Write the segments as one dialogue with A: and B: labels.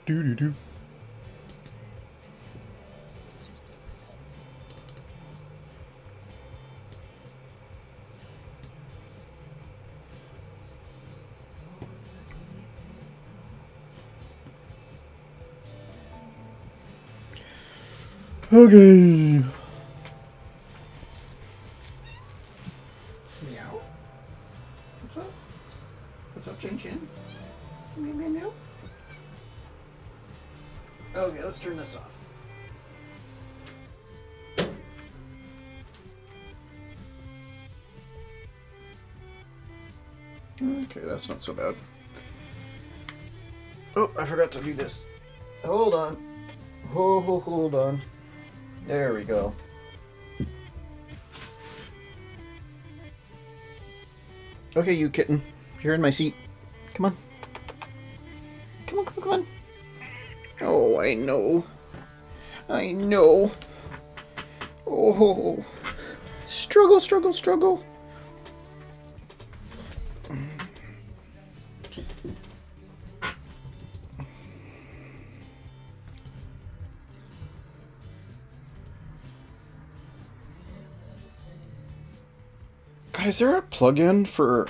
A: Do. Okay.
B: Meow. What's up? What's up, Chin Chin? Meow, meow, meow. Okay, let's turn this off.
A: Okay, that's not so bad. Oh, I forgot to do this. Hold on. Hold on. There we go. Okay, you kitten. You're in my seat. Come on. Come on, come on, come on. Oh, I know. I know. Oh. Struggle, struggle, struggle. God, is there a plugin for,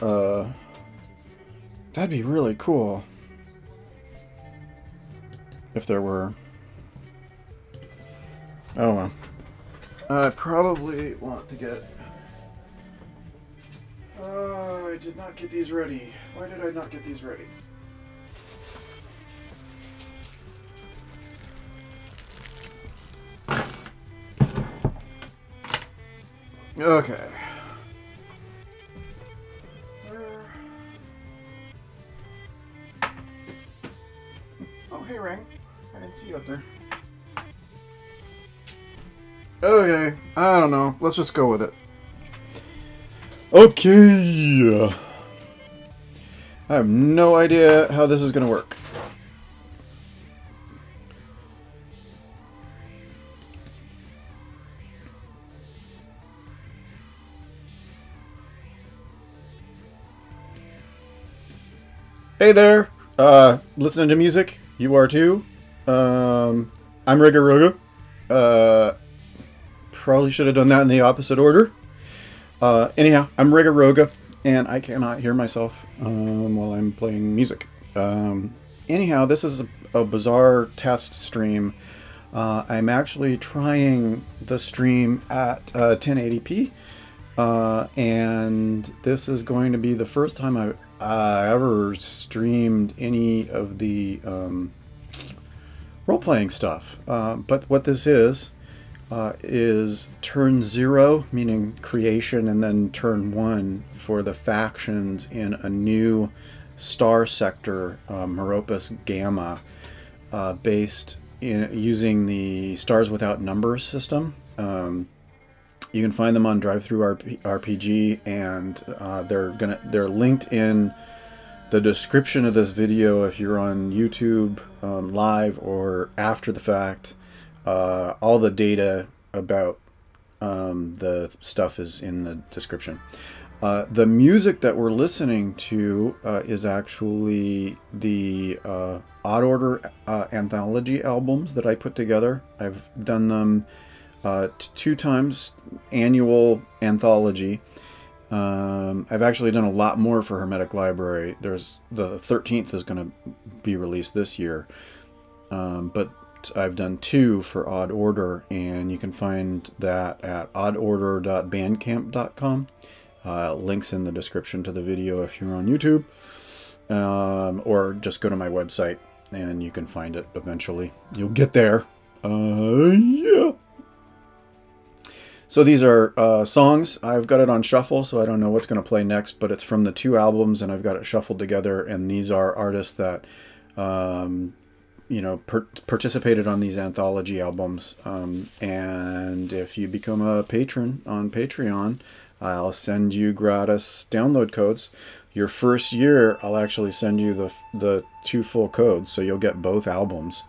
A: that'd be really cool. If there were. Oh well. I probably want to get... I did not get these ready. Why did I not get these ready? Okay. Oh, hey, Ring. I didn't see you up there. Okay, I don't know. Let's just go with it. Okay. I have no idea how this is going to work. Hey there, listening to music? You are too. I'm Rigaroga. Probably should have done that in the opposite order. Anyhow, I'm Rigaroga, and I cannot hear myself while I'm playing music. Anyhow, this is a bizarre test stream. I'm actually trying the stream at 1080p, and this is going to be the first time I ever streamed any of the role-playing stuff. But what this is turn 0, meaning creation, and then turn 1 for the factions in a new star sector, Meropis Gamma, based using the Stars Without Numbers system. You can find them on Drive-Thru RPG, and they're linked in the description of this video if you're on YouTube live or after the fact. All the data about the stuff is in the description. The music that we're listening to is actually the Odd Order anthology albums that I put together. I've done them 2 times, annual anthology. I've actually done a lot more for Hermetic Library. There's the 13th is going to be released this year, but I've done 2 for Odd Order, and you can find that at oddorder.bandcamp.com. Links in the description to the video if you're on YouTube, or just go to my website and you can find it eventually. You'll get there. Yeah. So these are songs. I've got it on shuffle, so I don't know what's going to play next, but it's from the 2 albums, and I've got it shuffled together, and these are artists that you know, participated on these anthology albums. And if you become a patron on Patreon, I'll send you gratis download codes. Your first year, I'll actually send you the 2 full codes, so you'll get both albums,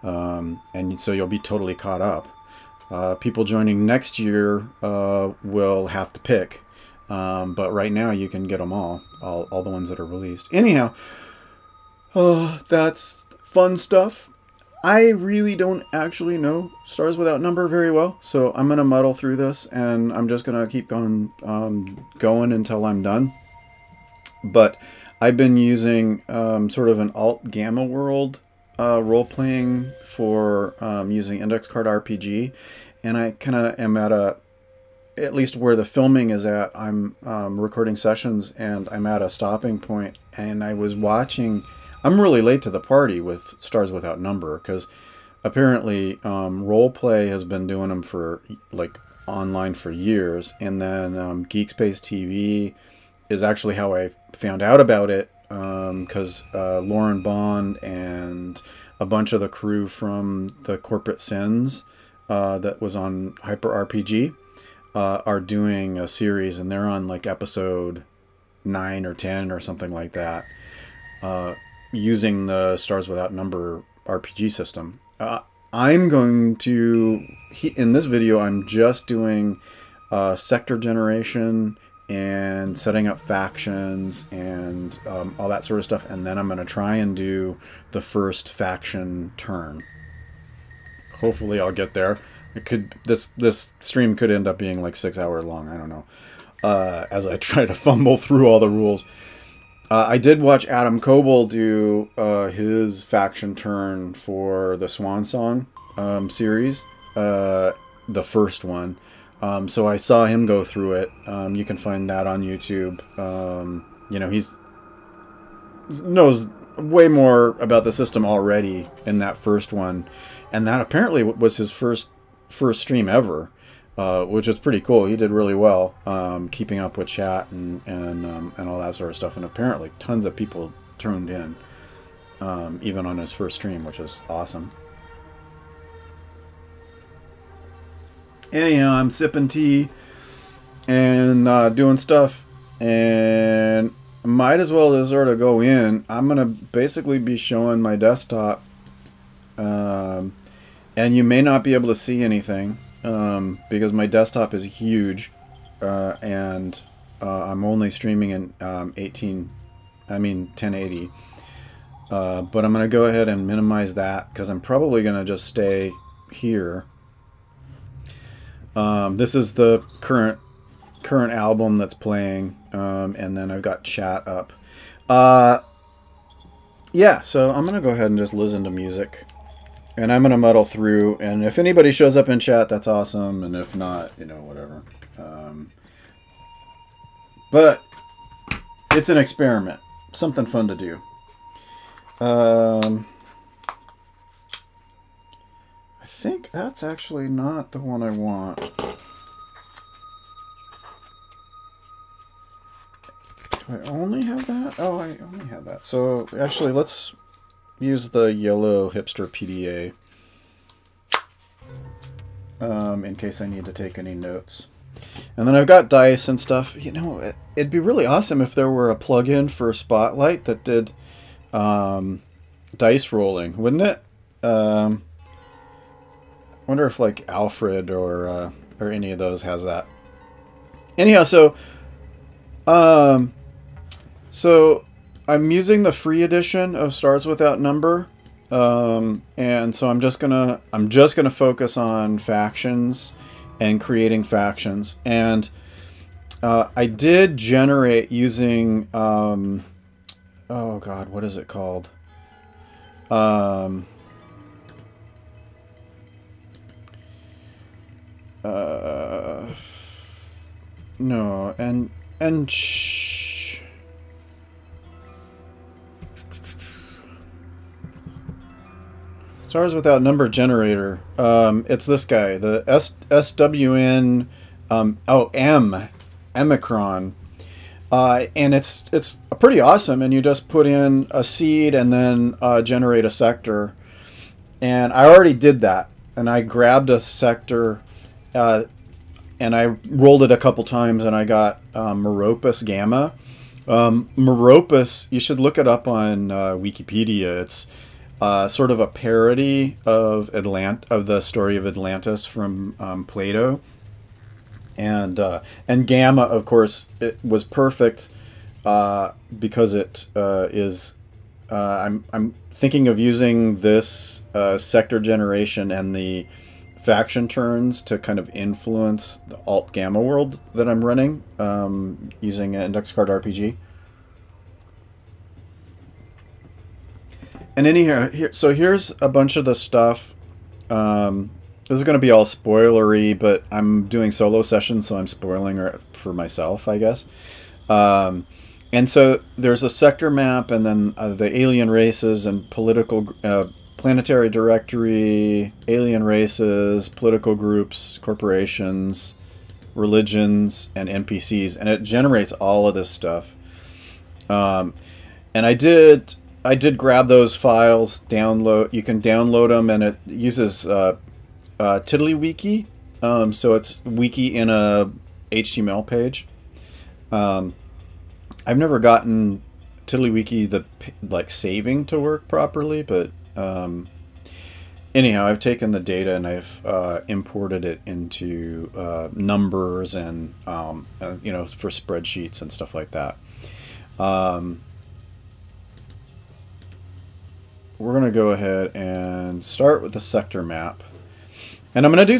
A: and so you'll be totally caught up. People joining next year will have to pick, but right now you can get them all the ones that are released. Anyhow, that's fun stuff. I really don't actually know Stars Without Number very well, so I'm going to muddle through this, and I'm just going to keep on going until I'm done. But I've been using sort of an alt gamma world role-playing for using Index Card RPG, and I kind of am at least where the filming is at, I'm recording sessions, and I'm at a stopping point, and I was watching. I'm really late to the party with Stars Without Number, because apparently Roleplay has been doing them for, like, online for years, and then Geek Space TV is actually how I found out about it, because Lauren Bond and a bunch of the crew from the Corporate Sins that was on Hyper RPG are doing a series, and they're on like episode 9 or 10 or something like that, using the Stars Without Number RPG system. I'm going to, in this video, I'm just doing sector generation and setting up factions and all that sort of stuff, and then I'm going to try and do the first faction turn. Hopefully I'll get there. It could, this stream could end up being like 6 hours long, I don't know, as I try to fumble through all the rules. I did watch Adam Coble do his faction turn for the Swan Song series, the first one. So I saw him go through it. You can find that on YouTube. You know, he's knows way more about the system already in that first one, and that apparently was his first stream ever, which is pretty cool. He did really well, keeping up with chat and all that sort of stuff, and apparently tons of people tuned in, even on his first stream, which is awesome. Anyhow, I'm sipping tea and doing stuff, and might as well just sort of go in. I'm gonna basically be showing my desktop, and you may not be able to see anything because my desktop is huge, and I'm only streaming in 18 I mean 1080. But I'm going to go ahead and minimize that because I'm probably going to just stay here. This is the current album that's playing, and then I've got chat up. Yeah, so I'm going to go ahead and just listen to music. And I'm going to muddle through, and if anybody shows up in chat, that's awesome, and if not, you know, whatever. But it's an experiment. Something fun to do. I think that's actually not the one I want. Do I only have that? Oh, I only have that. So actually, let's use the yellow hipster PDA in case I need to take any notes. And then I've got dice and stuff. You know, it'd be really awesome if there were a plugin for Spotlight that did dice rolling, wouldn't it? I wonder if like Alfred or any of those has that. Anyhow, so I'm using the free edition of Stars Without Number, and so I'm just gonna focus on factions and creating factions. And I did generate using oh god, what is it called? No, and Stars Without Number generator. It's this guy, the SWN Emicron. And it's pretty awesome, and you just put in a seed and then generate a sector. And I already did that, and I grabbed a sector and I rolled it a couple times, and I got Meropis Gamma. Meropis, you should look it up on Wikipedia. It's sort of a parody of the story of Atlantis from Plato. And Gamma, of course, it was perfect because it is. I'm thinking of using this sector generation and the faction turns to kind of influence the alt Gamma world that I'm running using Index Card RPG. And so here's a bunch of the stuff. This is going to be all spoilery, but I'm doing solo sessions, so I'm spoiling it for myself, I guess. And so there's a sector map, and then the alien races and political, planetary directory, alien races, political groups, corporations, religions, and NPCs, and it generates all of this stuff. And I did grab those files, download. You can download them, and it uses TiddlyWiki, so it's wiki in a HTML page. I've never gotten TiddlyWiki like saving to work properly, but anyhow, I've taken the data and I've imported it into numbers and you know, for spreadsheets and stuff like that. We're gonna go ahead and start with the sector map. And I'm gonna do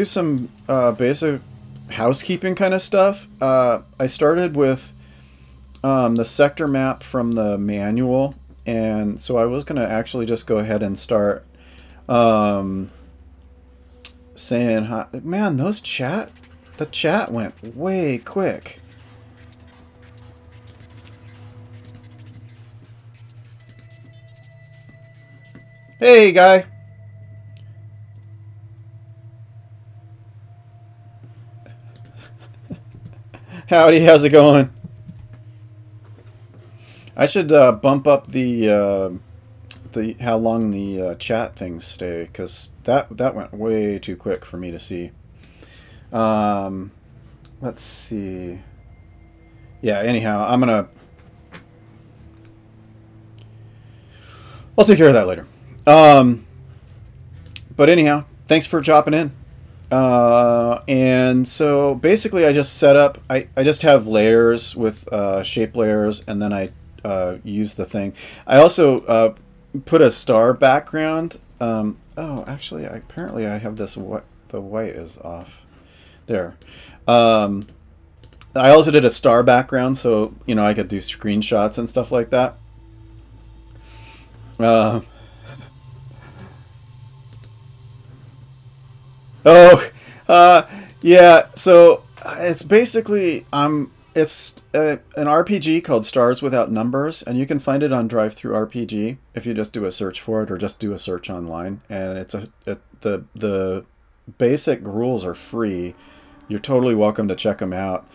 A: some basic housekeeping kind of stuff. I started with the sector map from the manual, and so I was gonna actually just go ahead and start saying hi. Man, the chat went way quick. Hey, guy. Howdy, how's it going? I should bump up the how long the chat things stay, because that went way too quick for me to see. Let's see. Yeah, anyhow, I'll take care of that later. But anyhow, thanks for dropping in. And so basically I just set up, I just have layers with shape layers, and then I use the thing. I also put a star background. Oh, actually, apparently I have this. What the white is off. There. I also did a star background, so I could do screenshots and stuff like that. Yeah. So it's basically it's an RPG called Stars Without Numbers, and you can find it on Drive-Thru RPG if you just do a search for it or just do a search online. And the basic rules are free. You're totally welcome to check them out.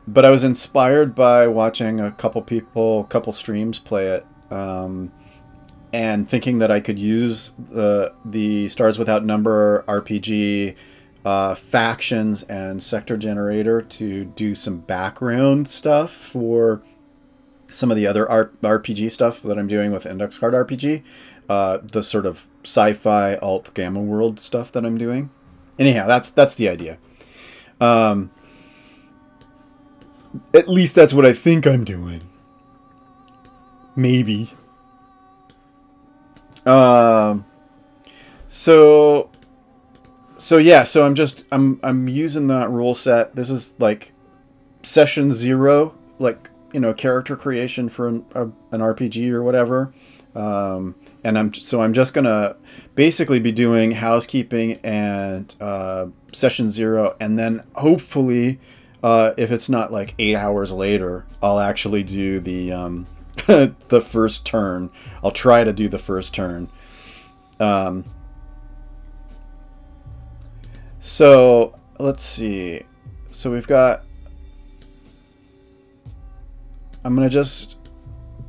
A: But I was inspired by watching a couple streams play it, and thinking that I could use the Stars Without Number RPG factions and sector generator to do some background stuff for some of the other RPG stuff that I'm doing with Index Card RPG, the sort of sci-fi alt Gamma world stuff that I'm doing. Anyhow, that's the idea. At least that's what I think I'm doing. Maybe. So yeah, so I'm using that rule set. This is like session 0, like character creation for an RPG or whatever. And I'm just gonna basically be doing housekeeping and session 0, and then hopefully, if it's not like 8 hours later, I'll actually do the the first turn. I'll try to do the first turn. So let's see. So we've got. I'm gonna just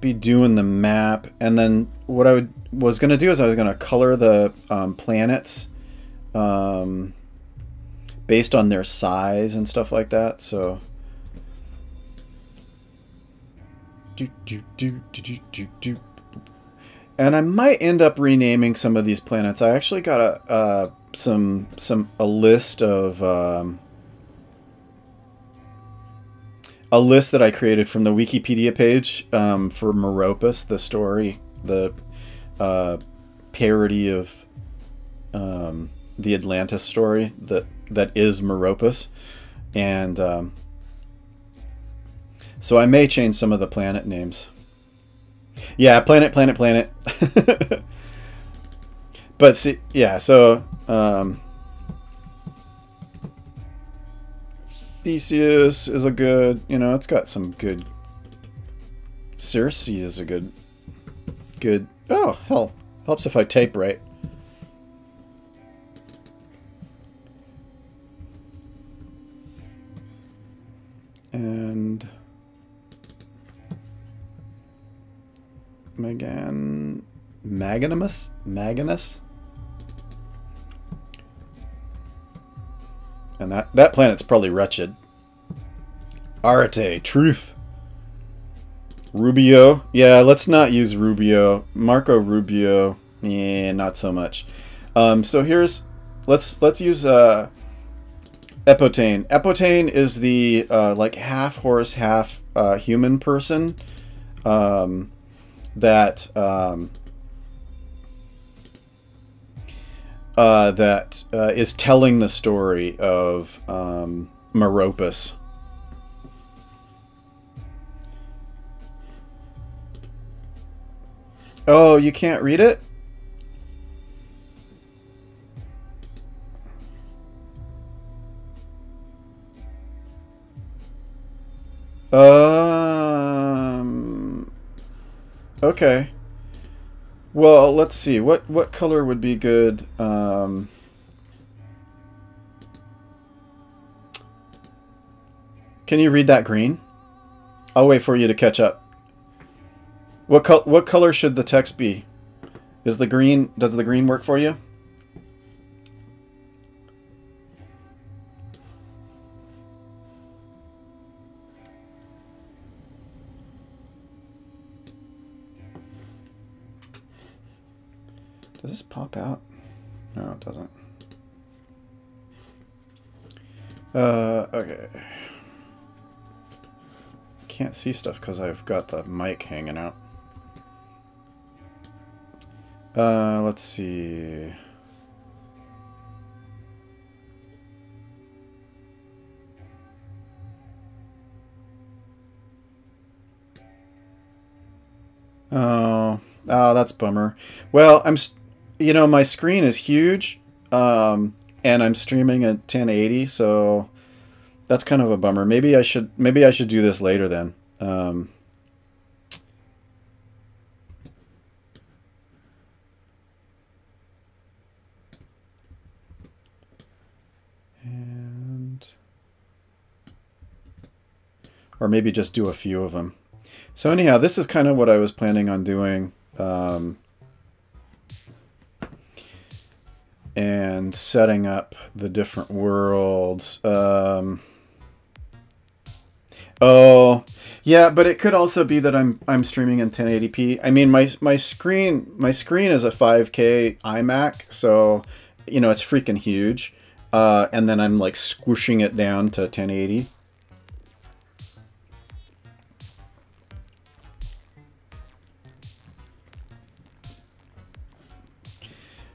A: be doing the map, and then what I was gonna do is I was gonna color the planets based on their size and stuff like that. So and I might end up renaming some of these planets. I actually got a list of a list that I created from the Wikipedia page for Meropis, the story, the parody of the Atlantis story that is Meropis, and so I may change some of the planet names. Yeah, planet. But see, yeah, so Theseus is a good, it's got some good. Circe is a good. Oh, hell, helps if I type right. And Magnus. And that planet's probably wretched. Arete, truth. Rubio. Yeah, let's not use Rubio. Marco Rubio. Yeah, not so much. So here's let's use Epotane. Epotane is the like half horse, half human person that is telling the story of Meropis. Oh, you can't read it? Okay. Well, let's see. What color would be good? Can you read that green? I'll wait for you to catch up. What color should the text be? Does the green work for you? Does this pop out? No, it doesn't. Okay. can't see stuff because I've got the mic hanging out. Let's see. Oh, that's a bummer. Well, you know, my screen is huge, and I'm streaming at 1080, so that's kind of a bummer. Maybe I should do this later then. Or maybe just do a few of them. So anyhow, this is kind of what I was planning on doing. And setting up the different worlds. Oh, yeah, but it could also be that I'm streaming in 1080p. I mean, my screen is a 5K iMac, so you know it's freaking huge. And then I'm like squishing it down to 1080.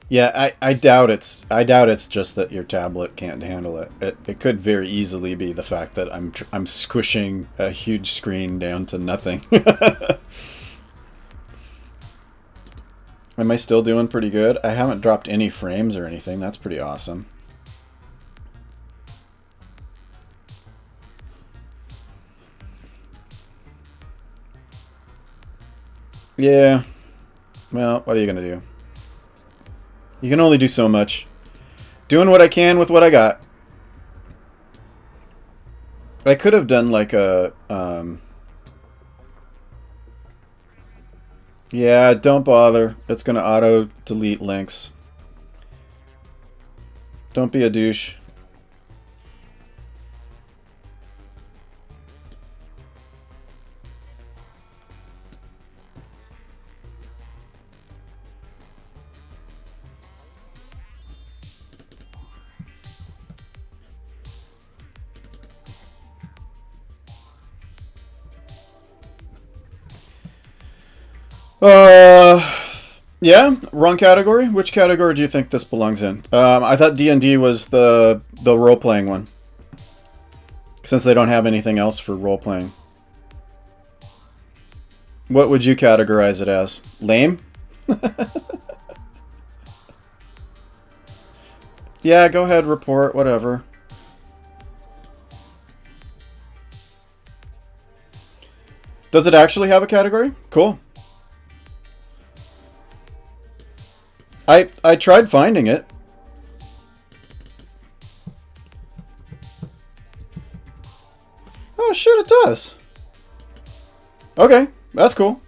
A: Yeah, I doubt it's just that your tablet can't handle it. It could very easily be the fact that I'm squishing a huge screen down to nothing. Am I still doing pretty good? I haven't dropped any frames or anything. That's pretty awesome. Yeah. Well, what are you gonna do? You can only do so much. Doing what I can with what I got. I could have done like a... Yeah, don't bother. It's going to auto-delete links. Don't be a douche. Yeah, wrong category. Which category do you think this belongs in? I thought D&D was the role-playing one, since they don't have anything else for role-playing. What would you categorize it as? Lame? Yeah, go ahead, report, whatever. Does it actually have a category? Cool. I tried finding it. Oh shit, it does. Okay, that's cool.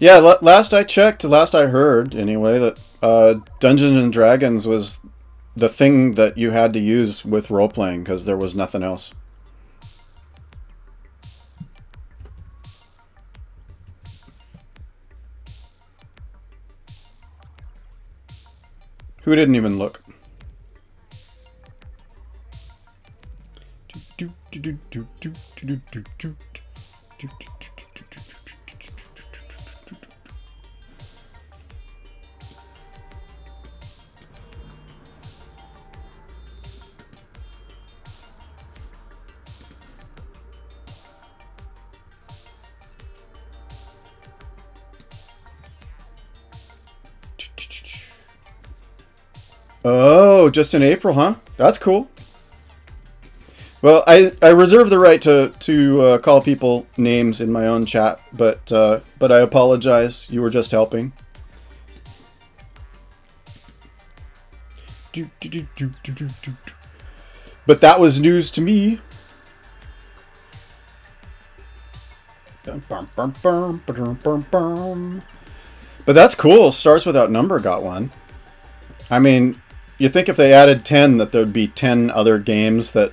A: Yeah, last I checked, last I heard anyway, that Dungeons and Dragons was the thing that you had to use with role-playing because there was nothing else. Who didn't even look? Oh, just in April, huh? That's cool. Well, I reserve the right to call people names in my own chat, but I apologize. You were just helping. But that was news to me. But that's cool. Stars Without Number got one. I mean, you think if they added 10 that there'd be 10 other games that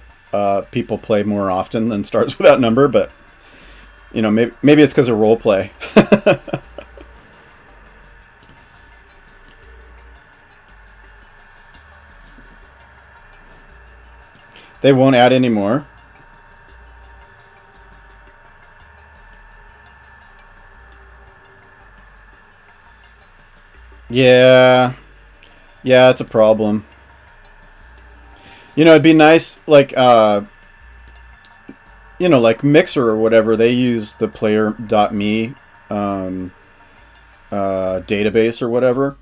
A: people play more often than Stars Without Number, but you know, maybe it's because of role play. They won't add any more. Yeah. Yeah, it's a problem. You know, it'd be nice, like, you know, like Mixer or whatever, they use the player.me database or whatever.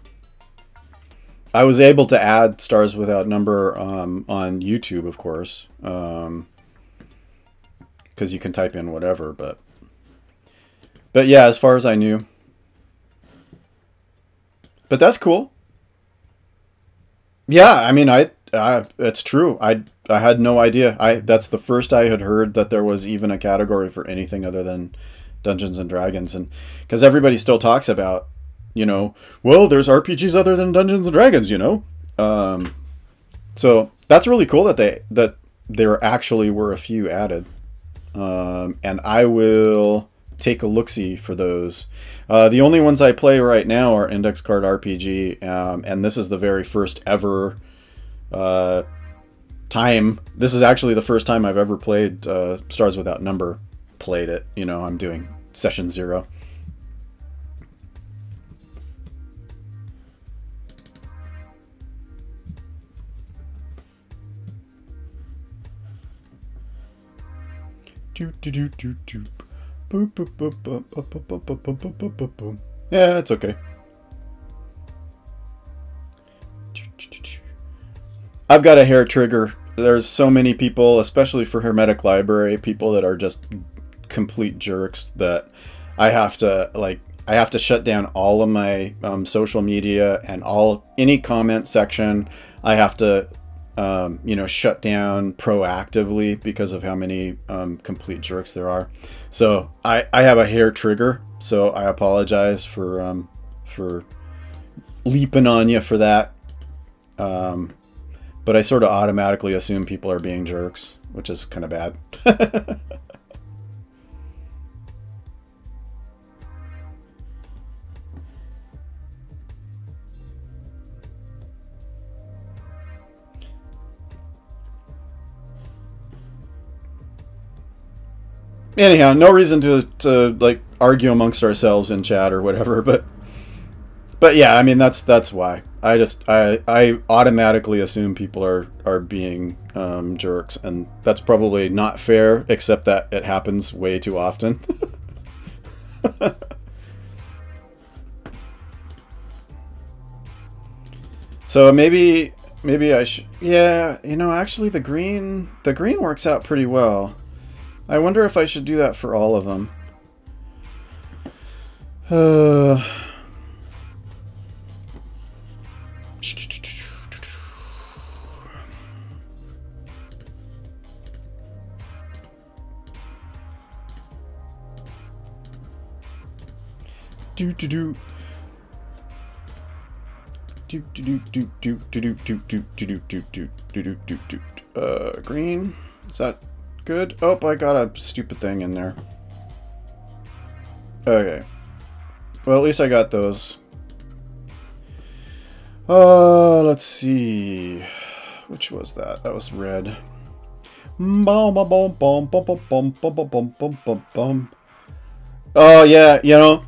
A: I was able to add Stars Without Number on YouTube, of course, because you can type in whatever, but yeah, as far as I knew. But that's cool. Yeah, I mean, it's true. I had no idea. That's the first I had heard that there was even a category for anything other than Dungeons and Dragons, and because everybody still talks about, you know, well, there's RPGs other than Dungeons and Dragons, you know. So that's really cool that there actually were a few added, and I will take a look-see for those. The only ones I play right now are Index Card RPG, and this is the very first ever time. This is actually the first time I've ever played Stars Without Number. Played it, you know, I'm doing session 0. Yeah, it's okay. I've got a hair trigger. There's so many people, especially for Hermetic Library, people that are just complete jerks that I have to shut down all of my social media and any comment section. I have to you know, shut down proactively because of how many complete jerks there are. So I have a hair trigger, so I apologize for leaping on you for that. But I sort of automatically assume people are being jerks, which is kind of bad. Anyhow, no reason to like argue amongst ourselves in chat or whatever, but yeah, I mean that's why I automatically assume people are being jerks, and that's probably not fair, except that it happens way too often. So maybe I should, yeah, you know, actually the green works out pretty well. I wonder if I should do that for all of them. Green. Is that good? Oh, I got a stupid thing in there. Okay. Well, at least I got those. Let's see. Which was that? That was red. Oh, yeah, you know.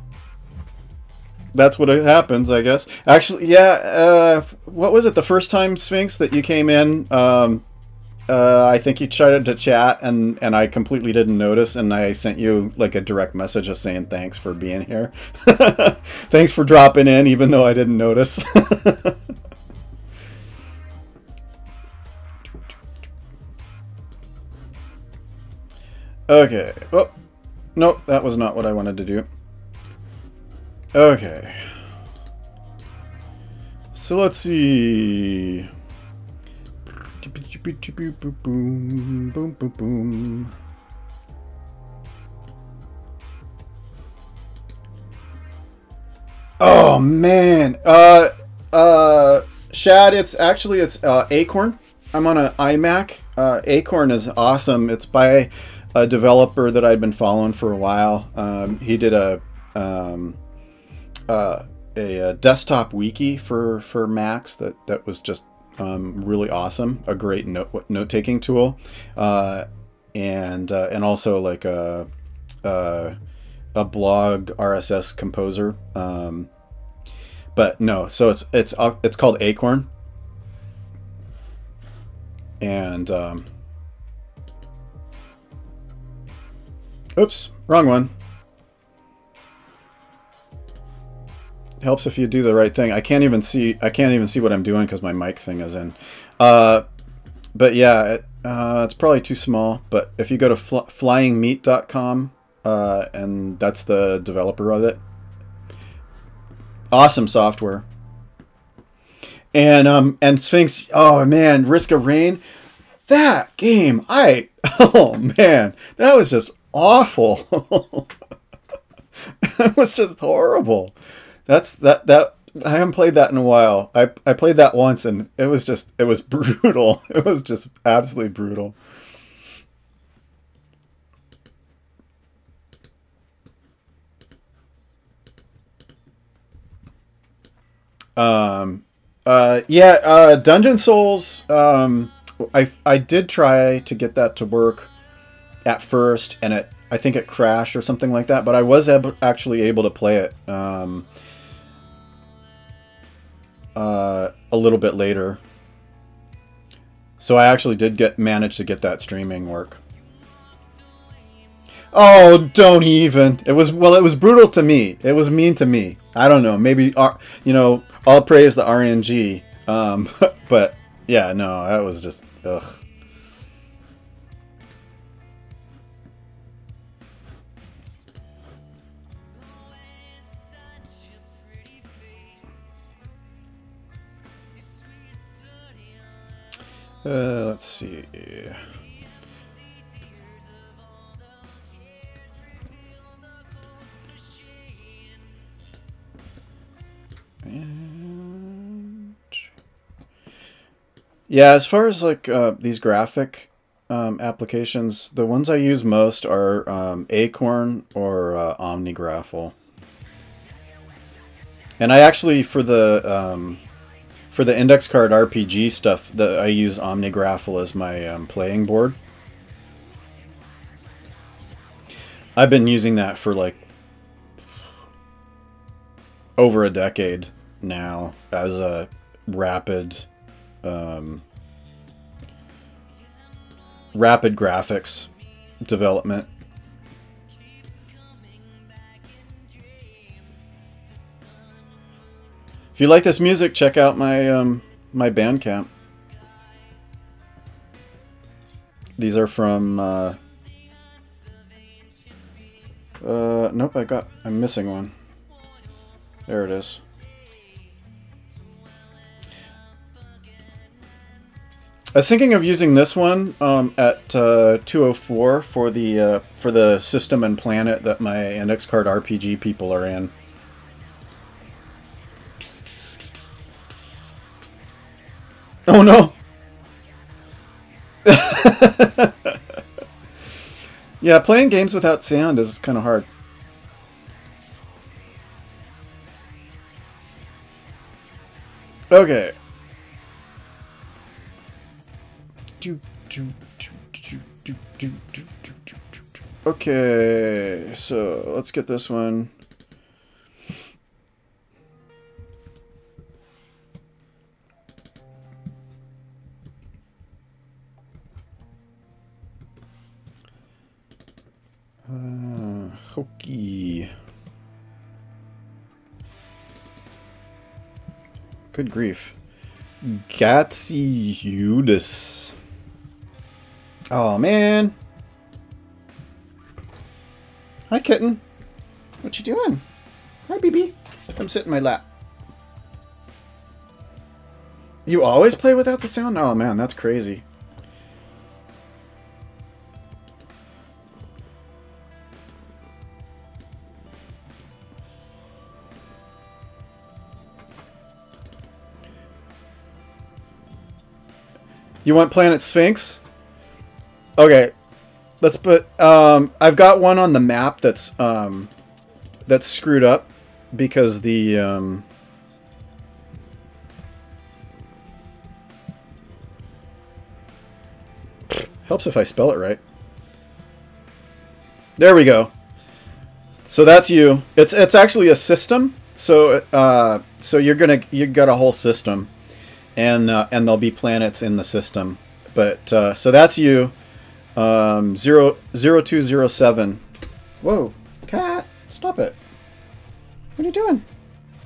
A: That's what happens, I guess. Actually, yeah, what was it? The first time, Sphinx, that you came in, I think you tried to chat, and I completely didn't notice, and I sent you like a direct message of saying thanks for being here. Thanks for dropping in, even though I didn't notice. Okay. Oh, nope, that was not what I wanted to do. Okay. So let's see. Boom, boom, boom, boom. Oh man. Shad, it's Acorn. I'm on an iMac. Acorn is awesome. It's by a developer that I've been following for a while. He did a desktop wiki for Macs that was just really awesome. A great note-taking tool, and also like a blog RSS composer. But no, so it's called Acorn, and oops, wrong one. Helps if you do the right thing. I can't even see what I'm doing because my mic thing is in. But yeah, it's probably too small. But if you go to flyingmeat.com, and that's the developer of it. Awesome software. And Sphinx, oh man, Risk of Rain. That game, oh man, that was just awful. It was just horrible. That I haven't played that in a while. I played that once and it was brutal. It was just absolutely brutal. Dungeon Souls, I did try to get that to work at first, and I think it crashed or something like that, but I was actually able to play it a little bit later. So I actually did manage to get that streaming work. Oh, don't even. It was brutal to me. It was mean to me. I don't know. Maybe, all praise the RNG. But yeah, no, that was just, ugh. Let's see. And yeah, as far as like these graphic applications, the ones I use most are Acorn or OmniGraffle. And I actually, for the index card RPG stuff, I use OmniGraffle as my playing board. I've been using that for like over a decade now as a rapid graphics development. If you like this music, check out my my Bandcamp. These are from nope, I'm missing one. There it is. I was thinking of using this one at 204 for the system and planet that my index card RPG people are in. Oh no! Yeah, playing games without sound is kind of hard. Okay. Okay, so let's get this one. Hokey. Good grief. Gatsiudis. Oh man. Hi kitten. What you doing? Hi BB. Come sit in my lap. You always play without the sound? Oh man, that's crazy. You want Planet Sphinx? Okay, let's put. I've got one on the map that's screwed up because the Helps if I spell it right. There we go. So that's you. It's actually a system. So so you got a whole system, and there'll be planets in the system. But so that's you. 0207. Whoa, cat! Stop it! What are you doing?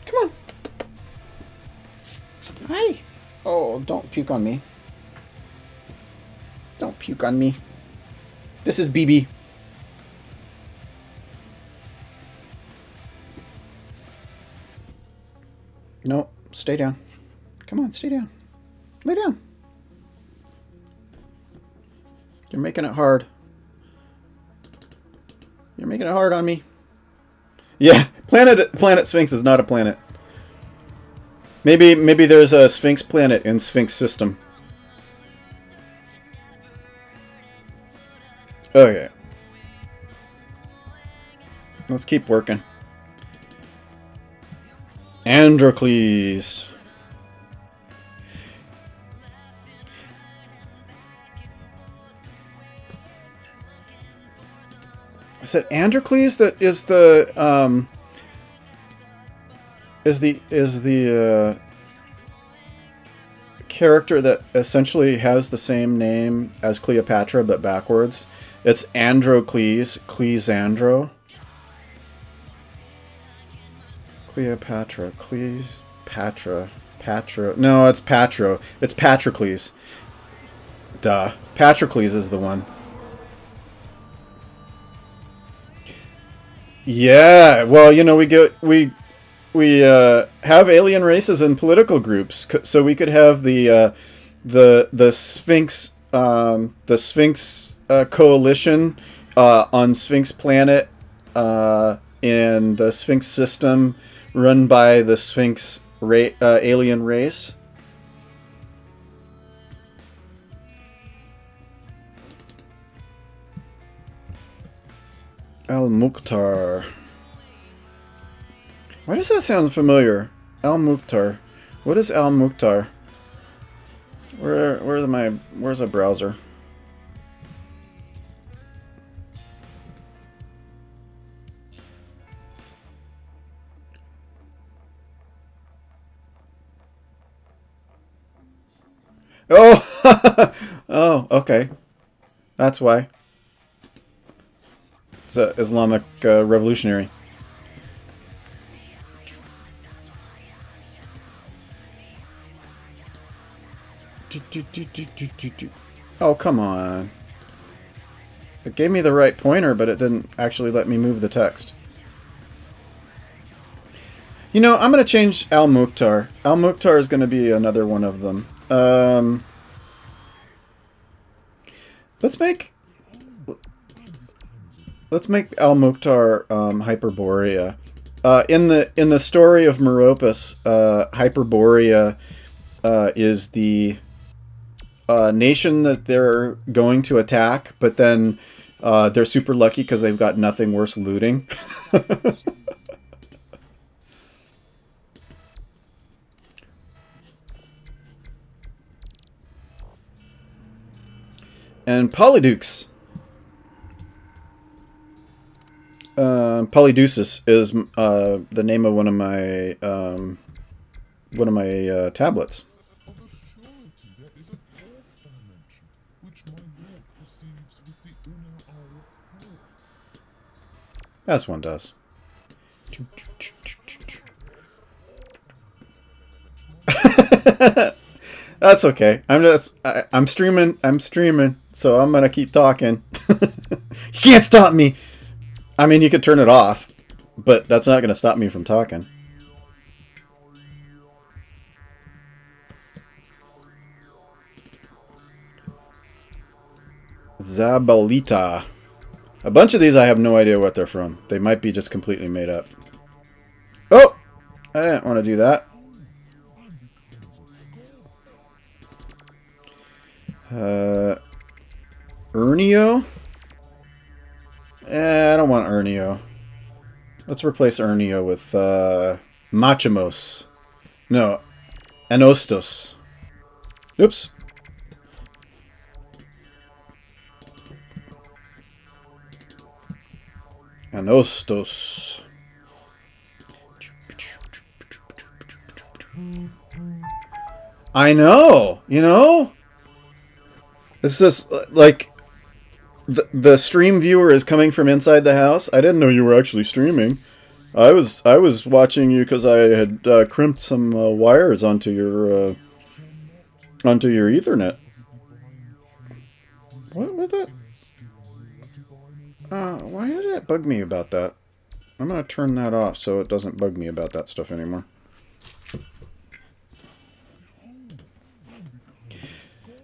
A: Come on! Hi! Oh, don't puke on me. Don't puke on me. This is BB. No, stay down. Come on, stay down. Lay down. You're making it hard. You're making it hard on me. Yeah, Planet Sphinx is not a planet. Maybe there's a Sphinx planet in Sphinx system. Okay. Let's keep working. Androcles. Is it Androcles that is the character that essentially has the same name as Cleopatra but backwards? It's Androcles, Cleisandro. Cleopatra, Cleopatra, Patra. No, it's Patro. It's Patrocles. Duh. Patrocles is the one. Yeah, well, you know, we have alien races in political groups, so we could have the Sphinx coalition on Sphinx planet in the Sphinx system, run by the Sphinx alien race. Al-Mukhtar. Why does that sound familiar? Al-Mukhtar. What is Al-Mukhtar? Where's a browser? Oh! Oh, okay. That's why. It's an Islamic revolutionary. Oh, come on. It gave me the right pointer, but it didn't actually let me move the text. You know, I'm going to change Al-Mukhtar. Al-Mukhtar is going to be another one of them. Let's make Al-Mukhtar Hyperborea. In the story of Meropis, Hyperborea is the nation that they're going to attack, but then they're super lucky because they've got nothing worse looting. And Polydeuces. Polydeuces is the name of one of my tablets. As one does. That's okay. I'm streaming, so I'm gonna keep talking. You can't stop me! I mean, you could turn it off, but that's not gonna stop me from talking. Zabalita. A bunch of these I have no idea what they're from. They might be just completely made up. Oh! I didn't want to do that. Ernio? I don't want Ernio. Let's replace Ernio with Machimos. No, Anostos. Oops. Anostos. I know, you know? It's just like the stream viewer is coming from inside the house. I didn't know you were actually streaming. I was watching you because I had crimped some wires onto your Ethernet. What was that? Why did it bug me about that? I'm gonna turn that off so it doesn't bug me about that stuff anymore.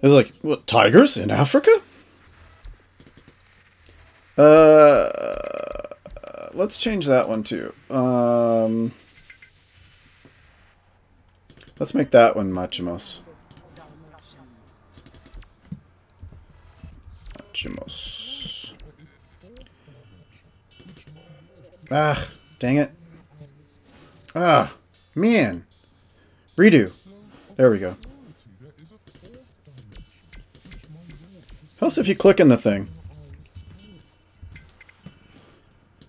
A: It's like, what, tigers in Africa? Let's change that one too. Let's make that one Machimos. Machimos. Ah, dang it. Ah, man. Redo. There we go. Helps if you click in the thing.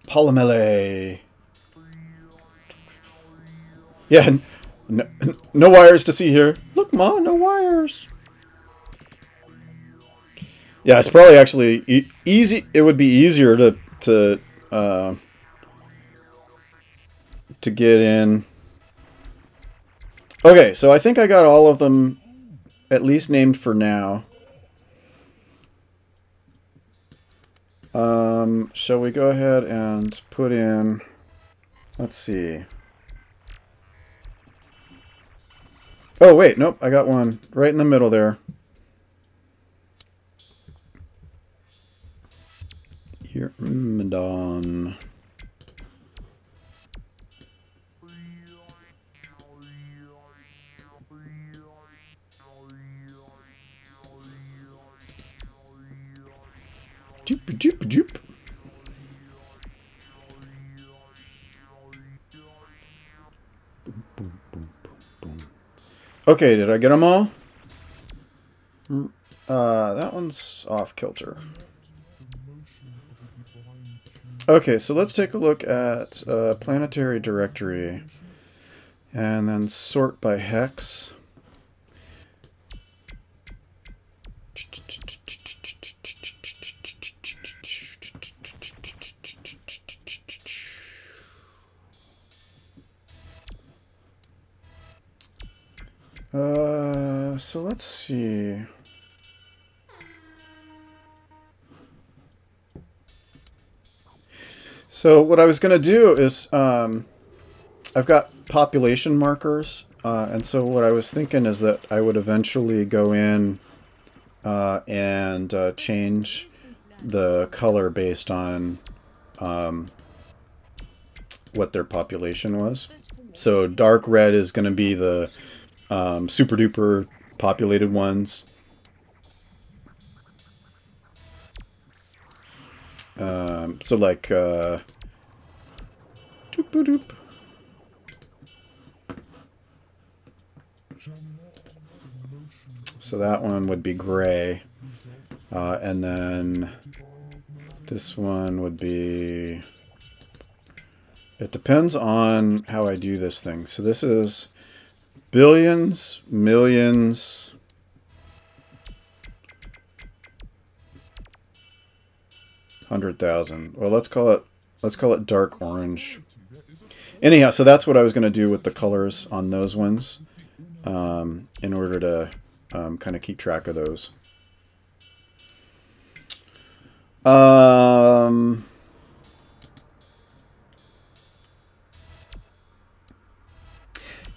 A: Polymele. Yeah, no wires to see here. Look, Ma, no wires. Yeah, it's probably actually easy. It would be easier to get in. Okay, so I think I got all of them at least named for now. Shall we go ahead and put in, let's see. Oh, wait, nope, I got one right in the middle there. Here, Madon. Doop, doop, doop. Boom, boom, boom, boom, boom. Okay, did I get them all? That one's off kilter. Okay, so let's take a look at planetary directory and then sort by hex. So let's see. So what I was going to do is, I've got population markers, and so what I was thinking is that I would eventually go in and change the color based on what their population was. So dark red is going to be the super duper populated ones. So like doop doop. So that one would be gray, and then this one would be. It depends on how I do this thing. So this is billions, millions, hundred thousand. Well, let's call it dark orange. Anyhow, so that's what I was going to do with the colors on those ones, in order to kind of keep track of those.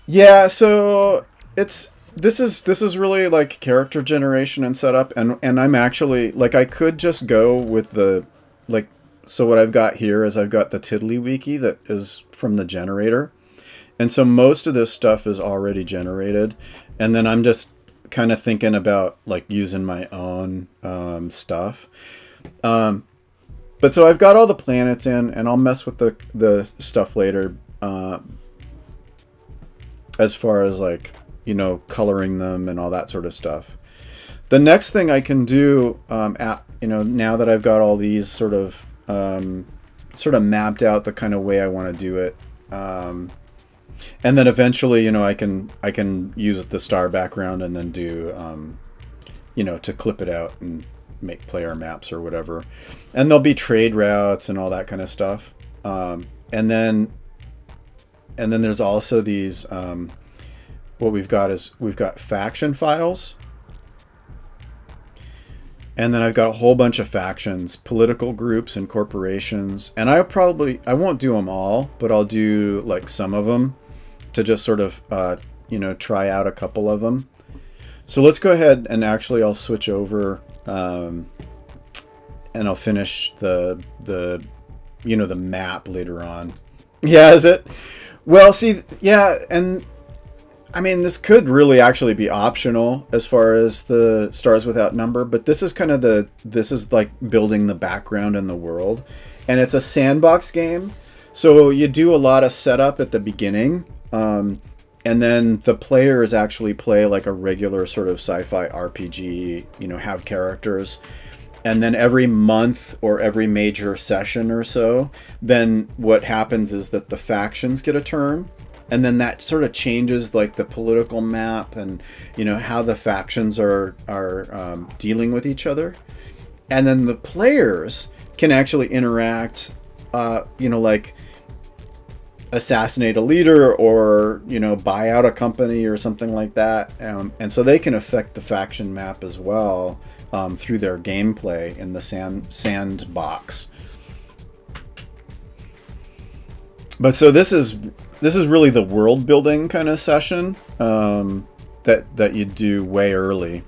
A: Yeah, so this is really like character generation and setup, and I'm actually like I could just go with the like. So what I've got here is I've got the Tiddlywiki that is from the generator, and so most of this stuff is already generated, and then I'm just kind of thinking about like using my own stuff. But so I've got all the planets in, and I'll mess with the stuff later. As far as like, you know, coloring them and all that sort of stuff. The next thing I can do, you know, now that I've got all these sort of sort of mapped out the kind of way I want to do it. And then eventually, you know, I can use the star background and then do, you know, to clip it out and make player maps or whatever. And there'll be trade routes and all that kind of stuff. And then there's also these, what we've got faction files. And then I've got a whole bunch of factions, political groups and corporations. And I won't do them all, but I'll do like some of them to just sort of, you know, try out a couple of them. So let's go ahead and actually I'll switch over and I'll finish the you know, the map later on. Yeah, is it? Well, see, yeah, and I mean, this could really actually be optional as far as the stars without number, but this is kind of this is like building the background and the world. And it's a sandbox game. So you do a lot of setup at the beginning. And then the players actually play like a regular sort of sci-fi RPG, you know, have characters. And then every month or every major session or so, then what happens is that the factions get a turn. And then that sort of changes like the political map and, you know, how the factions are dealing with each other. And then the players can actually interact, you know, like assassinate a leader or, you know, buy out a company or something like that. And so they can affect the faction map as well through their gameplay in the sandbox. But so this is really the world building kind of session that you do way early.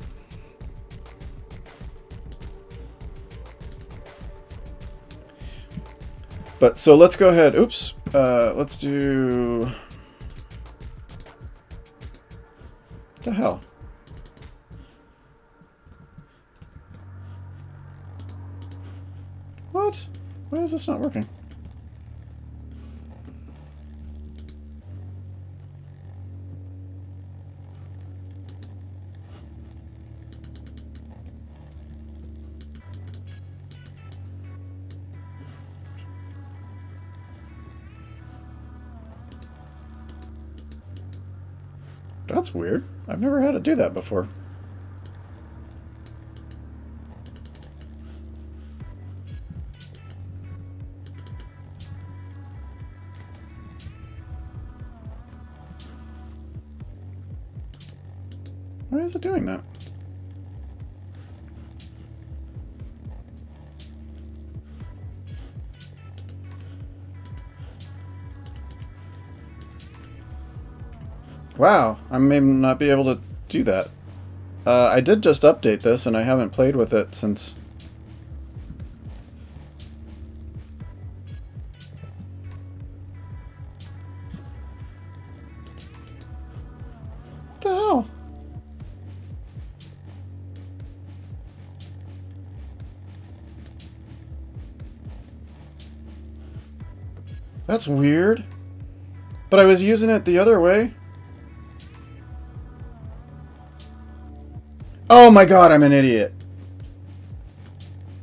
A: But so let's go ahead. Oops. Let's do. What the hell? What? Why is this not working? That's weird. I've never had to do that before. Why is it doing that? Wow, I may not be able to do that. I did just update this, and I haven't played with it since... What the hell? That's weird. But I was using it the other way. Oh my god, I'm an idiot.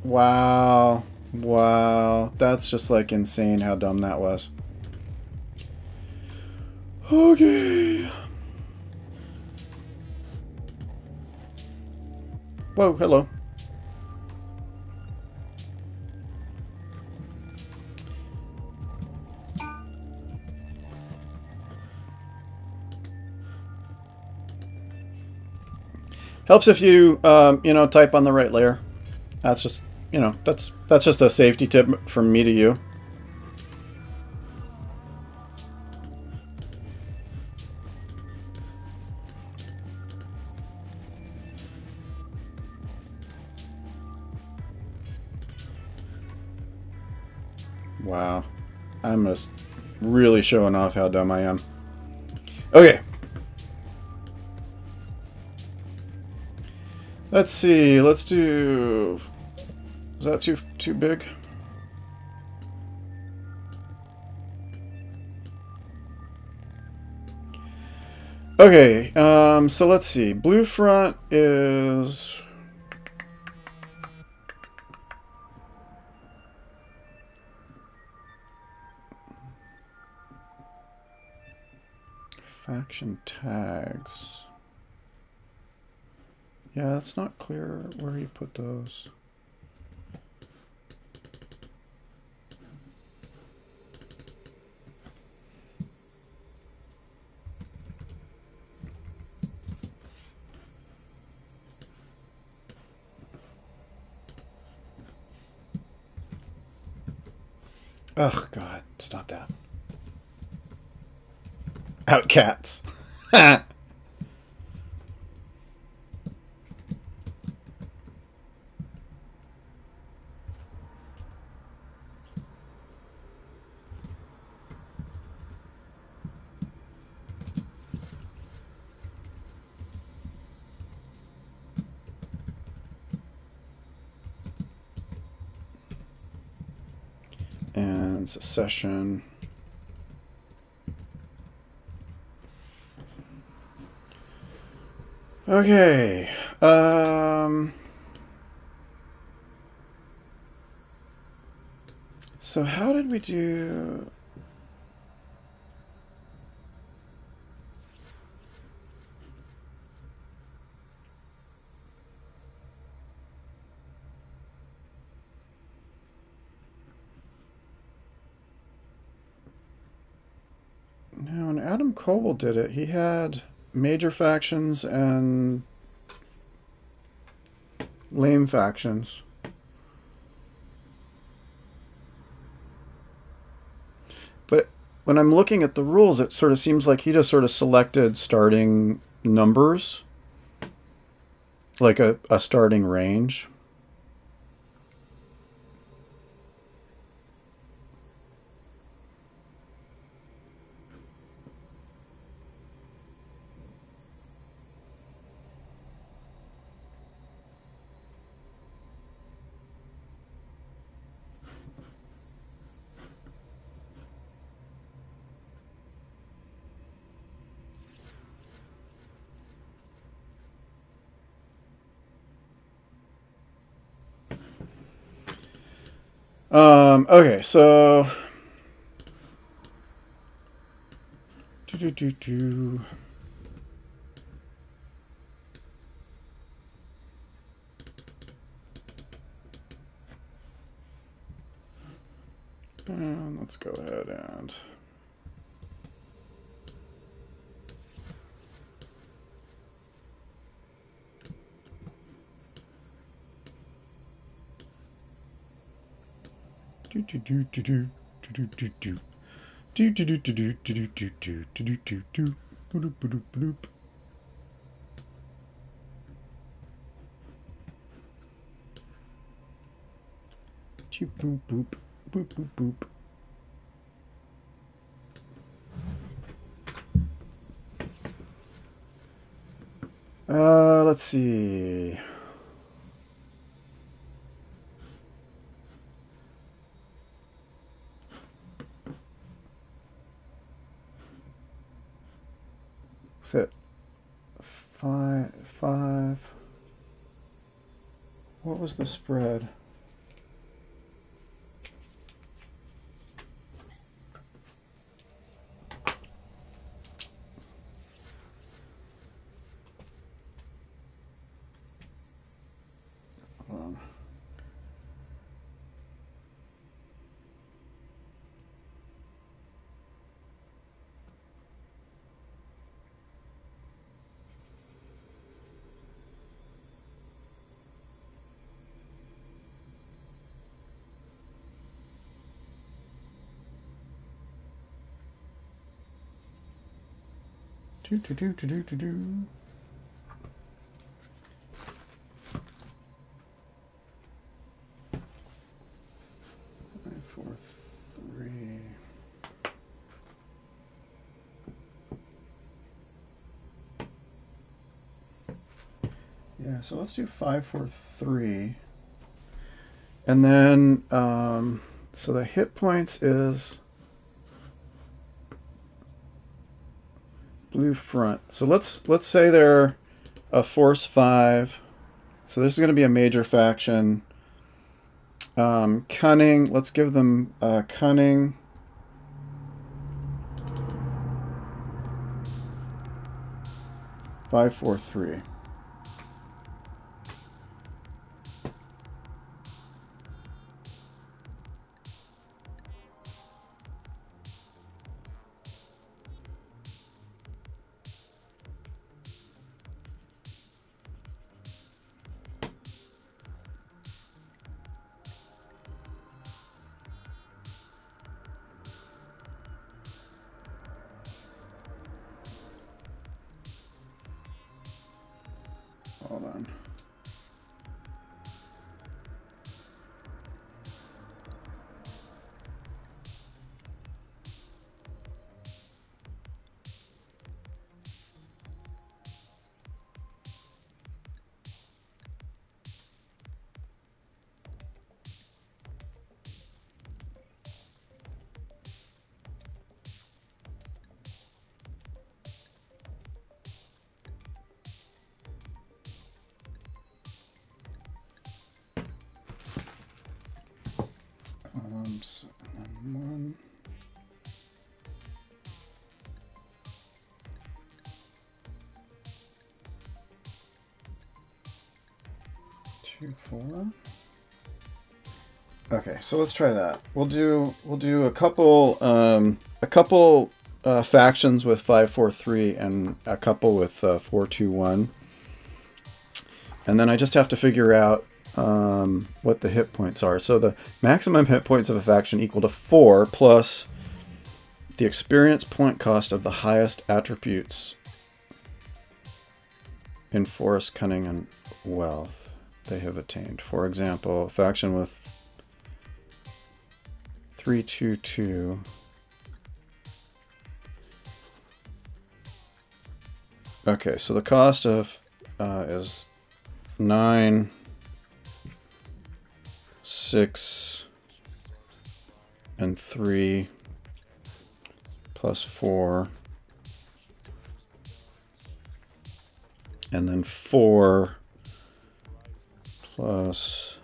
A: Wow. Wow. That's just like insane how dumb that was. Okay. Whoa, hello. Helps if you, you know, type on the right layer. That's just, you know, that's just a safety tip from me to you. Wow. I'm just really showing off how dumb I am. Okay. Let's see, let's do... Is that too big? Okay, so let's see. Blue front is... Faction tags. Yeah, it's not clear where you put those. Ugh, God, stop that. Out cats. And secession. Okay. So how did we do? Now, when Adam Coble did it, he had major factions and lame factions. But when I'm looking at the rules, it sort of seems like he just sort of selected starting numbers, like a starting range. Okay, so and let's go ahead and boop boop boop boop boop. Let's see. Fit 5. What was the spread? Hold on. Do. 4, 3. Yeah, so let's do 5, 4, 3. And then, so the hit points is blue front. So let's say they're a force 5. So this is going to be a major faction. Cunning. Let's give them cunning. 543. Hold on. So, and then 1. Two, 4. Okay, so let's try that. We'll do a couple factions with 543 and a couple with 421, and then I just have to figure out what the hit points are. So the maximum hit points of a faction equal to 4 plus the experience point cost of the highest attributes in Forest, Cunning, and Wealth they have attained. For example, a faction with 322. Okay, so the cost of is 9, 6, and 3 plus 4, and then 4 plus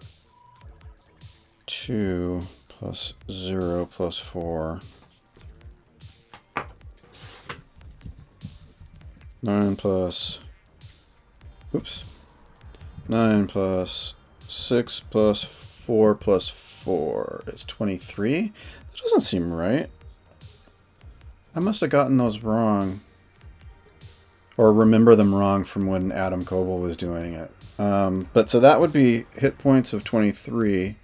A: 2 plus 0 plus 4. 9 plus, oops, 9 plus 6 plus 4 plus 4 is 23. That doesn't seem right. I must have gotten those wrong. Or remember them wrong from when Adam Coble was doing it. But so that would be hit points of 23.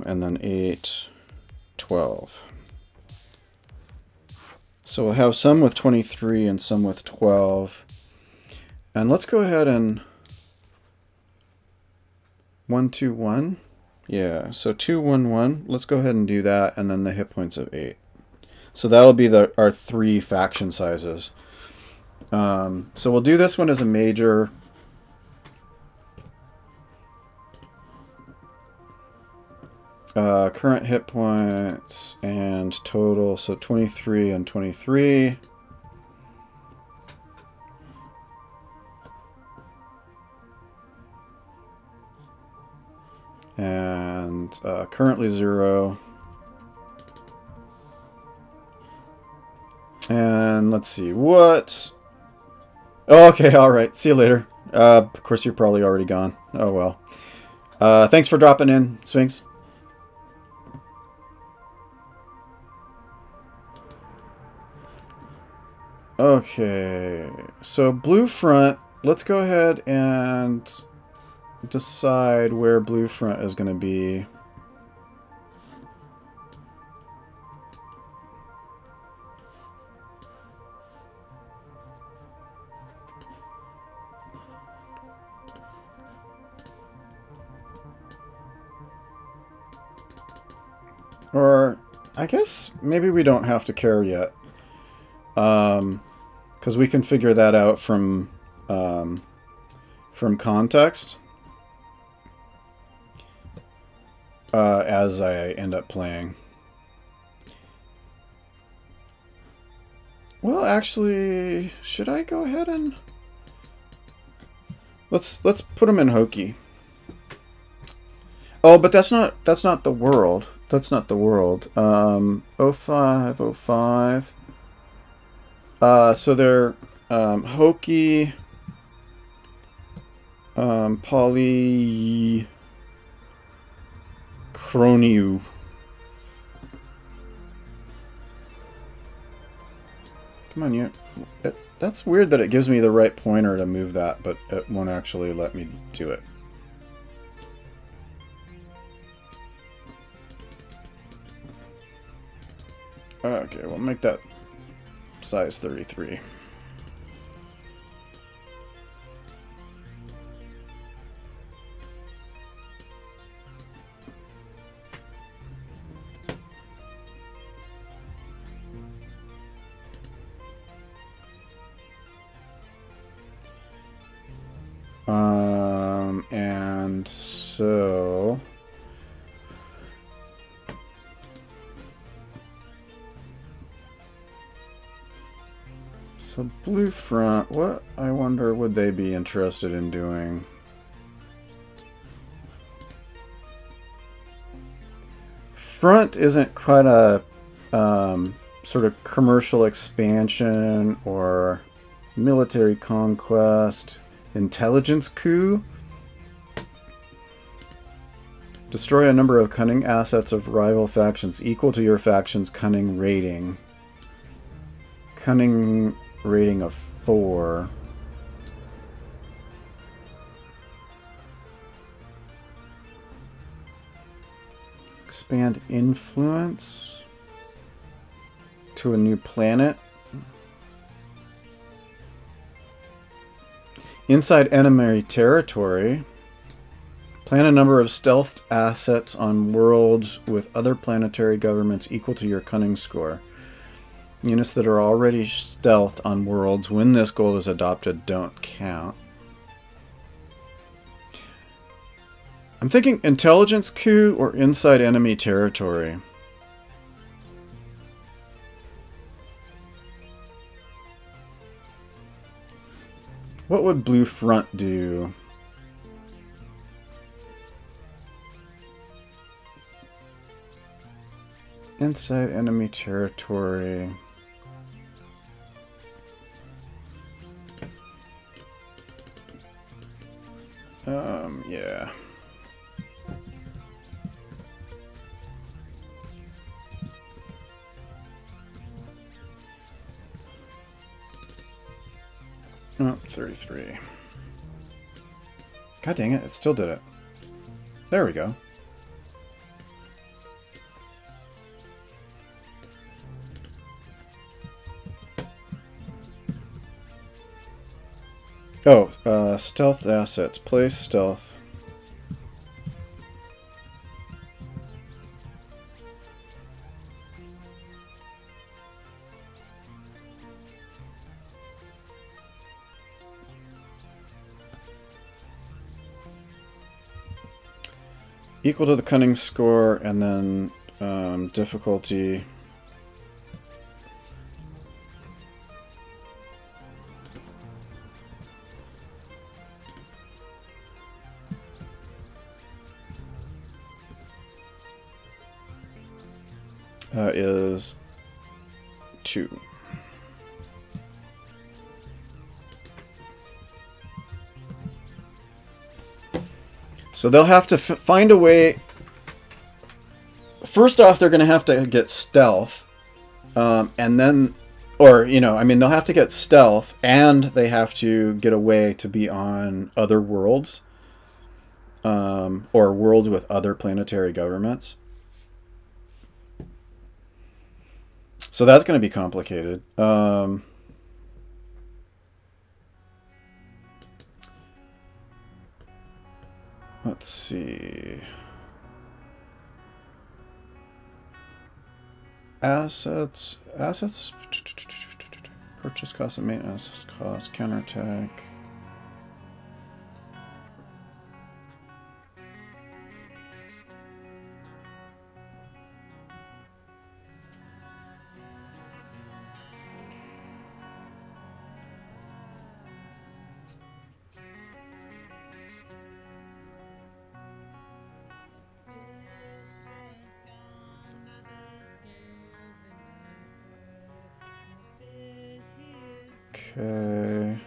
A: And then 8, 12. So we'll have some with 23 and some with 12. And let's go ahead and 1, 2, 1. Yeah, so 2, 1, 1. Let's go ahead and do that, and then the hit points of 8. So that'll be our 3 faction sizes. So we'll do this one as a major. Current hit points and total, so 23 and 23. And currently 0. And let's see, what? Oh, okay, alright, see you later. Of course, you're probably already gone. Oh well. Thanks for dropping in, Sphinx. Okay, so blue front, let's go ahead and decide where blue front is going to be. Or I guess maybe we don't have to care yet. Because we can figure that out from context as I end up playing. Well, actually, should I go ahead and... Let's put them in Hoki. Oh, but that's not the world. That's not the world. 05, 05. So they're Hoki, Poly, Chroniu. Come on, you. That's weird that it gives me the right pointer to move that, but it won't actually let me do it. Okay, we'll make that size 33. And so Blue Front, what I wonder would they be interested in doing? Front isn't quite a sort of commercial expansion or military conquest. Intelligence coup. Destroy a number of cunning assets of rival factions equal to your faction's cunning rating. Cunning rating of 4. Expand influence to a new planet. Inside enemy territory. Plan a number of stealth assets on worlds with other planetary governments equal to your cunning score. Units that are already stealthed on worlds when this goal is adopted don't count. I'm thinking intelligence coup or inside enemy territory. What would Blue Front do? Inside enemy territory. Yeah. Oh, 33. God dang it, it still did it. There we go. Oh, stealth assets. Place stealth. Equal to the cunning score, and then difficulty. Is 2. So they'll have to find a way. First off, they're going to have to get stealth. And then, or, you know, I mean, they'll have to get stealth and they have to get a way to be on other worlds. Or worlds with other planetary governments. So that's going to be complicated. Let's see. Assets. Purchase cost and maintenance cost. Counterattack. Okay.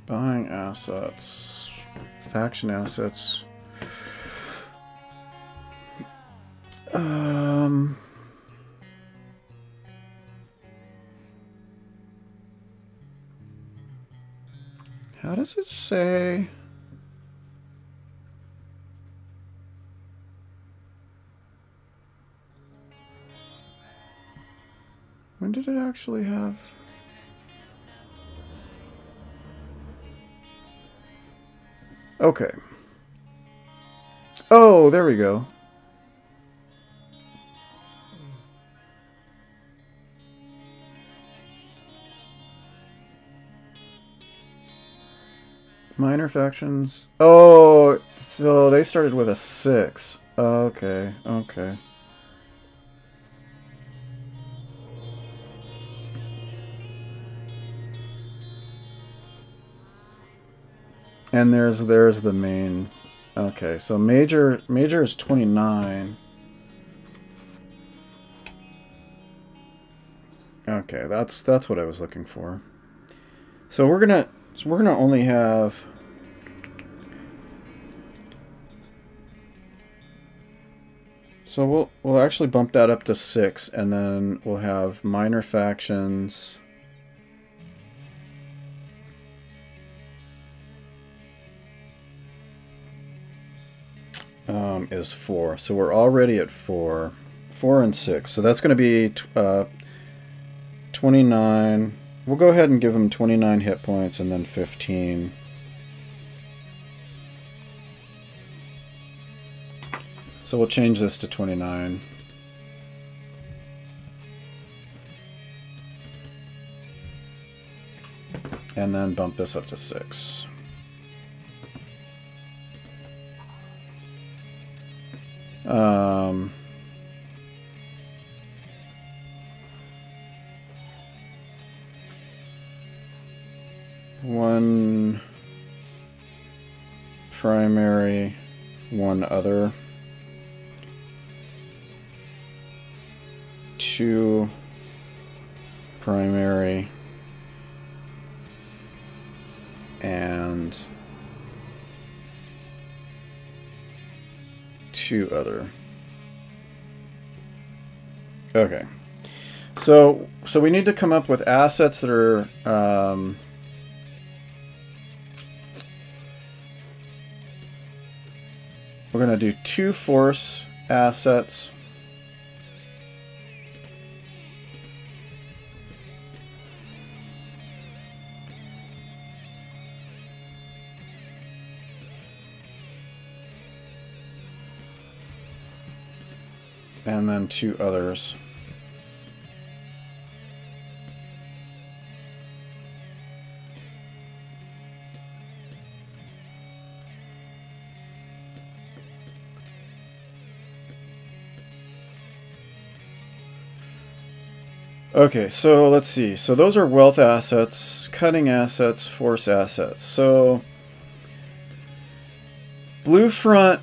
A: Buying assets. Faction assets. How does it say? When did it actually have? Okay. Oh, there we go. Minor factions. Oh, so they started with a 6. Okay, okay. And there's the main. Okay, so major is 29. Okay, that's what I was looking for. So we're gonna only have. So we'll actually bump that up to 6, and then we'll have minor factions. Is 4. So we're already at 4. 4 and 6. So that's going to be 29. We'll go ahead and give him 29 hit points and then 15. So we'll change this to 29. And then bump this up to 6. One primary, one other. 2 primary and 2 other. Okay. So we need to come up with assets that are we're going to do 2 force assets. And then 2 others. Okay, so let's see. So those are wealth assets, cutting assets, force assets. So blue front.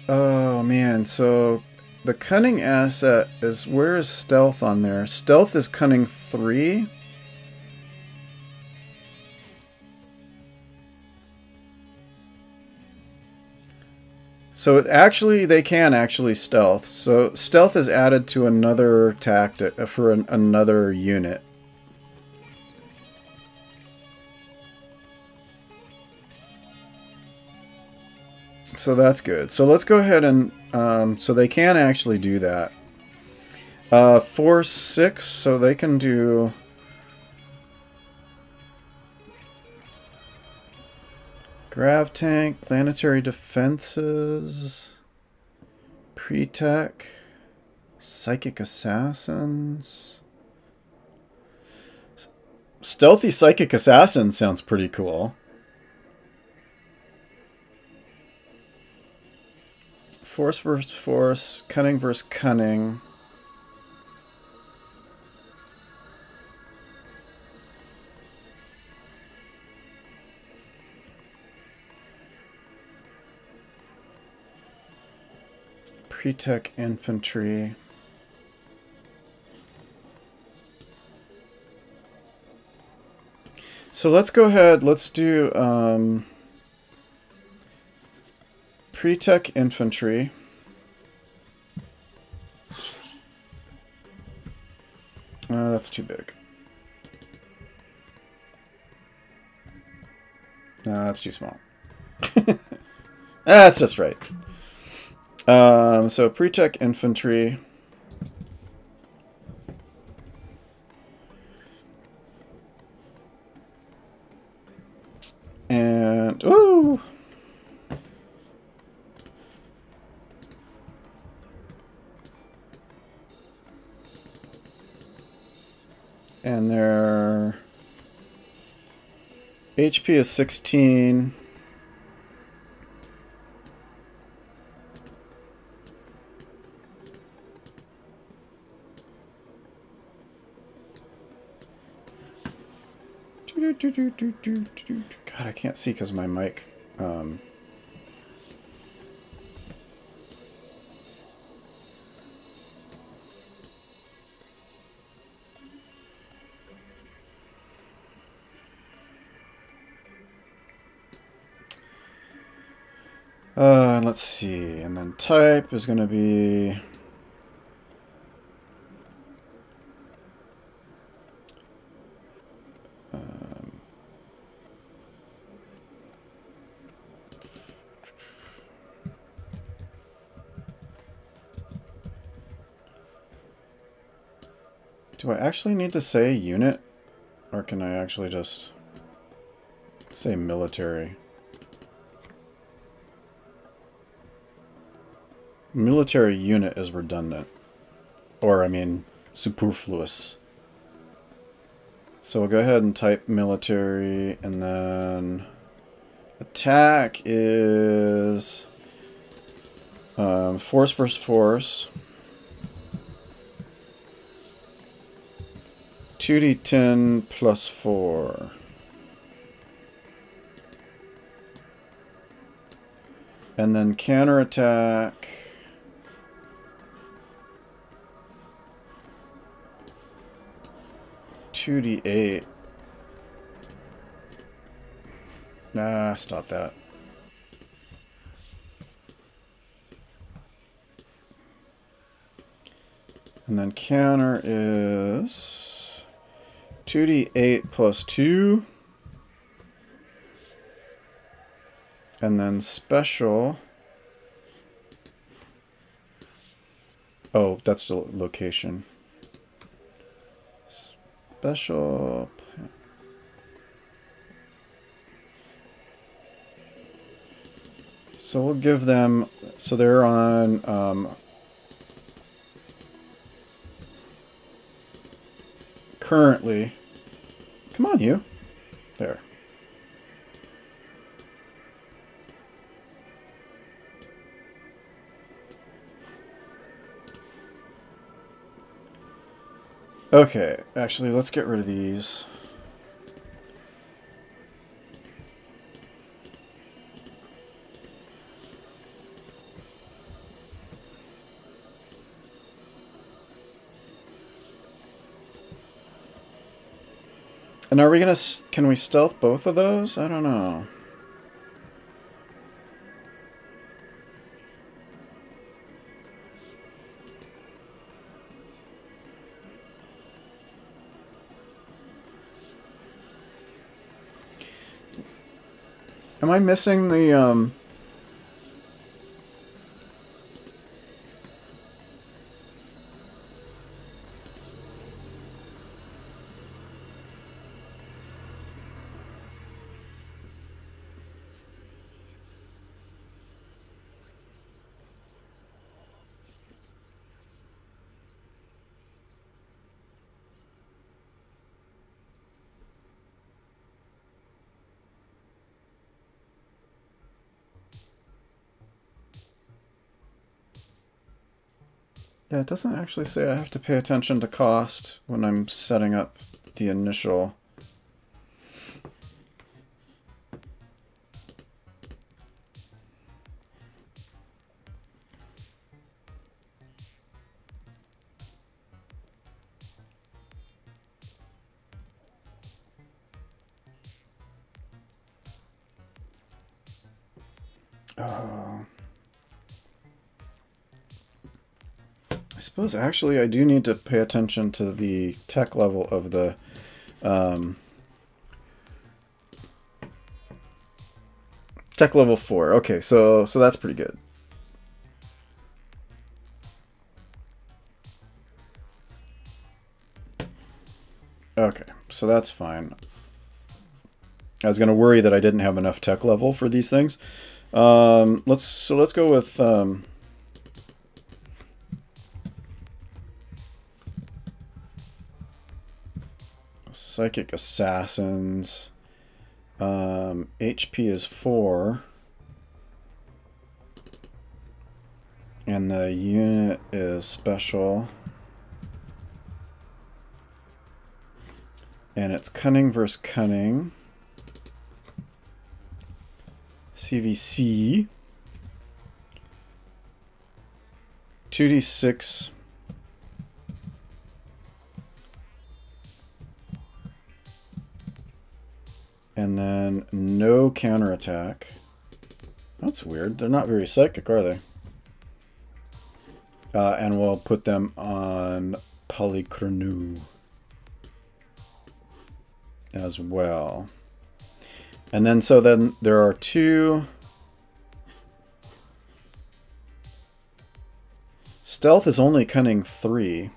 A: Oh man, so the cunning asset is, where is stealth on there? Stealth is cunning 3. So it actually, they can actually stealth. So stealth is added to another tactic for another unit. So that's good. So let's go ahead and so they can actually do that. Force 6, so they can do grav tank, planetary defenses, pre-tech, psychic assassins. Stealthy psychic assassin sounds pretty cool. Force versus force, cunning versus cunning. pre-tech infantry. So let's go ahead, let's do pre-tech infantry. That's too big. No, that's too small. That's just right. So pre-tech infantry. And, ooh! And their HP is 16. God, I can't see because my mic. Let's see, and then type is going to be do I actually need to say unit, or can I actually just say military? Military unit is redundant. Or, I mean, superfluous. So we'll go ahead and type military, and then attack is force versus force. 2d10 plus 4. And then counterattack. $2d8. Nah, stop that. And then counter is 2d8 plus 2. And then special. Oh, that's the location. Special. So we'll give them, so they're on currently, come on you, there. Okay, actually let's get rid of these. And are we gonna, can we stealth both of those? I don't know. Am I missing the, yeah, it doesn't actually say I have to pay attention to cost when I'm setting up the initial. I suppose actually I do need to pay attention to the tech level of the tech level 4. Okay, so that's pretty good. Okay, so that's fine. I was going to worry that I didn't have enough tech level for these things. Let's go with psychic assassins. HP is 4. And the unit is special. And it's cunning versus cunning. CVC. 2d6. And then no counterattack. That's weird. They're not very psychic, are they? And we'll put them on Polychronou as well. And then so then there are 2. Stealth is only cunning 3.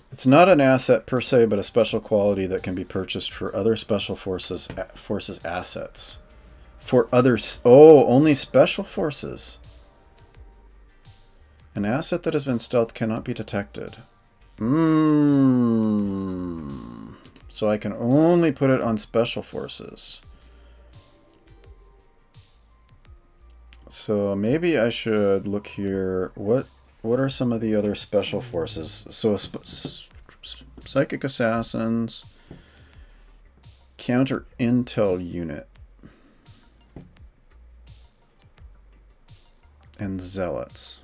A: It's not an asset per se, but a special quality that can be purchased for other special forces assets. For others, only special forces. An asset that has been stealth cannot be detected. So I can only put it on special forces. So maybe I should look here. What are some of the other special forces? So psychic assassins, counter intel unit, and zealots.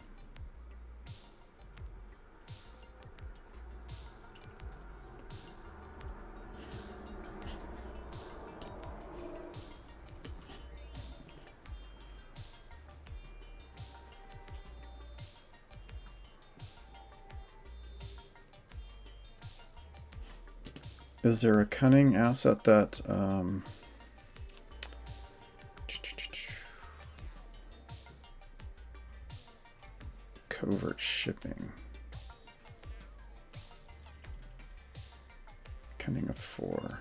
A: Is there a cunning asset that covert shipping? Cunning of 4.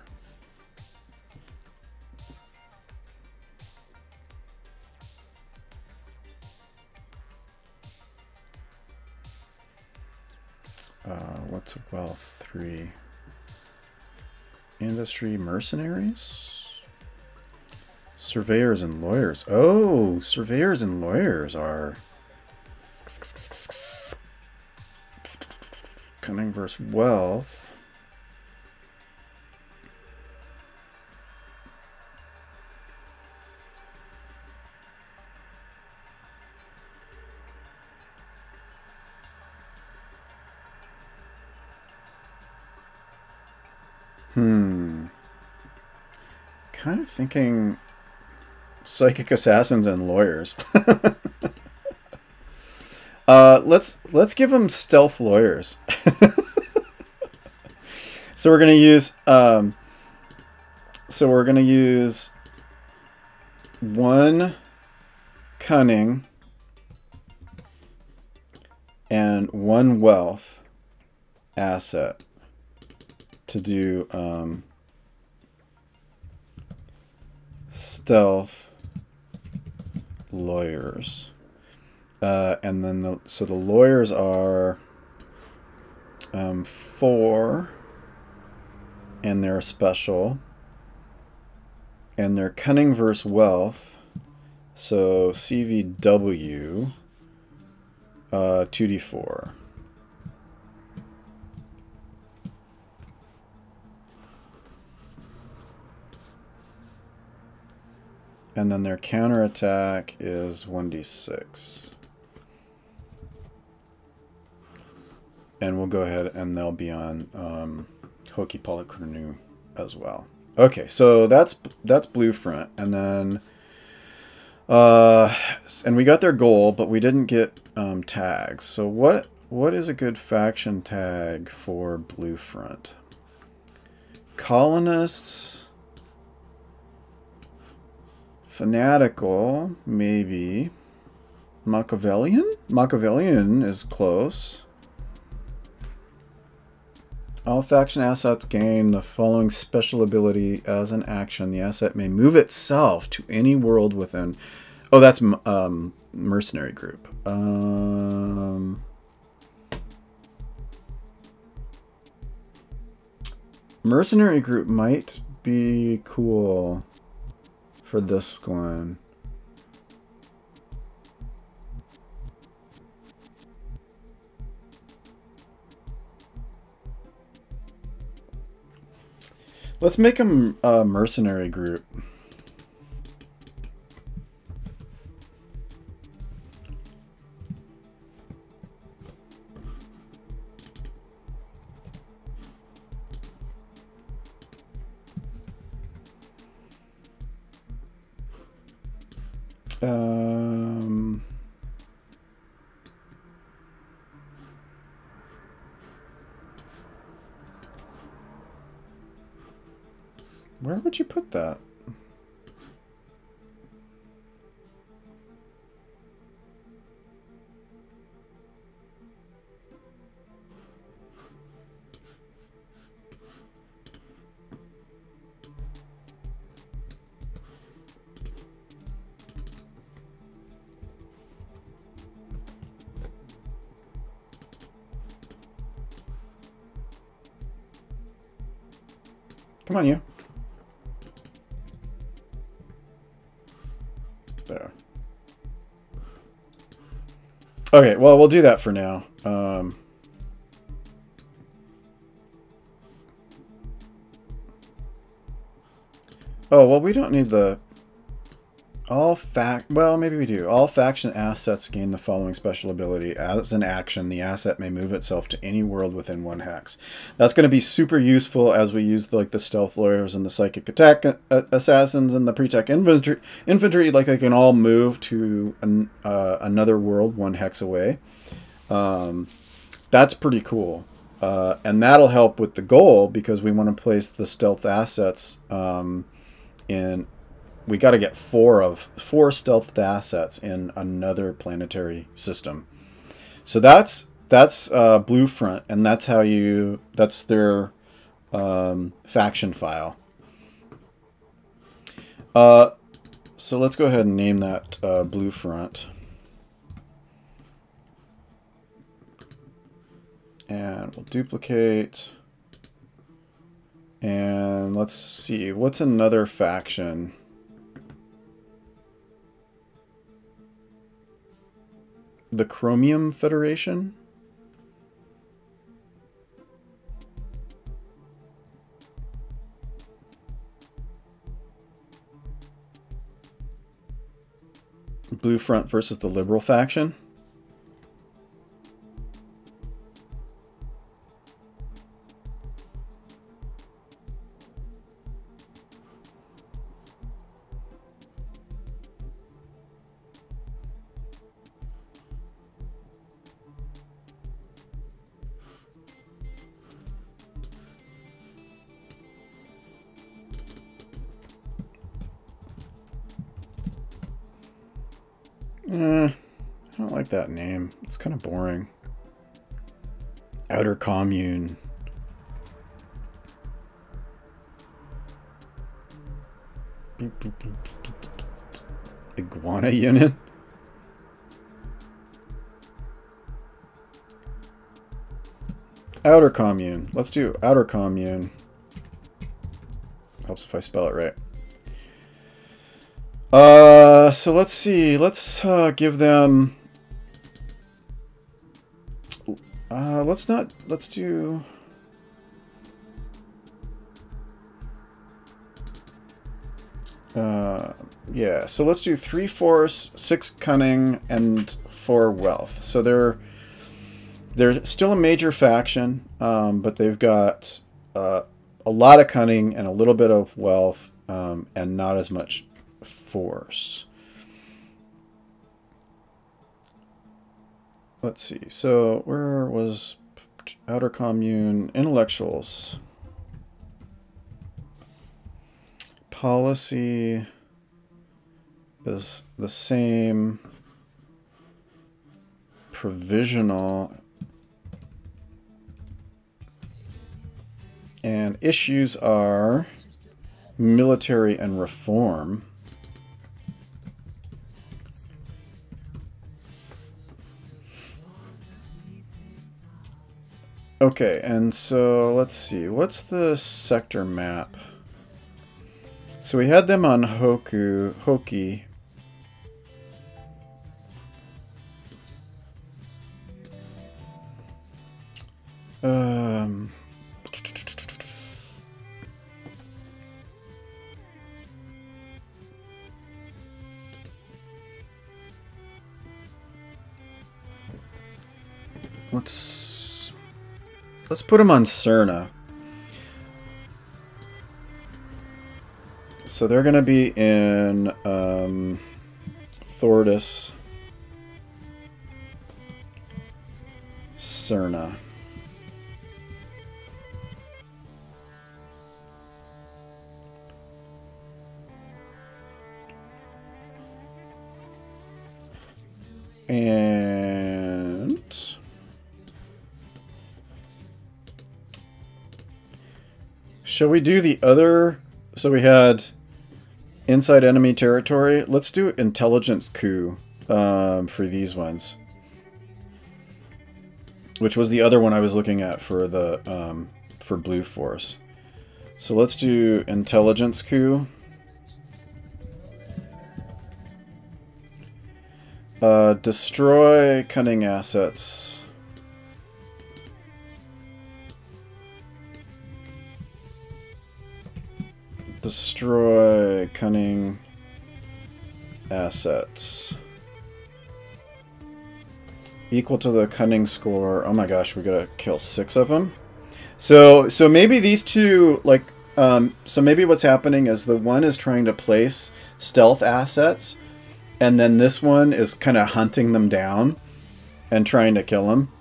A: What's wealth 3? Industry mercenaries? Surveyors and lawyers. Oh, surveyors and lawyers are cunning versus wealth. Kind of thinking psychic assassins and lawyers. Let's give them stealth lawyers. So we're gonna use 1 cunning and 1 wealth asset to do stealth lawyers. And then the lawyers are 4, and they're special, and they're cunning versus wealth, so CVW 2d4. And then their counterattack is 1d6. And we'll go ahead and they'll be on Hoki Polychronou as well. Okay, so that's blue front. And then and we got their goal, but we didn't get tags. So what is a good faction tag for blue front? Colonists, fanatical, maybe. Machiavellian? Machiavellian is close. All faction assets gain the following special ability as an action. The asset may move itself to any world within... Oh, that's mercenary group. Mercenary group might be cool for this one. Let's make them a mercenary group. Where would you put that? Come on, you. There. Okay, well, we'll do that for now. Oh, well, we don't need the... Well, maybe we do. All faction assets gain the following special ability. As an action, the asset may move itself to any world within 1 hex. That's going to be super useful as we use the stealth lawyers and the psychic attack assassins and the pre-tech infantry. Like, they can all move to another world 1 hex away. That's pretty cool. And that'll help with the goal because we want to place the stealth assets in... We got to get 4 stealthed assets in another planetary system. So that's blue front, and that's their faction file. So let's go ahead and name that blue front. And we'll duplicate. And let's see, what's another faction? The Chromium Federation? Blue Front versus the Liberal faction? I don't like that name. It's kind of boring. Outer Commune. Iguana Unit? Outer Commune. Let's do Outer Commune. Helps if I spell it right. So let's see. Let's give them. Let's do. Yeah, so let's do 3 force, 6 cunning, and 4 wealth. So they're still a major faction, but they've got a lot of cunning and a little bit of wealth, and not as much force. Let's see. So where was Outer Commune? Intellectuals. Policy is the same. Provisional. And issues are military and reform. Okay, and so let's see. What's the sector map? So we had them on Hoki. Let's put them on Cerna. So they're going to be in Thordis, Cerna. And shall we do the other? So we had inside enemy territory. Let's do intelligence coup for these ones, which was the other one I was looking at for the for Blue Force. So let's do intelligence coup. Destroy cunning assets. Destroy cunning assets. Equal to the cunning score. Oh my gosh, we gotta kill 6 of them. So maybe these two, like, so maybe what's happening is the one is trying to place stealth assets, and then this one is kind of hunting them down and trying to kill them.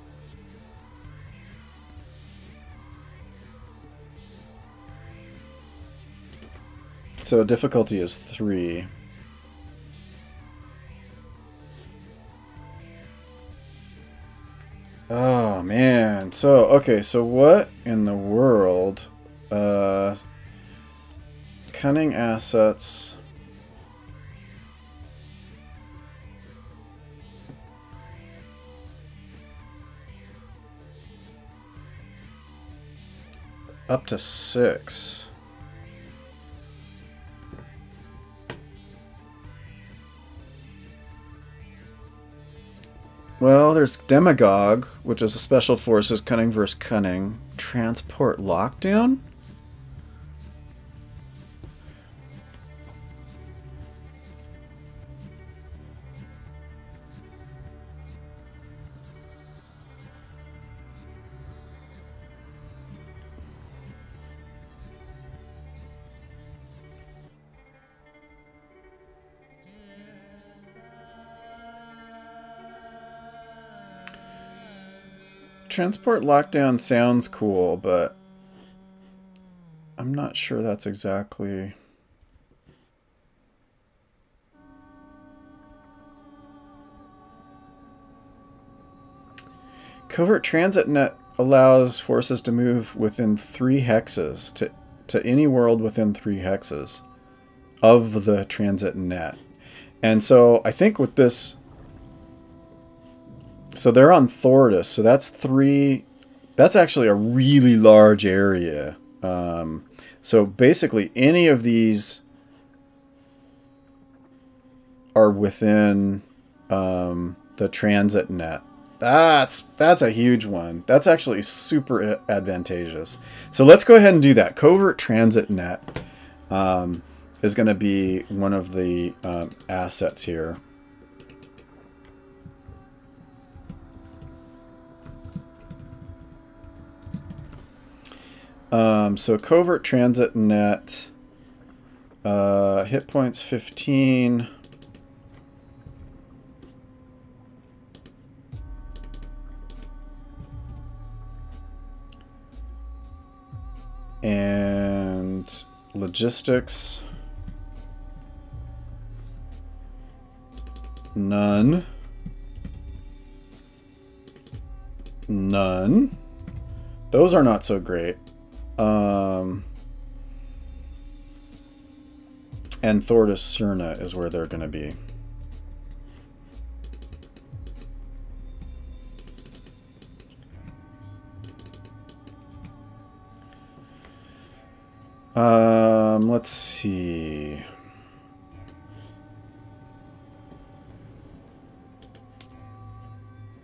A: So difficulty is 3. Oh man. So okay, so what in the world? Cunning assets. Up to 6. Well, there's Demagogue, which is a special forces, cunning versus cunning. Transport lockdown? Transport lockdown sounds cool, but I'm not sure that's exactly... Covert transit net allows forces to move within 3 hexes to any world within 3 hexes of the transit net. And so I think with this... So they're on Thordis, so that's 3... That's actually a really large area. So basically any of these are within the transit net. That's a huge one. That's actually super advantageous. So let's go ahead and do that. Covert transit net. is going to be one of the assets here. So covert transit net, hit points 15. And logistics, none. None. Those are not so great. And Thordis Cerna is where they're going to be. Let's see.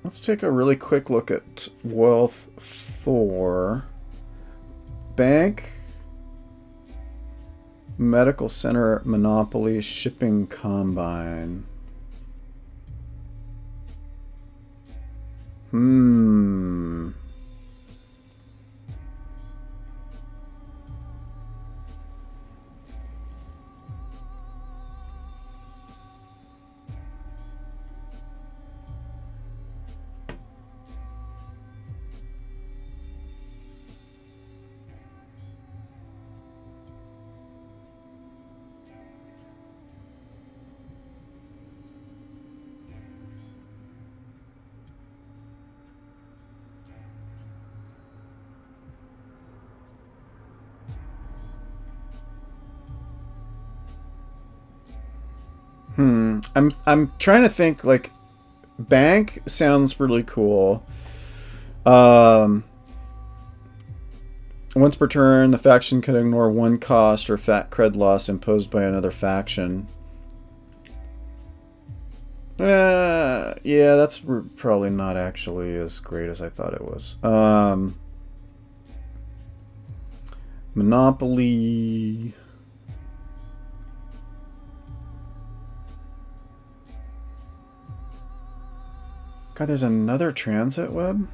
A: Let's take a really quick look at wealth for bank, medical center, monopoly, shipping combine. I'm trying to think, like, bank sounds really cool. Once per turn, the faction can ignore one cost or fat cred loss imposed by another faction. Yeah, that's probably not actually as great as I thought it was. Monopoly. God, there's another transit web?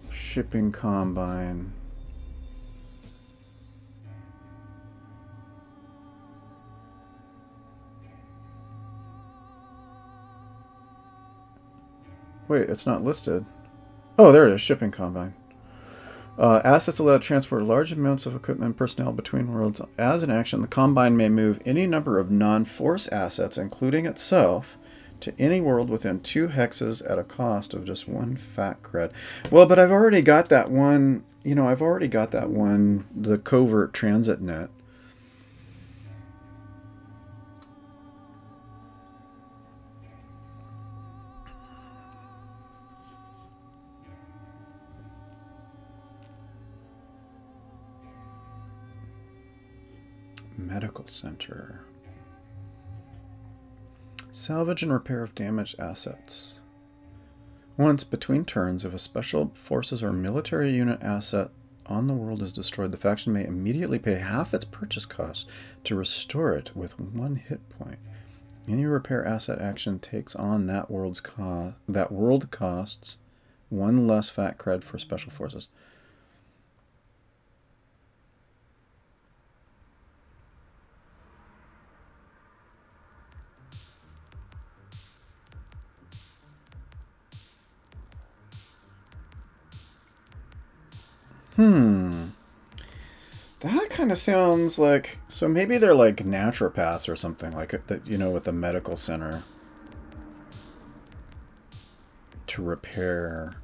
A: Shipping combine. Wait, it's not listed. Oh, there it is. Shipping combine. Assets allow to transport large amounts of equipment and personnel between worlds. As an action, the combine may move any number of non-force assets, including itself, to any world within 2 hexes at a cost of just 1 fat cred. Well, but I've already got that one, you know, the covert transit net. Medical center. Salvage and repair of damaged assets. Once between turns, if a special forces or military unit asset on the world is destroyed, the faction may immediately pay half its purchase cost to restore it with 1 hit point. Any repair asset action takes on that world costs 1 less fat cred for special forces. That kind of sounds like... So maybe they're like naturopaths or something, like that, you know, with the medical center. To repair.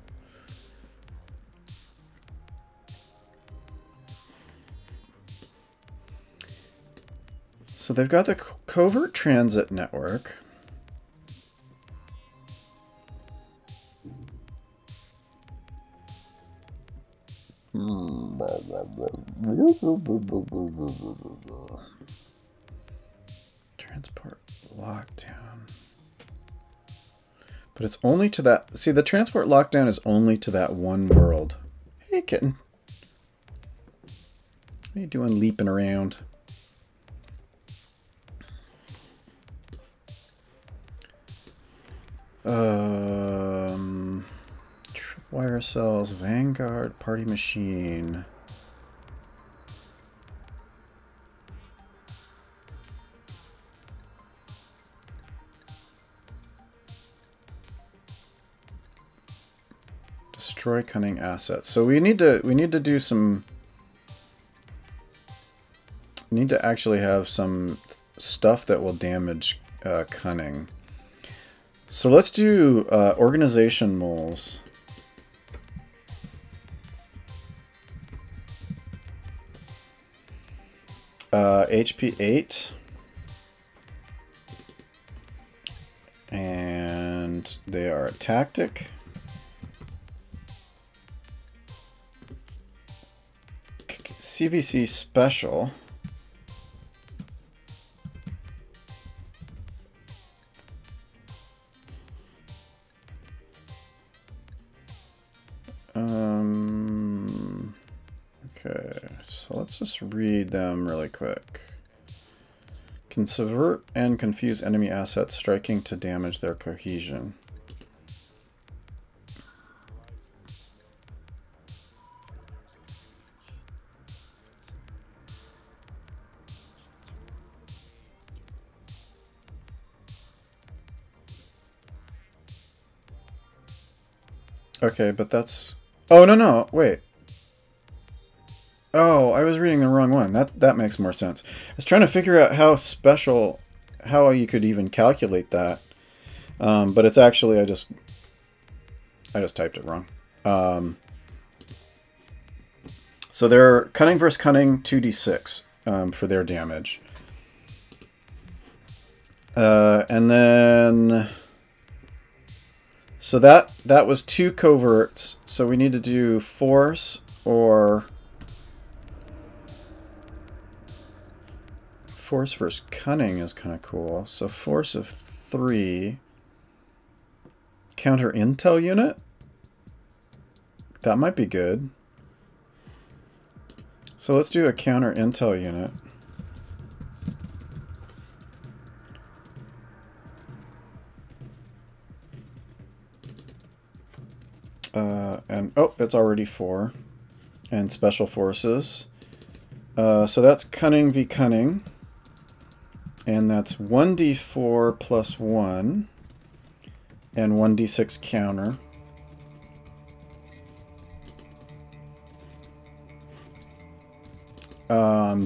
A: So they've got the covert transit network. Transport lockdown. But it's only to that... See, the transport lockdown is only to that one world. Hey, kitten. What are you doing leaping around? Wire cells, Vanguard, party machine. Destroy cunning assets. So we need to do some. We need to actually have some stuff that will damage cunning. So let's do organization moles. HP 8. And they are a tactic. CVC special. Okay, so let's just read them really quick. Can subvert and confuse enemy assets, striking to damage their cohesion. Okay, but that's... Oh, no, wait. Oh, I was reading the wrong one. That makes more sense. I was trying to figure out how special, how you could even calculate that. But it's actually, I just typed it wrong. So they're cunning versus cunning 2d6 for their damage. And then... So that was 2 coverts. So we need to do force or... Force versus cunning is kind of cool. So force of 3. Counter intel unit? That might be good. So let's do a counter intel unit. And oh, it's already 4. And special forces. So that's cunning v cunning. And that's 1d4 plus 1. And 1d6 counter.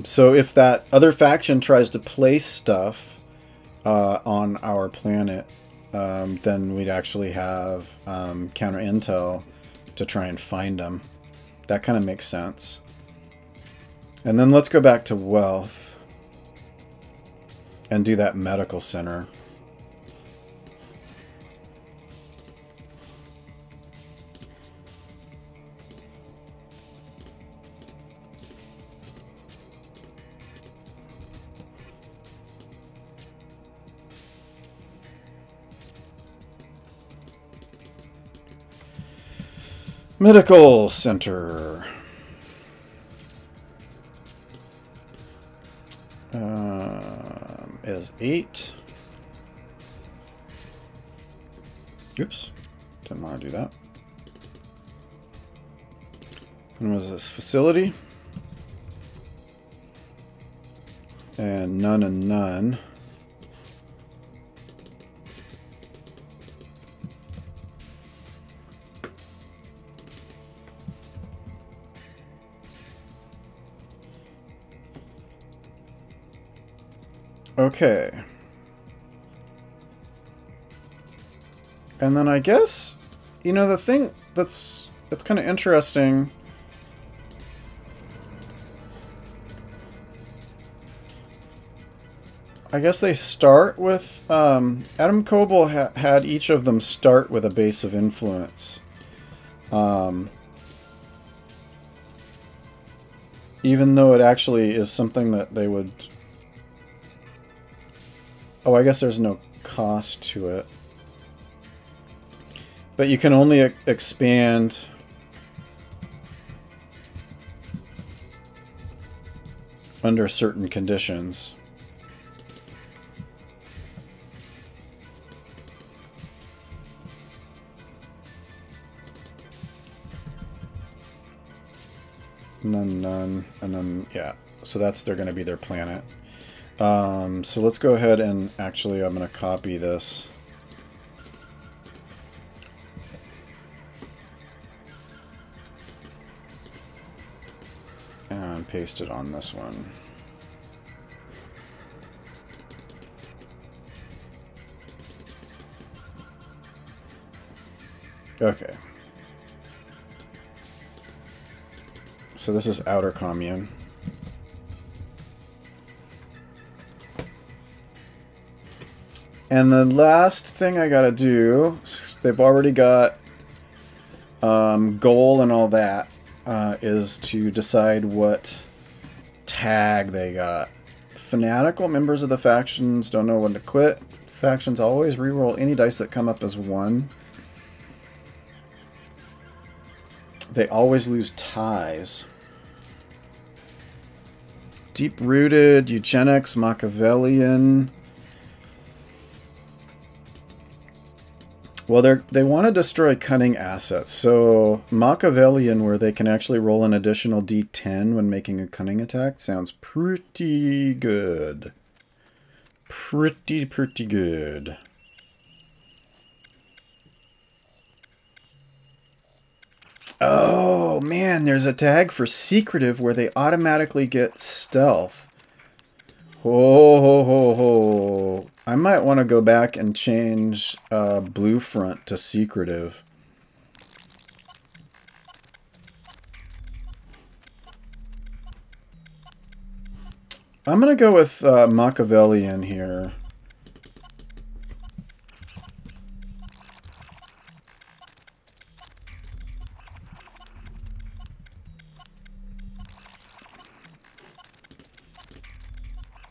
A: So if that other faction tries to place stuff on our planet, then we'd actually have counter intel to try and find them. That kind of makes sense. And then let's go back to wealth and do that medical center. Medical center. Is 8. Oops. Didn't want to do that. And was this facility? And none and none. Okay. And then I guess, you know, the thing that's kind of interesting. I guess they start with, Adam Coble had each of them start with a base of influence. Even though it actually is something that they would... Oh, I guess there's no cost to it. But you can only expand... under certain conditions. None, and then, yeah. So they're going to be their planet. So let's go ahead and actually, I'm going to copy this. And paste it on this one. Okay. So this is outer commune. And the last thing I gotta do, they've already got goal and all that, is to decide what tag they got. Fanatical members of the factions don't know when to quit. Factions always reroll any dice that come up as 1. They always lose ties. Deep-rooted, eugenics, Machiavellian. Well, they want to destroy cunning assets. So Machiavellian, where they can actually roll an additional d10 when making a cunning attack, sounds pretty good. Pretty good. Oh, man, there's a tag for secretive where they automatically get stealth. Ho, ho, ho, ho. I might want to go back and change Blue Front to secretive. I'm going to go with Machiavellian here.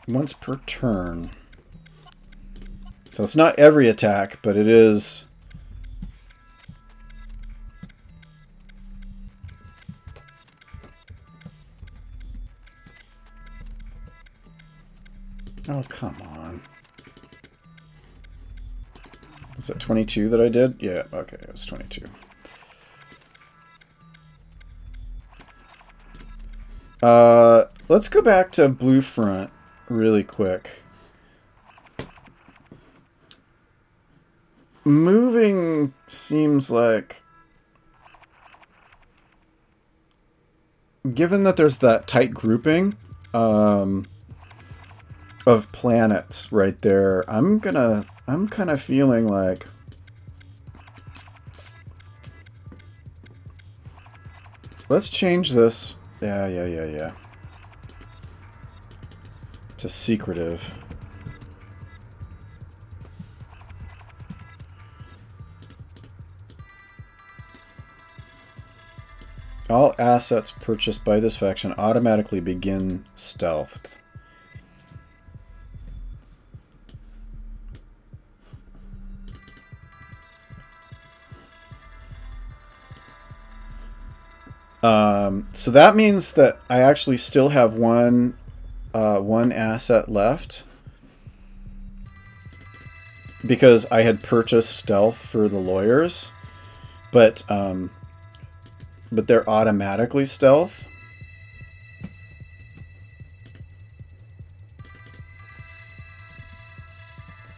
A: Once per turn. So it's not every attack, but it is... Oh, come on. Was it 22 that I did? Yeah, okay, it was 22. Let's go back to Blue Front really quick. Moving seems like... Given that there's that tight grouping of planets right there, I'm kind of feeling like... Let's change this. Yeah. To secretive. All assets purchased by this faction automatically begin stealthed. So that means that I actually still have one asset left because I had purchased stealth for the lawyers, but they're automatically stealth.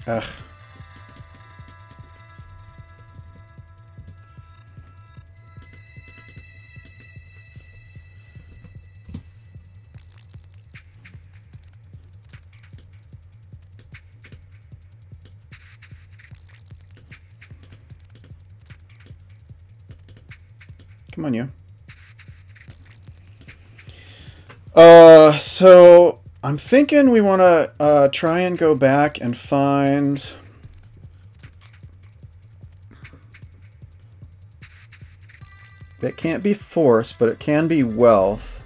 A: Ugh. Come on, you. So I'm thinking we want to try and go back and find... It can't be force, but it can be wealth.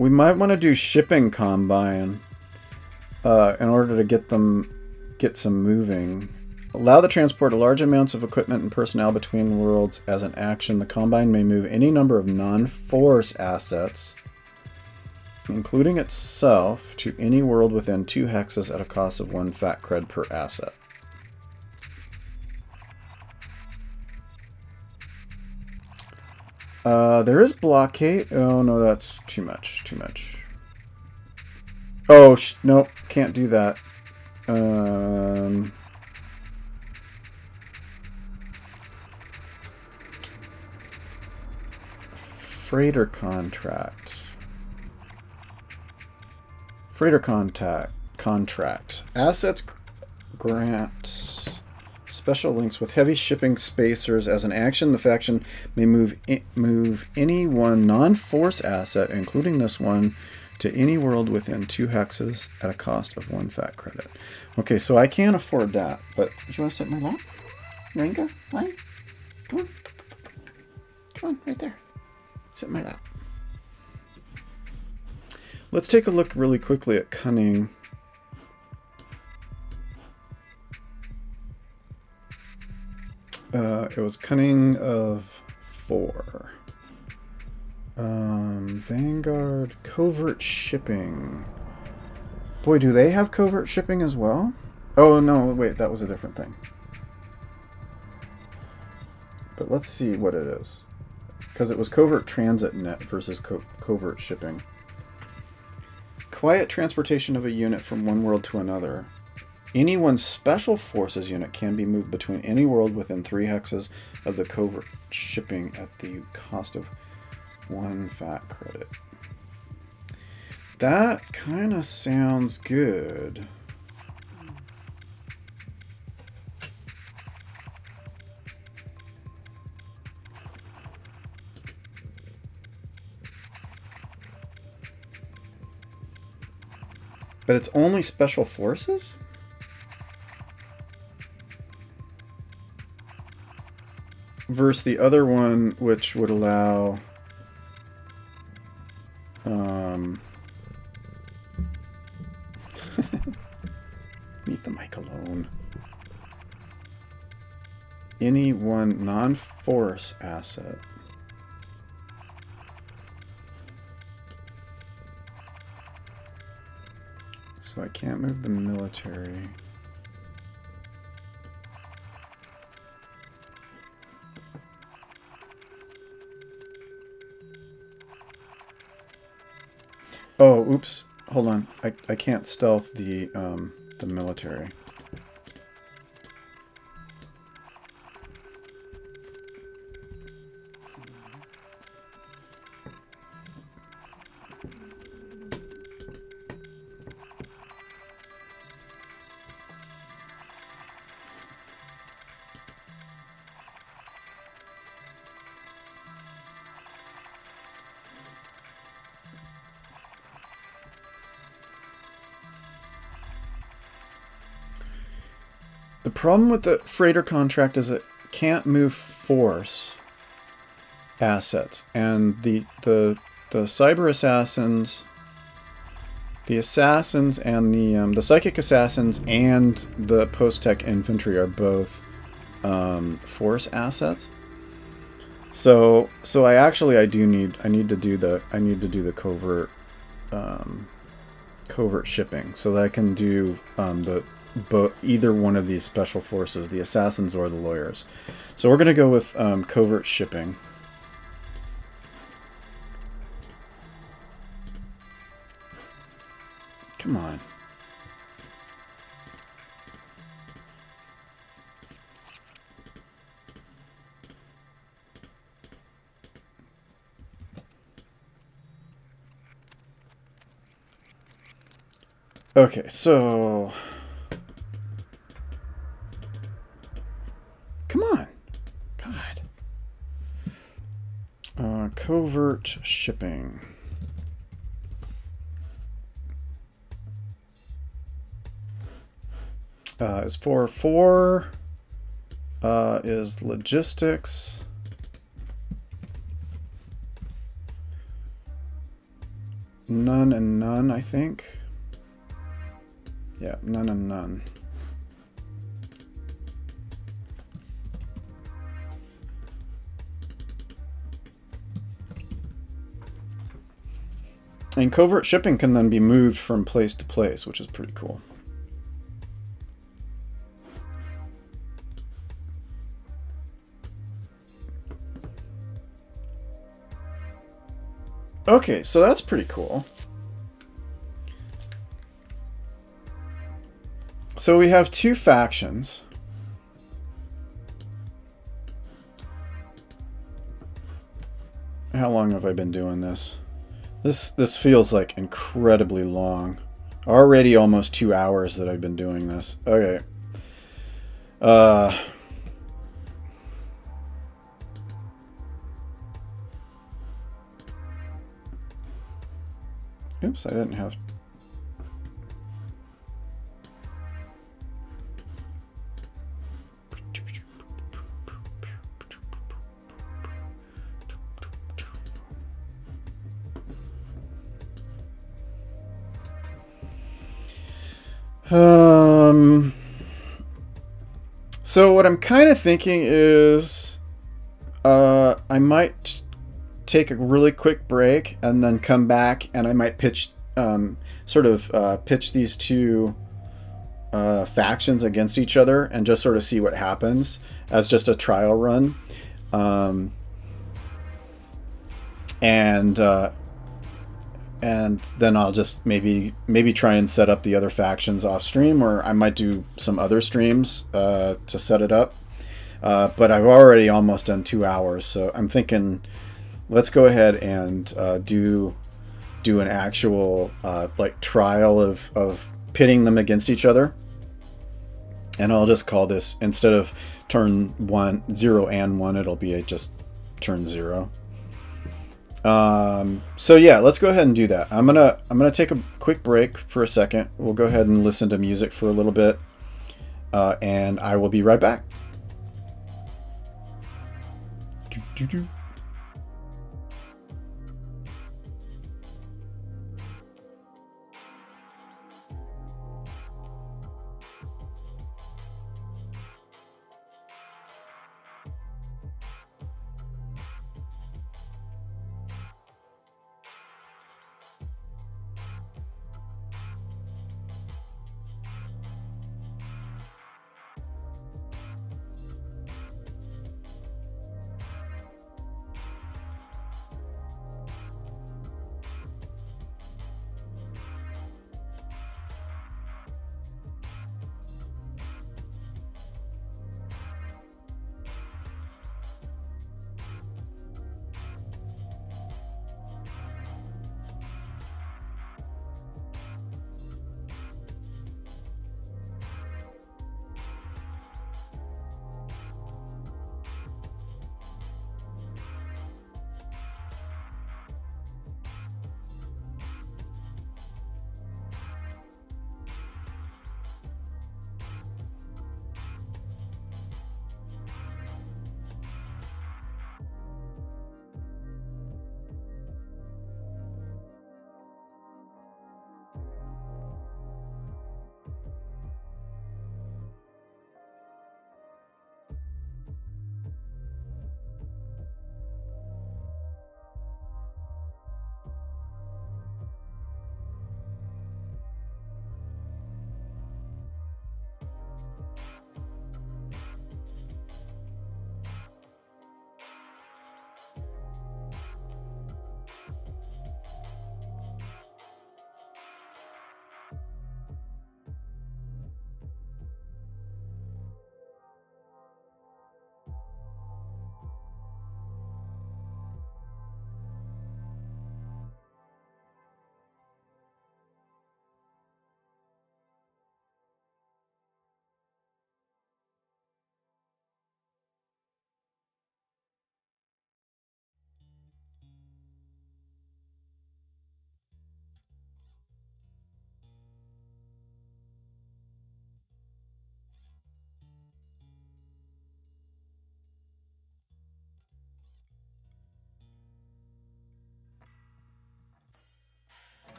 A: We might want to do shipping combine in order to get some moving. Allow the transport of large amounts of equipment and personnel between worlds as an action. The combine may move any number of non-force assets, including itself, to any world within 2 hexes at a cost of 1 fat cred per asset. There is blockade. Oh no, that's too much. Too much. Oh no, can't do that. Freighter contract. Freighter contract. Assets grant special links with heavy shipping spacers. As an action, the faction may move any one non-force asset, including this one, to any world within 2 hexes at a cost of 1 fat credit. Okay, so I can't afford that, but do you want to sit in my lap? Ringa? Line? Come on. Come on, right there. Sit in my lap. Let's take a look really quickly at cunning. It was cunning of 4. Vanguard, covert shipping. Boy, do they have covert shipping as well? Oh no, wait, that was a different thing. But let's see what it is. Because it was covert transit net versus covert shipping. Quiet transportation of a unit from one world to another. Any one special forces unit can be moved between any world within 3 hexes of the covert shipping at the cost of 1 fat credit. That kind of sounds good. But it's only special forces? Versus the other one, which would allow leave the mic alone. Any one non-force asset. So I can't move the military. Oh, oops. Hold on. I can't stealth the military. The problem with the freighter contract is it can't move force assets, and the cyber assassins, the assassins, and the psychic assassins and the post-tech infantry are both force assets. So I need to do the covert shipping so that I can do either one of these special forces, the assassins or the lawyers. So we're going to go with covert shipping. Come on. Okay, so come on. God. Covert shipping. Is 4 is logistics. none and none, I think. Yeah, none and none. And covert shipping can then be moved from place to place, which is pretty cool. Okay, so that's pretty cool. So we have two factions. How long have I been doing this? This feels like incredibly long. Already almost 2 hours that I've been doing this. Okay. Oops, I didn't have... So what I'm kind of thinking is I might take a really quick break and then come back, and I might pitch pitch these two factions against each other and just sort of see what happens as just a trial run. And then I'll just maybe try and set up the other factions off stream, or I might do some other streams to set it up. But I've already almost done 2 hours, so I'm thinking let's go ahead and do an actual like trial of pitting them against each other. And I'll just call this, instead of turn 0 and 1, it'll be just turn 0. So yeah, let's go ahead and do that. I'm gonna take a quick break for a second. We'll go ahead and listen to music for a little bit, and I will be right back.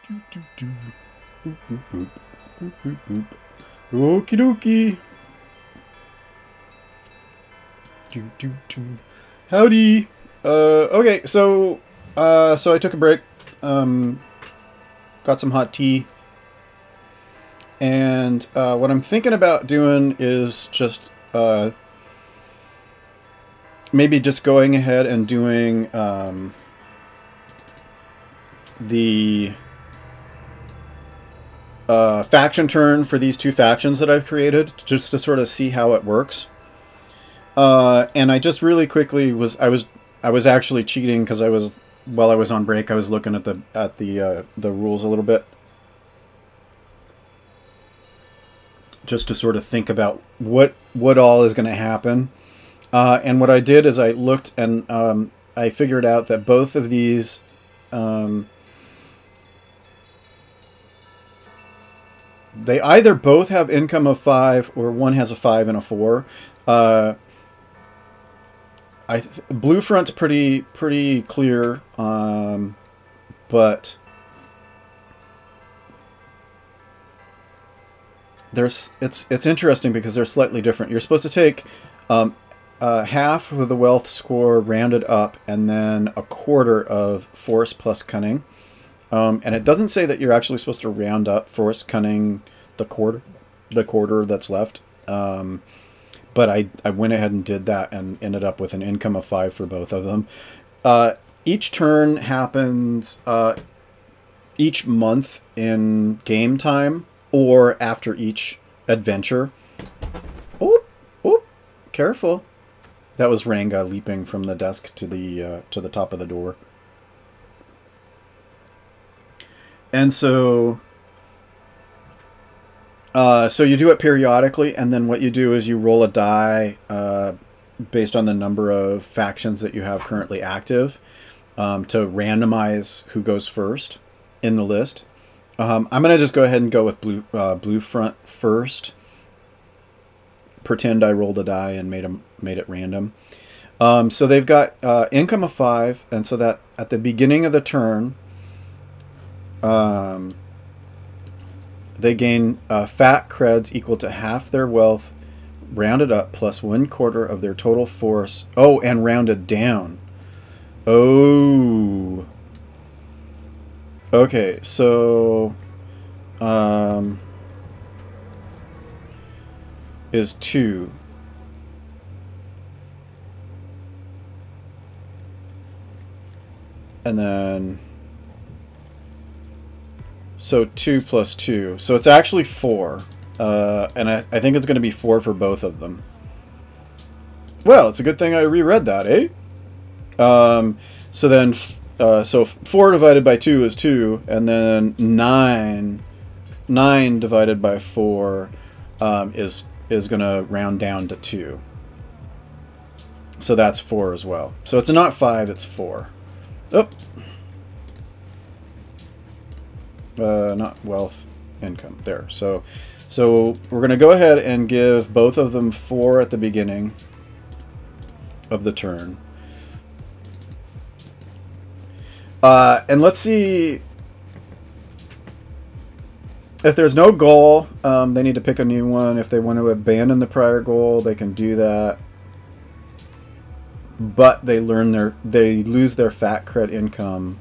A: Do, do, do. Boop, boop, boop. Boop, boop, boop. Okie dokie. Do, do, do. Howdy. Okay, so I took a break. Got some hot tea. And what I'm thinking about doing is just maybe just going ahead and doing the faction turn for these two factions that I've created, just to sort of see how it works. And I just really quickly I was actually cheating because while I was on break, I was looking at the rules a little bit, just to sort of think about what all is going to happen. And what I did is I looked and I figured out that both of these they either both have income of 5 or one has a 5 and a 4. Blue front's pretty clear, but it's interesting because they're slightly different. You're supposed to take half of the wealth score rounded up, and then a quarter of force plus cunning. And it doesn't say that you're actually supposed to round up force, cunning, the quarter that's left. But I went ahead and did that and ended up with an income of 5 for both of them. Each turn happens each month in game time or after each adventure. Oh, careful. That was Ranga leaping from the desk to the top of the door. And so you do it periodically, and then what you do is you roll a die based on the number of factions that you have currently active to randomize who goes first in the list. I'm going to just go ahead and go with blue front first. Pretend I rolled a die and made it random. So they've got income of 5, and so that at the beginning of the turn, they gain fat creds equal to half their wealth, rounded up, plus 1/4 of their total force. Oh, and rounded down. Oh. Okay, so is 2. And then so 2 plus 2. So it's actually 4. And I think it's going to be 4 for both of them. Well, it's a good thing I reread that, eh? So then, so 4 divided by 2 is 2. And then 9 divided by 4 is going to round down to 2. So that's 4 as well. So it's not 5, it's 4. Oh. Not wealth, income. There. So we're going to go ahead and give both of them 4 at the beginning of the turn. And let's see if there's no goal. They need to pick a new one. If they want to abandon the prior goal, they can do that. But they lose their fat cred income,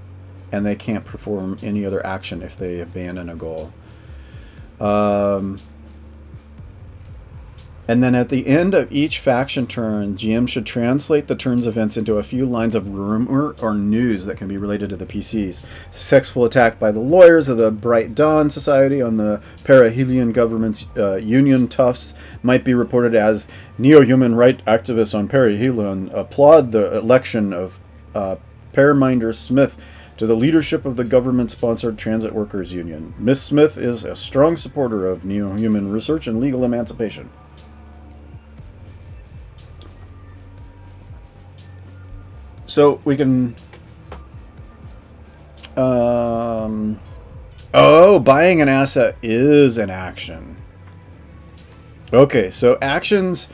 A: and they can't perform any other action if they abandon a goal. And then at the end of each faction turn, GM should translate the turn's events into a few lines of rumor or news that can be related to the PCs. Successful attack by the lawyers of the Bright Dawn Society on the Perihelion government's union toughs might be reported as neo-human right activists on Perihelion applaud the election of Paraminder Smith to the leadership of the government-sponsored Transit Workers Union. Miss Smith is a strong supporter of neo-human research and legal emancipation. So we can... oh, buying an asset is an action. Okay, so actions...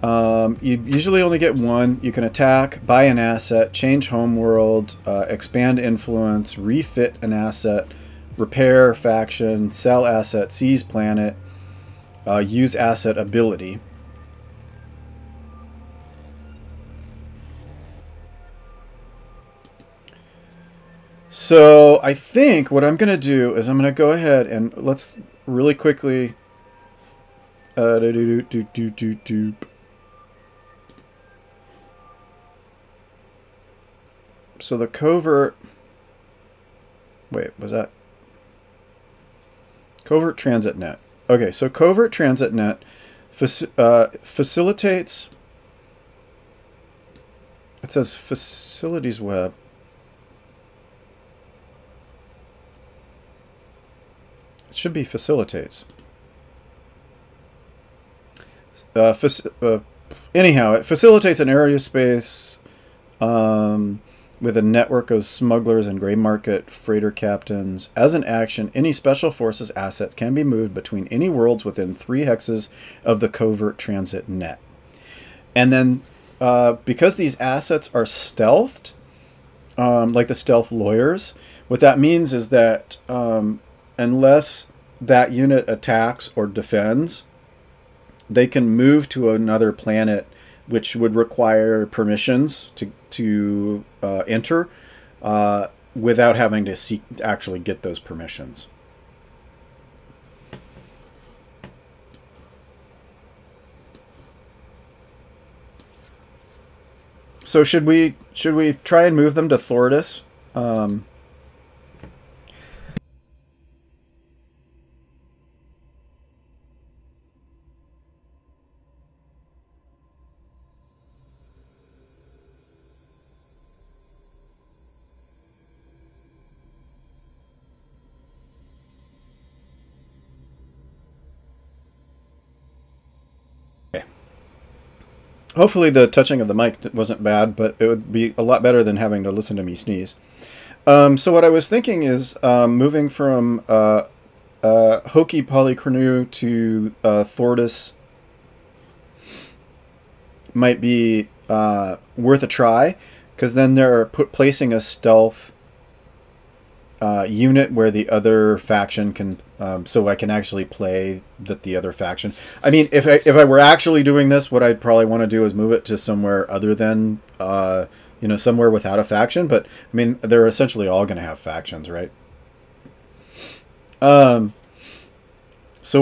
A: you usually only get one. You can attack, buy an asset, change homeworld, expand influence, refit an asset, repair faction, sell asset, seize planet, use asset ability. So I think what I'm going to do is I'm going to go ahead and let's really quickly... So the covert... Wait, was that... Covert Transit Net. Okay, so Covert Transit Net facilitates... It says Facilities Web. It should be facilitates. Anyhow, it facilitates an area space with a network of smugglers and gray market freighter captains. As an action, any special forces assets can be moved between any worlds within 3 hexes of the covert transit net. And then, because these assets are stealthed, like the stealth lawyers, what that means is that unless that unit attacks or defends, they can move to another planet, which would require permissions to enter without having to actually get those permissions. So should we try and move them to Thordis? Hopefully the touching of the mic wasn't bad, but it would be a lot better than having to listen to me sneeze. So what I was thinking is moving from Hokey Polycrew to Thordis might be worth a try, because then they're placing a stealth unit where the other faction can, so I can actually play the other faction. I mean, if I were actually doing this, what I'd probably want to do is move it to somewhere other than, you know, somewhere without a faction. But I mean, they're essentially all going to have factions, right? So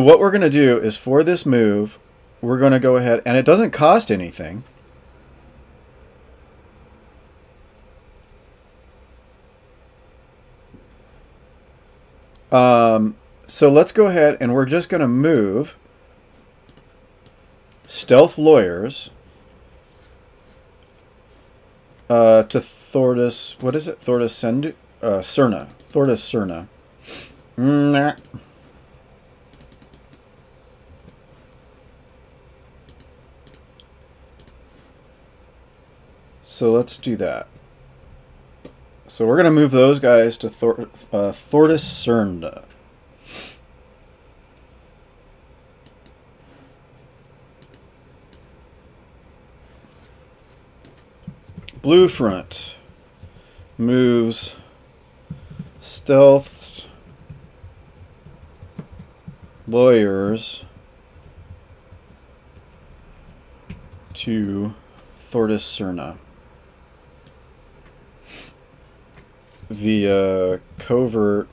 A: what we're going to do is for this move, we're going to go ahead, and it doesn't cost anything. So let's go ahead and we're just going to move Stealth Lawyers to Thordis. What is it? Thordis Cerna. Thordis Cerna. Nah. So let's do that. So we're going to move those guys to Thordis Cerna. Blue Front moves Stealth Lawyers to Thordis Cerna via covert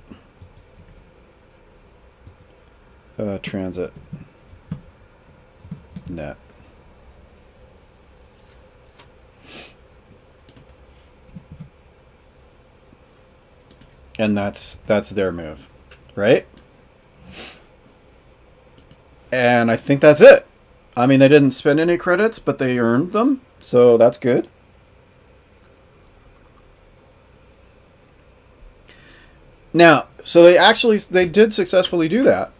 A: transit net. And that's their move, right? And I think that's it. I mean, they didn't spend any credits, but they earned them, so that's good. Now, so they did successfully do that.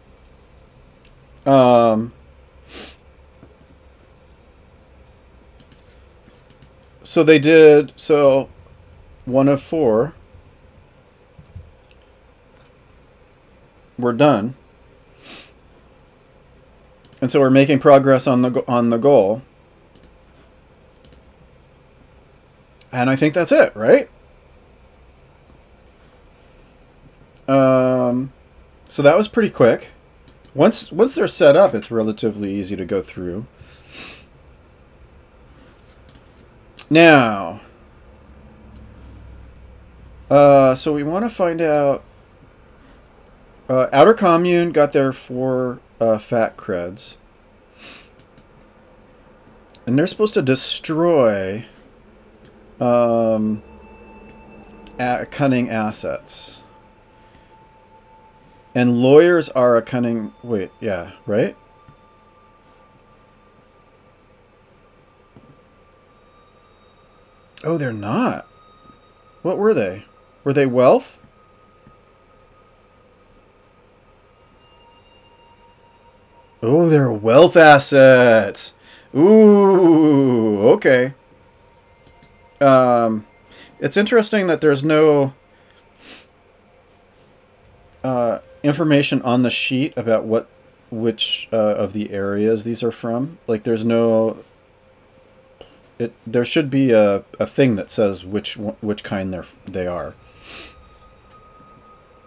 A: So they did, so 1 of 4. We're done. And so we're making progress on the goal. And I think that's it, right? So that was pretty quick. Once they're set up, it's relatively easy to go through. Now, so we want to find out. Outer Commune got their 4 fat creds. And they're supposed to destroy cunning assets. And lawyers are a cunning... Wait, yeah, right? Oh, they're not. What were they? Were they wealth? Oh, they're wealth assets. Ooh, okay. It's interesting that there's no information on the sheet about which of the areas these are from. Like, there's no... There should be a thing that says which kind they are.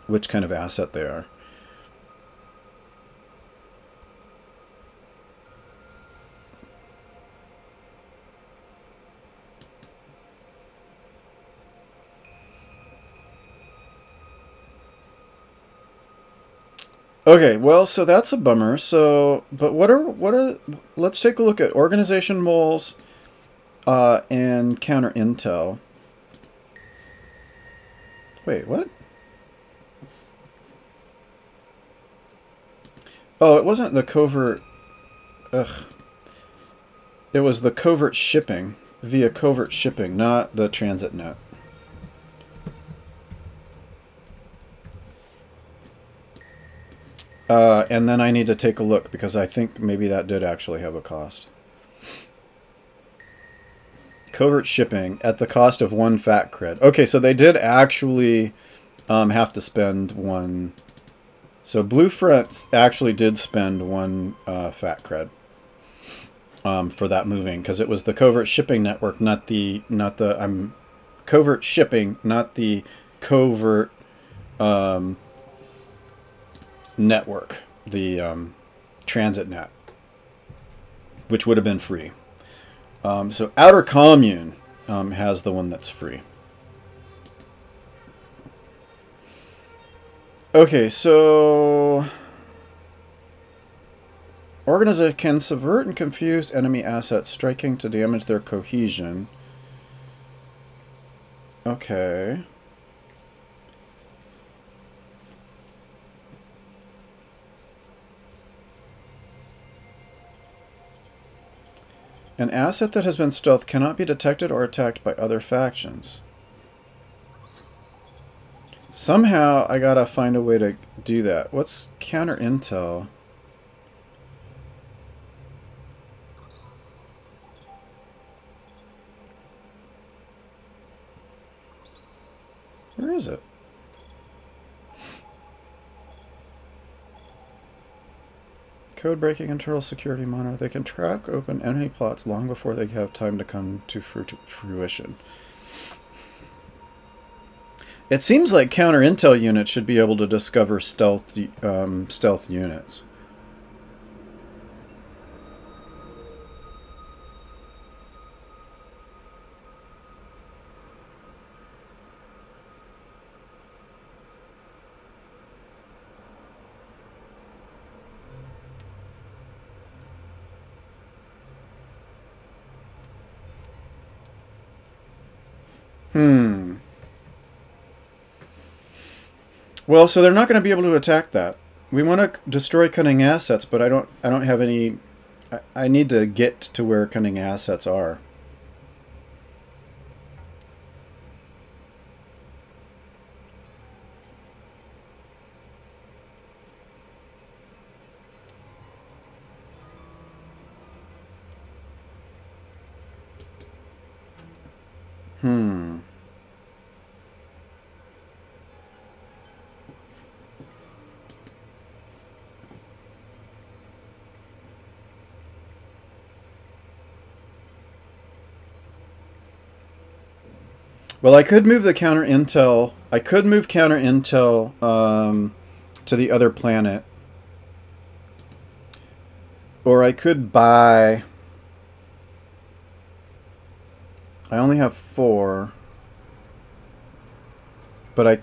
A: Which kind of asset they are. Okay, well, so that's a bummer. So, but what are let's take a look at organization moles and counter intel. Wait, what? Oh, it wasn't the covert. Ugh. It was the covert shipping via covert shipping, not the transit net. And then I need to take a look because I think maybe that did actually have a cost. Covert shipping at the cost of 1 fat cred. Okay, so they did actually have to spend 1. So Blue Front actually did spend 1 fat cred for that moving because it was the covert shipping network, not the covert shipping, not the covert network, the transit net, which would have been free. So Outer Commune has the one that's free. Okay, so organizer can subvert and confuse enemy assets, striking to damage their cohesion. Okay. An asset that has been stealthed cannot be detected or attacked by other factions. Somehow I gotta find a way to do that. What's counter intel? Where is it? Code breaking internal security monitor. They can track open enemy plots long before they have time to come to fruition. It seems like counter intel units should be able to discover stealth units. Well, so they're not going to be able to attack that. We want to destroy cunning assets, but I don't have any. I need to get to where cunning assets are. Well, I could move the counter intel. I could move counter intel to the other planet. Or I could buy... I only have 4. But I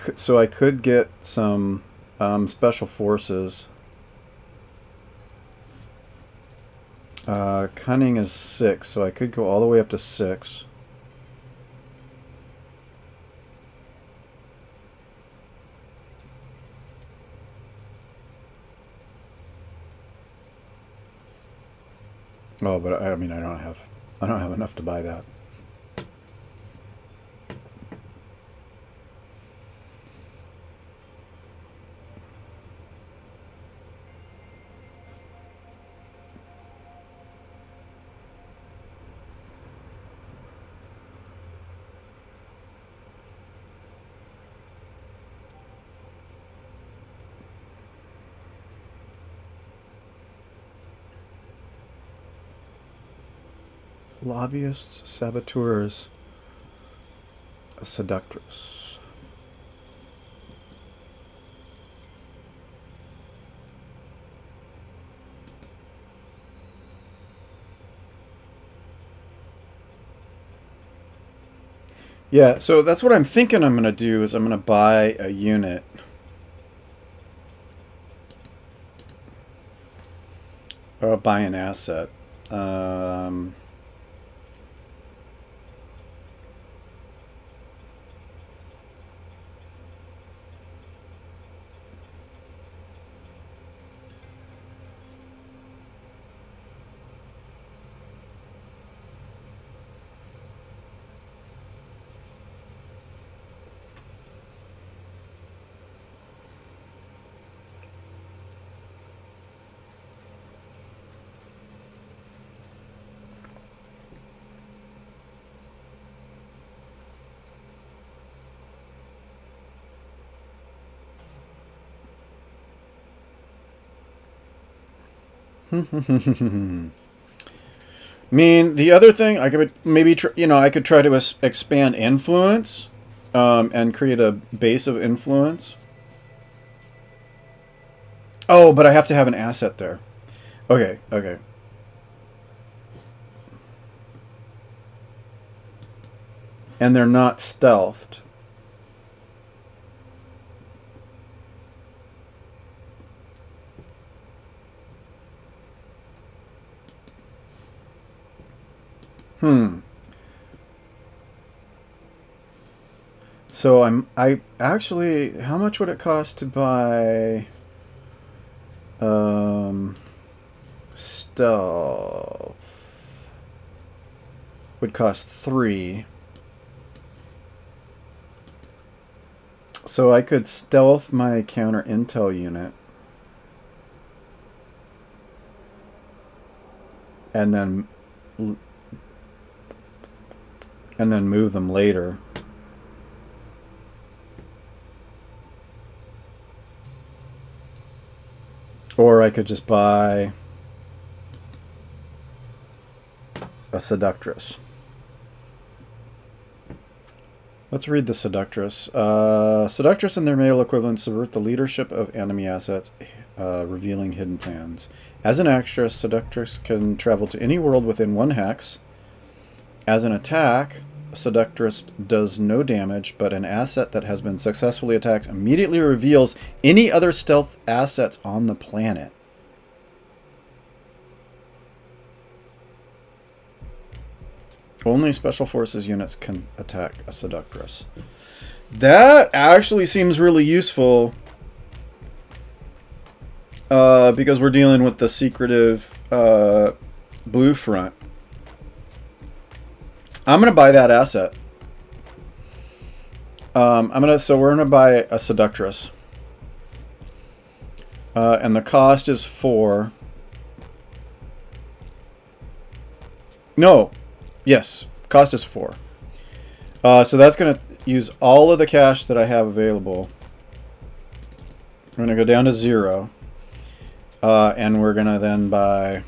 A: could get some special forces. Cunning is 6, so I could go all the way up to 6. Oh, but I mean, I don't have enough to buy that. Lobbyists, saboteurs, a seductress. Yeah, so that's what I'm thinking I'm going to do is I'm going to buy a unit. Buy an asset. I mean, the other thing I could maybe I could try to expand influence, and create a base of influence. Oh, but I have to have an asset there. Okay, okay. And they're not stealthed. So I actually, how much would it cost to buy stealth? Would cost 3. So I could stealth my counter intel unit. And then move them later. Or I could just buy a seductress. Let's read the seductress. Seductress and their male equivalents subvert the leadership of enemy assets, revealing hidden plans. As an actress, seductress can travel to any world within 1 hex. As an attack, seductress does no damage, but an asset that has been successfully attacked immediately reveals any other stealth assets on the planet. Only special forces units can attack a seductress. That actually seems really useful, because we're dealing with the secretive blue front. I'm gonna buy that asset. So we're gonna buy a seductress, and the cost is 4. No, yes, cost is 4. So that's gonna use all of the cash that I have available. I'm gonna go down to 0, and we're gonna then buy.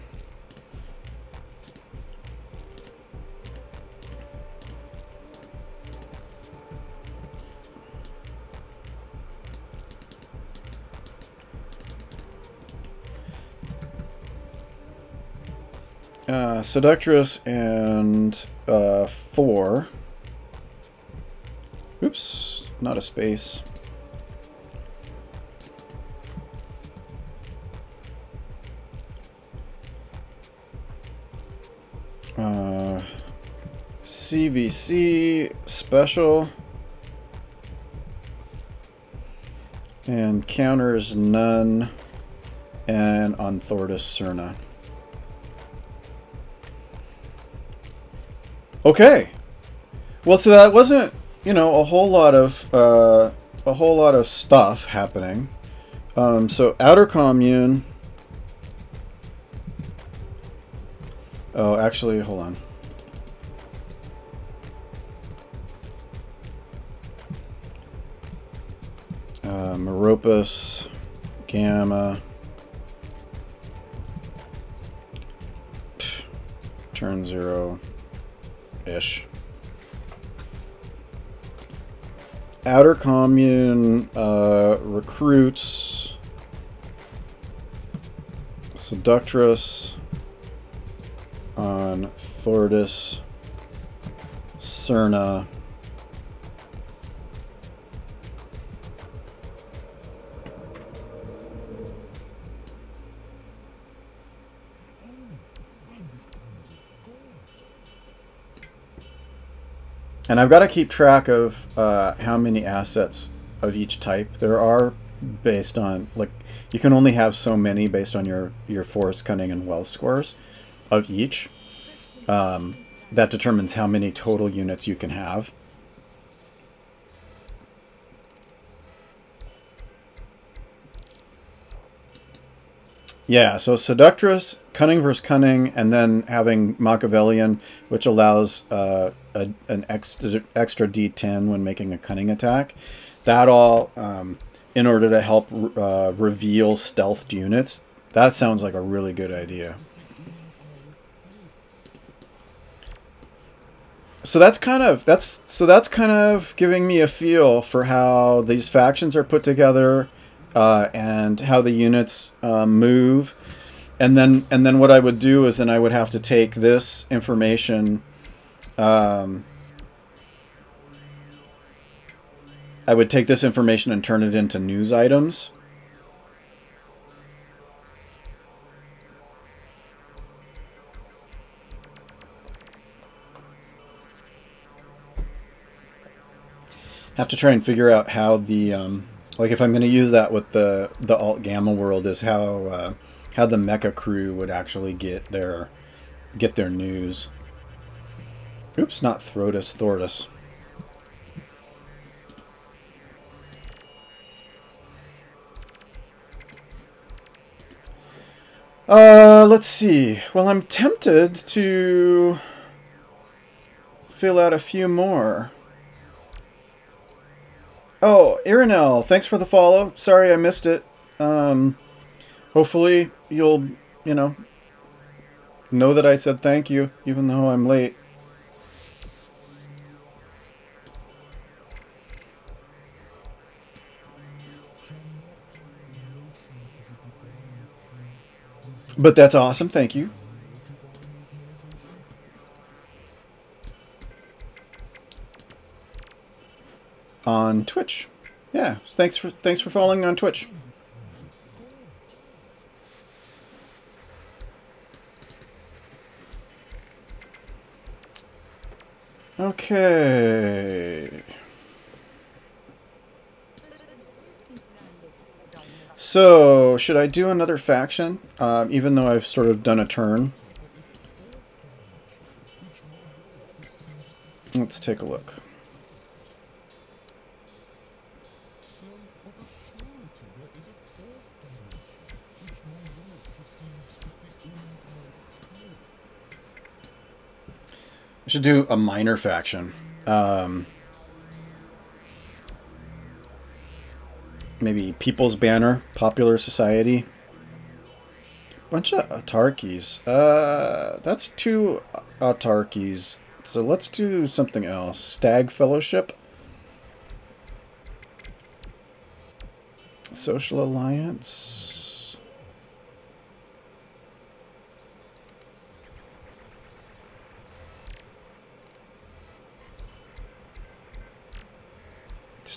A: Seductress and 4. Oops, not a space. CVC special and counters none, and on Thordis Cerna. Okay, well, so that wasn't, you know, a whole lot of stuff happening. So outer commune. Oh, actually, hold on. Meropis Gamma. Turn 0-ish. Outer commune recruits Seductress on Thordis Cerna. And I've got to keep track of how many assets of each type there are based on, like, you can only have so many based on your force, cunning, and wealth scores of each. That determines how many total units you can have. Yeah, so Seductress, Cunning versus Cunning, and then having Machiavellian, which allows an extra D10 when making a Cunning attack. That all, in order to help reveal stealthed units. That sounds like a really good idea. So that's kind of giving me a feel for how these factions are put together. And how the units move, and then what I would do is then I would have to take this information. I would take this information and turn it into news items. Have to try and figure out how the like if I'm going to use that with the alt gamma world is how the mecha crew would actually get their news. Oops, not Thordis, Thordis. Let's see. Well, I'm tempted to fill out a few more. Oh, Irinel, thanks for the follow. Sorry I missed it. Hopefully you'll, know that I said thank you, even though I'm late. But that's awesome, thank you. On Twitch. Yeah, thanks for following on Twitch. Okay. So, should I do another faction? Even though I've sort of done a turn. Let's take a look. I should do a minor faction. Maybe People's Banner, Popular Society. Bunch of autarkies. That's 2 autarkies. So let's do something else. Stag Fellowship. Social Alliance.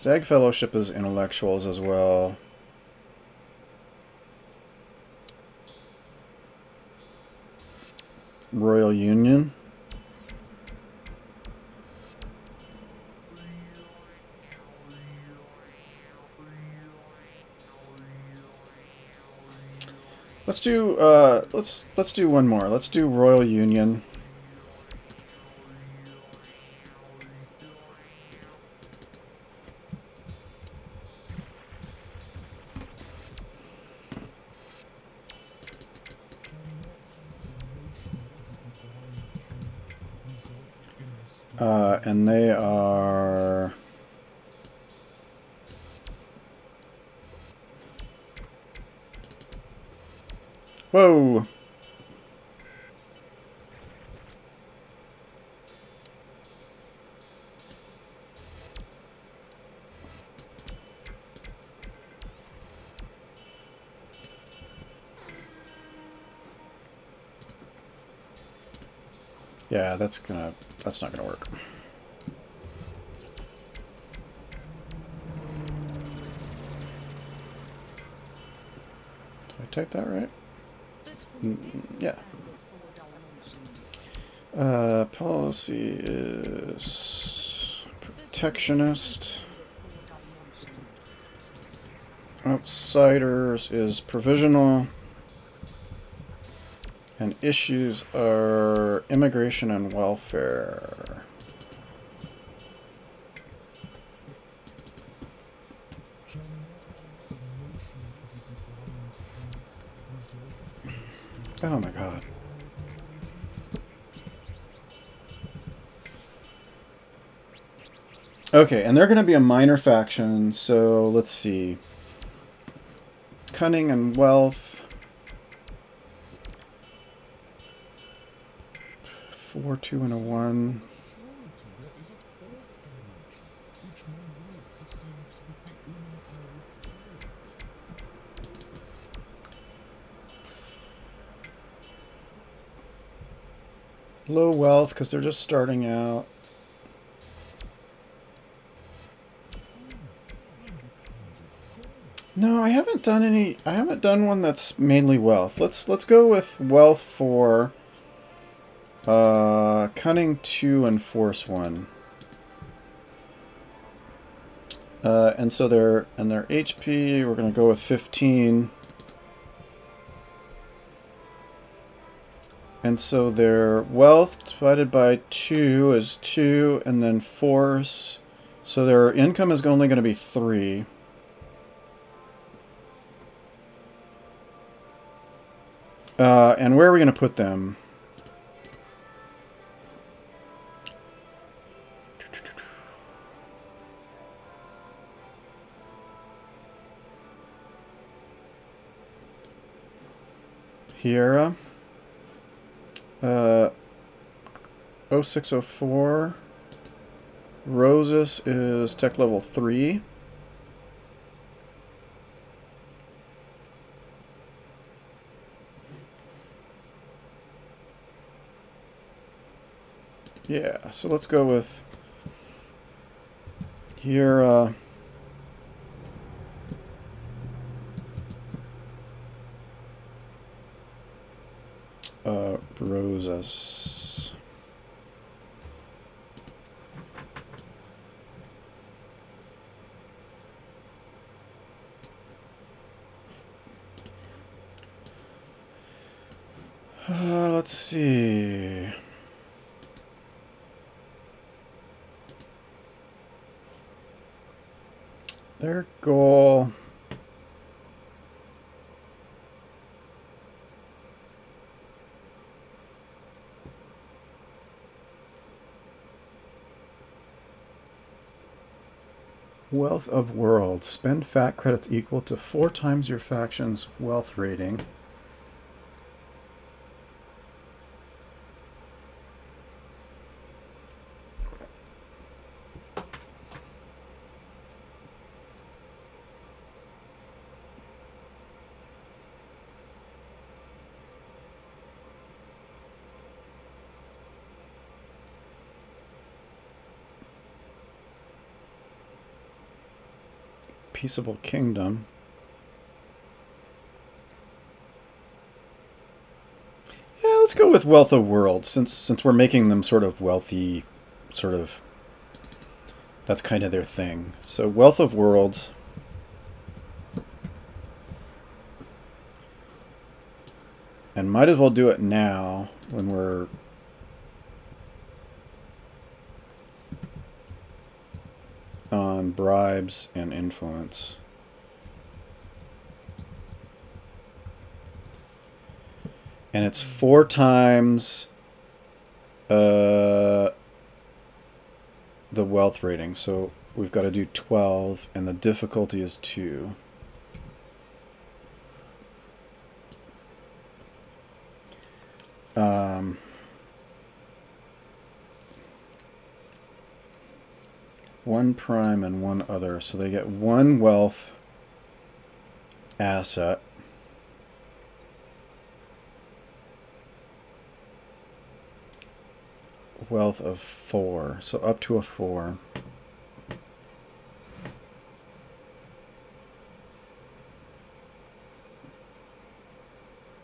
A: Stag Fellowship is intellectuals as well. Royal Union. Let's do let's do one more. Let's do Royal Union. And they are whoa. Yeah, that's not gonna work. Did I type that right? Yeah. Policy is protectionist. Outsiders is provisional. And issues are immigration and welfare. Oh my god. Okay, and they're going to be a minor faction, so let's see. Cunning and wealth. 4, 2, and a 1. Low wealth, because they're just starting out. No, I haven't done any. I haven't done one that's mainly wealth. Let's go with wealth for cunning 2 and force 1. And so their HP, we're gonna go with 15. And so their wealth divided by 2 is 2, and then force. So their income is only going to be 3. And where are we going to put them? Hiera. 0604. Roses is tech level 3. Yeah, so let's go with here. Roses. Let's see. Their goal. Wealth of World. Spend fact credits equal to 4 times your faction's wealth rating. peaceable kingdom. Yeah, let's go with wealth of worlds, since we're making them sort of wealthy, sort of. That's kind of their thing. So wealth of worlds. And might as well do it now when we're on bribes and influence. And it's 4 times the wealth rating. So we've got to do 12, and the difficulty is 2. One prime and one other. So they get 1 wealth asset. Wealth of 4. So up to a 4.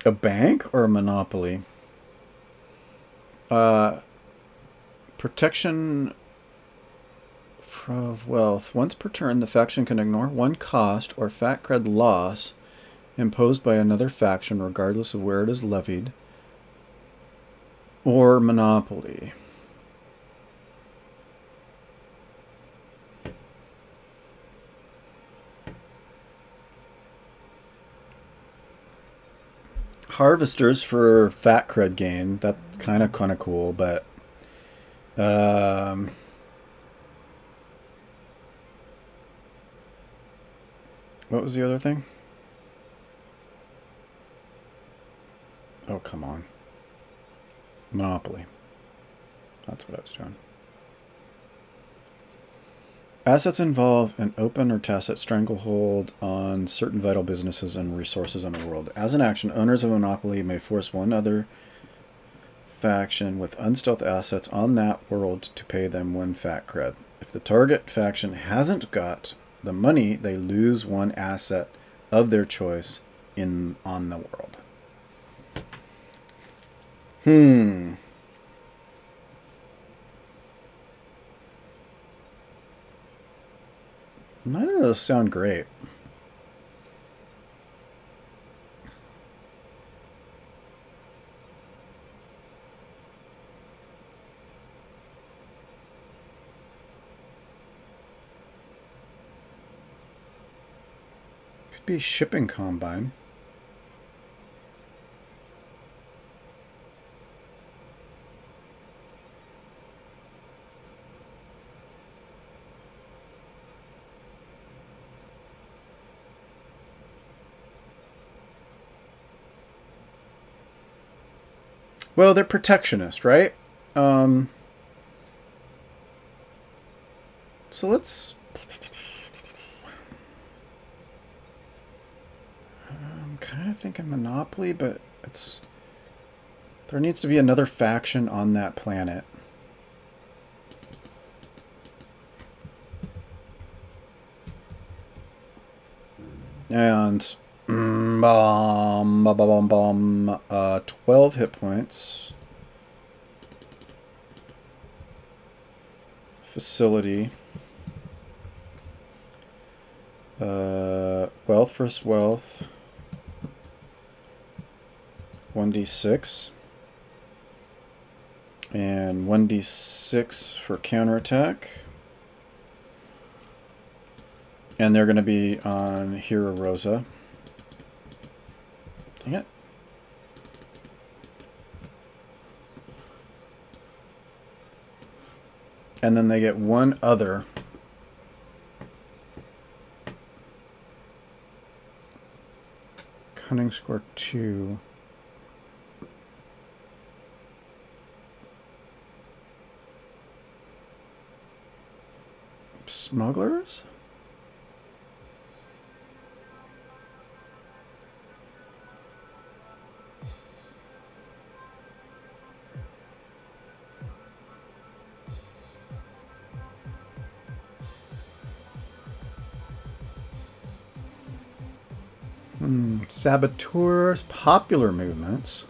A: A bank or a monopoly? Protection of wealth. Once per turn, the faction can ignore 1 cost or fat cred loss imposed by another faction, regardless of where it is levied. Or monopoly. Harvesters for fat cred gain. That's kind of cool, but what was the other thing? Oh, come on. Monopoly. That's what I was doing. Assets involve an open or tacit stranglehold on certain vital businesses and resources in the world. As an action, owners of a monopoly may force one other faction with unstealth assets on that world to pay them 1 fat cred. If the target faction hasn't got the money, they lose 1 asset of their choice on the world. Neither of those sound great. Could be shipping combine. Well, they're protectionist, right? So let's... I'm kind of thinking Monopoly, but it's... There needs to be another faction on that planet. And... 12 hit points. Facility. Wealth versus wealth. 1d6. And 1d6 for counterattack. And they're going to be on Rigaroga. Dang it. And then they get 1 other. Cunning score 2. Smugglers? Saboteurs, popular movements.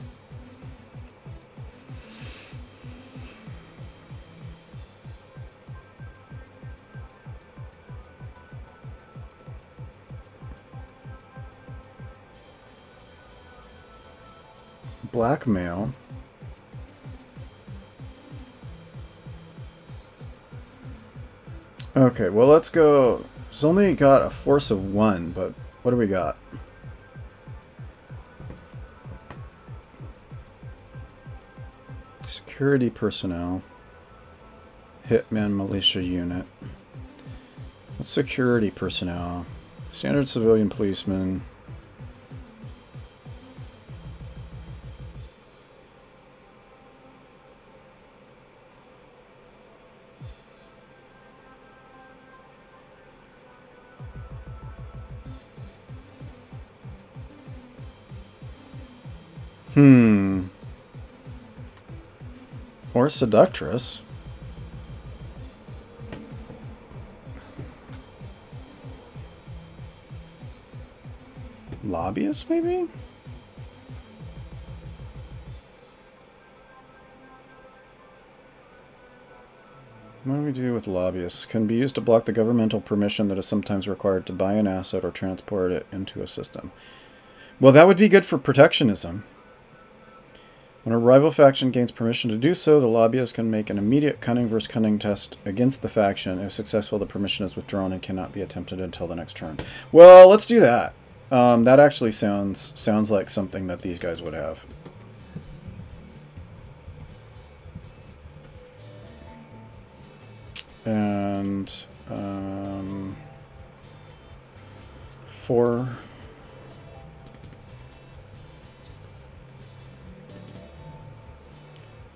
A: Blackmail. Okay, well, let's go. It's only got a force of 1, but what do we got? Security personnel. Hitman militia unit. What's security personnel? Standard civilian policemen. Or seductress. Lobbyist, maybe? What do we do with lobbyists? Can be used to block the governmental permission that is sometimes required to buy an asset or transport it into a system. Well, that would be good for protectionism. When a rival faction gains permission to do so, the lobbyist can make an immediate cunning versus cunning test against the faction. If successful, the permission is withdrawn and cannot be attempted until the next turn. Well, let's do that. That actually sounds like something that these guys would have. And 4.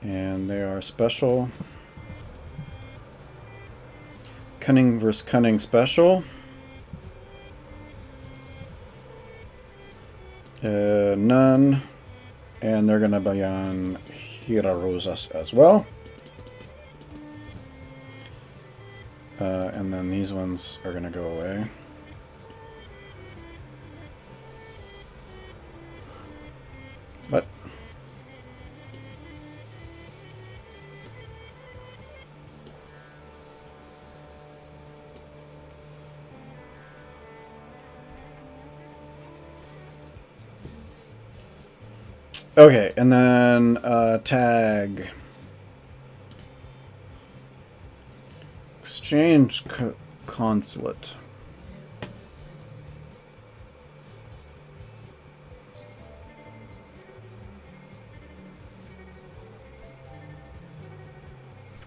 A: And they are special. Cunning versus cunning special. None. And they're going to be on Hirarosas as well. And then these ones are going to go away. What? Okay, and then tag. Exchange consulate.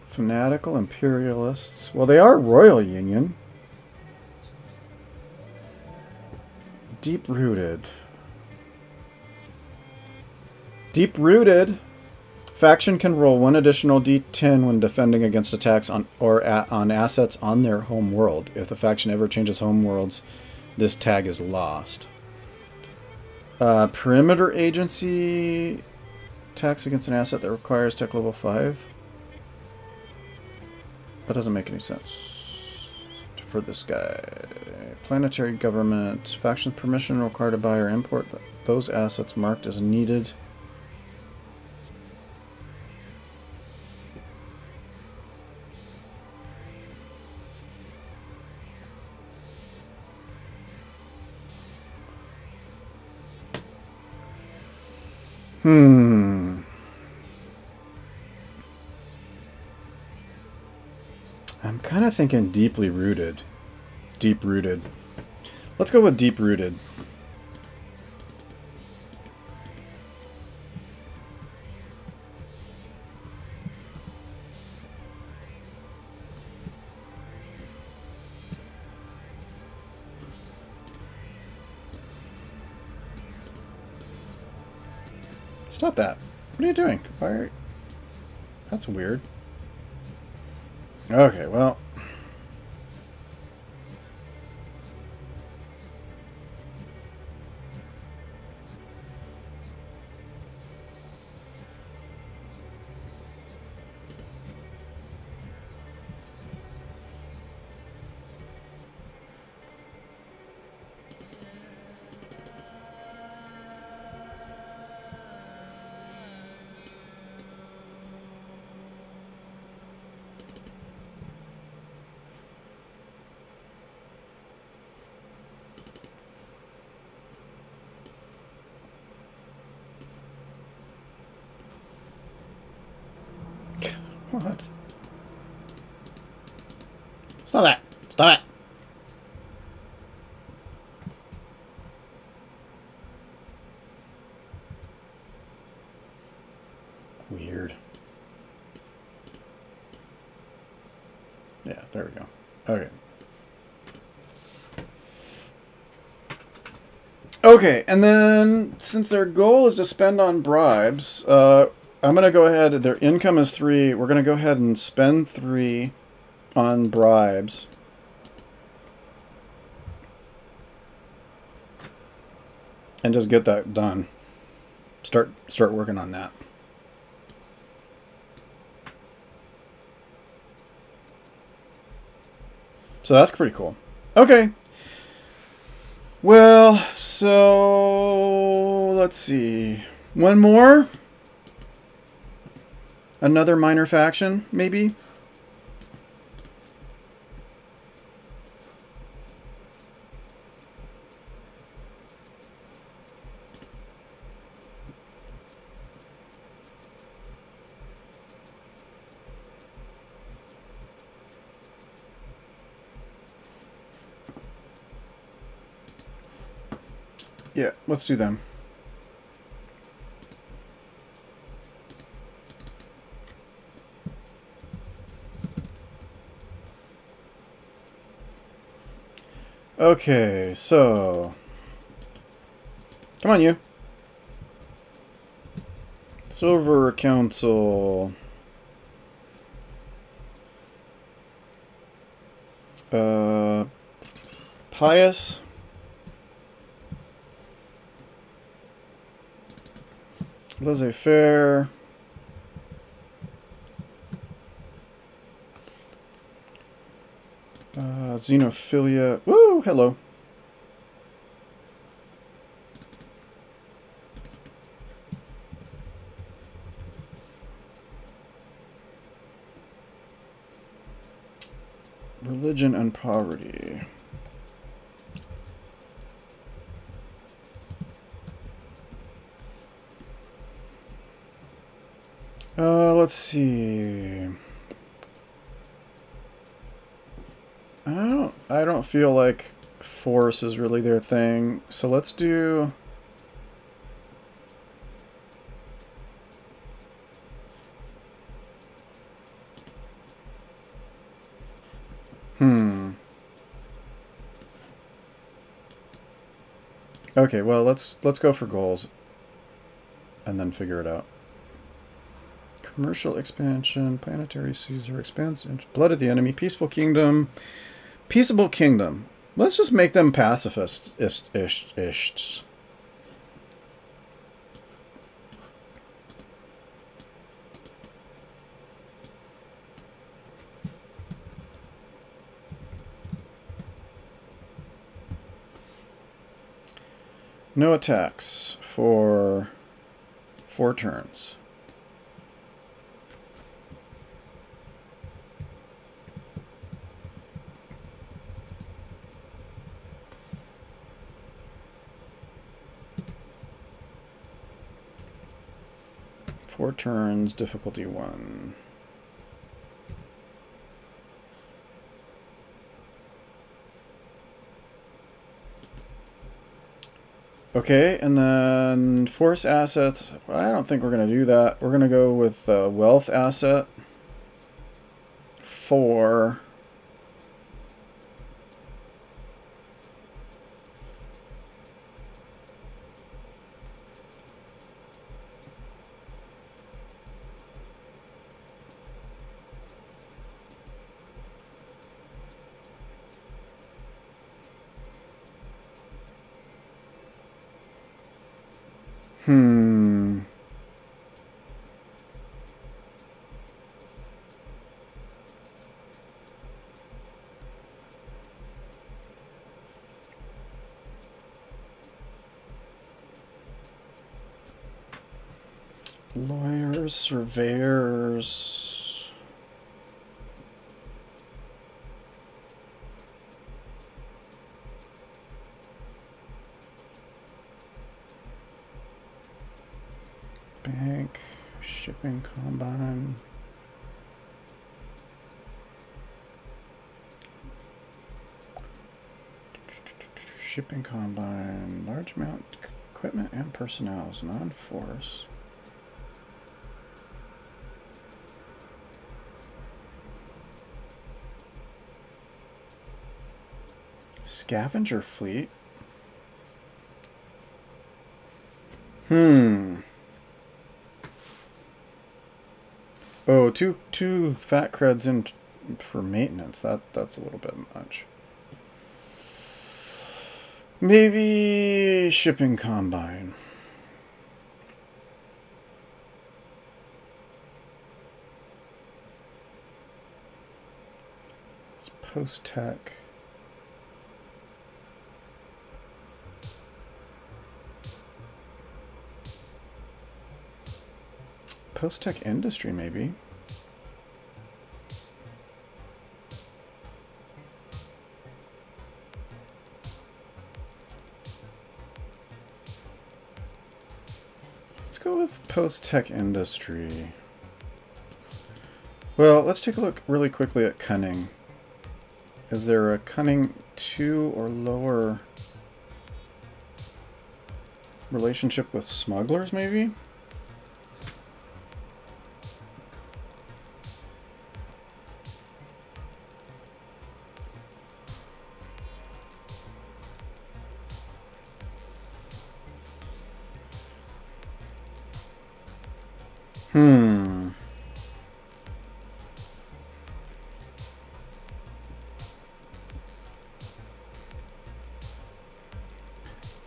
A: Fanatical imperialists. Well, they are Royal Union. Deep-rooted. Deep-rooted. Faction can roll 1 additional D10 when defending against attacks on assets on their home world. If the faction ever changes home worlds, this tag is lost. Perimeter agency attacks against an asset that requires tech level 5. That doesn't make any sense for this guy. Planetary government. Faction permission required to buy or import those assets marked as needed. I'm kind of thinking deeply rooted. Deep-rooted. Let's go with deep-rooted. Stop that. What are you doing? Why are... That's weird. Okay, well... What? Stop that! Stop it! Weird. Yeah, there we go. Okay. Okay, and then since their goal is to spend on bribes, I'm going to go ahead. Their income is 3. We're going to go ahead and spend 3 on bribes. And just get that done. Start working on that. So that's pretty cool. Okay. Well, so let's see. One more? Another minor faction, maybe? Yeah, let's do them. Okay, so... Come on, you. Silver Council. Pious. Laissez-faire. Xenophilia. Woo! Hello. Religion and poverty. Let's see. I don't feel like force is really their thing. So let's do Okay, well, let's go for goals and then figure it out. Commercial expansion, planetary Caesar expansion, blood of the enemy, peaceful kingdom, peaceable kingdom. Let's just make them pacifists-ish. No attacks for 4 turns. Four turns, difficulty 1. Okay, and then force assets. I don't think we're going to do that. We're going to go with wealth asset. 4. Lawyers, surveyors. Bank, shipping combine. Shipping combine, large amount equipment and personnel is non-force. Scavenger fleet. Oh, two fat creds in for maintenance. That's a little bit much. Maybe shipping combine. Post-tech. Post-tech industry, maybe. Let's go with post-tech industry. Well, let's take a look really quickly at cunning. Is there a cunning 2 or lower relationship with smugglers, maybe?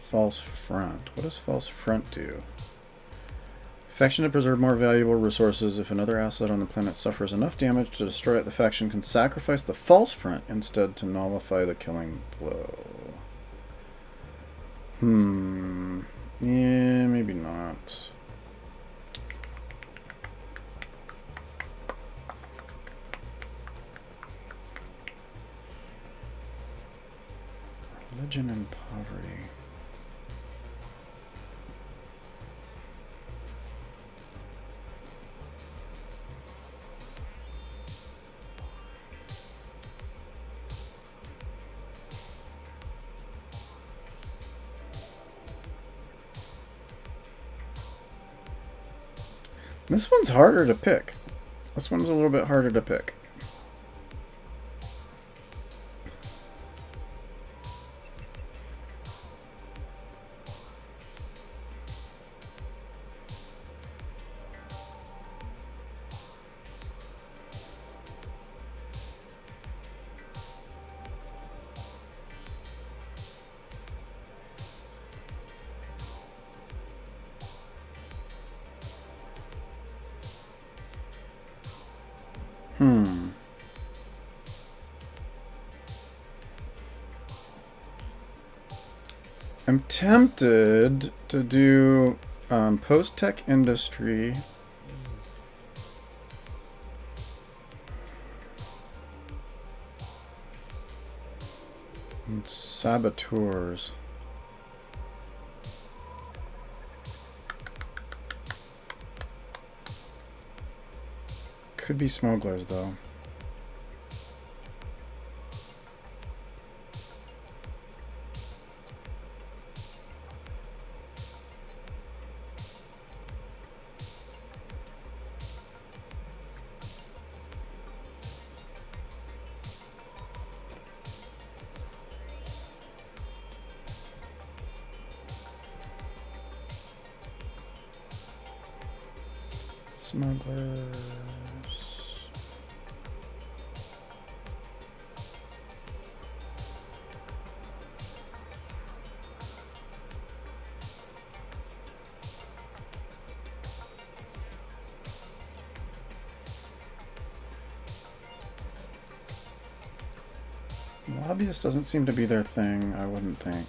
A: False front. What does false front do? Faction to preserve more valuable resources. If another asset on the planet suffers enough damage to destroy it, the faction can sacrifice the false front instead to nullify the killing blow. Yeah, maybe not. Religion and poverty. This one's harder to pick. This one's a little bit harder to pick. I'm tempted to do post-tech industry. And saboteurs. Could be smugglers, though. Smugglers. Lobbyist doesn't seem to be their thing, I wouldn't think.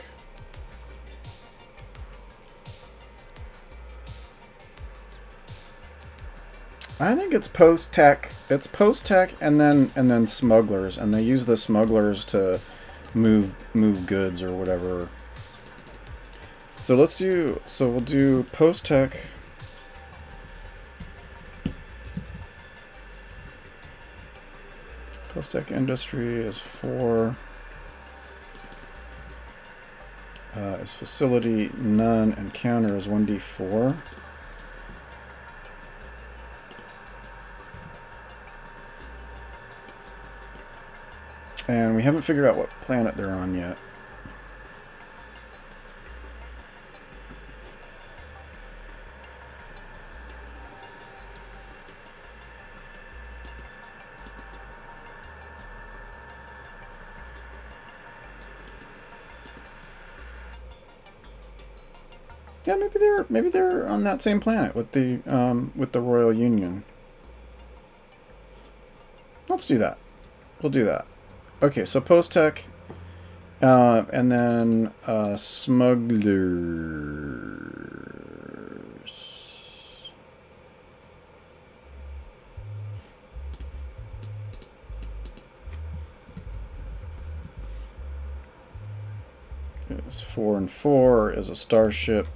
A: I think it's post-tech. It's post-tech and then smugglers, and they use the smugglers to move goods or whatever. So we'll do post-tech. Post-tech industry is 4. is facility none and counter is 1d4. And we haven't figured out what planet they're on yet. Yeah, maybe they're on that same planet with the Royal Union. Let's do that. We'll do that. Okay, so post-tech, and then smugglers. It's 4 and 4 is a starship.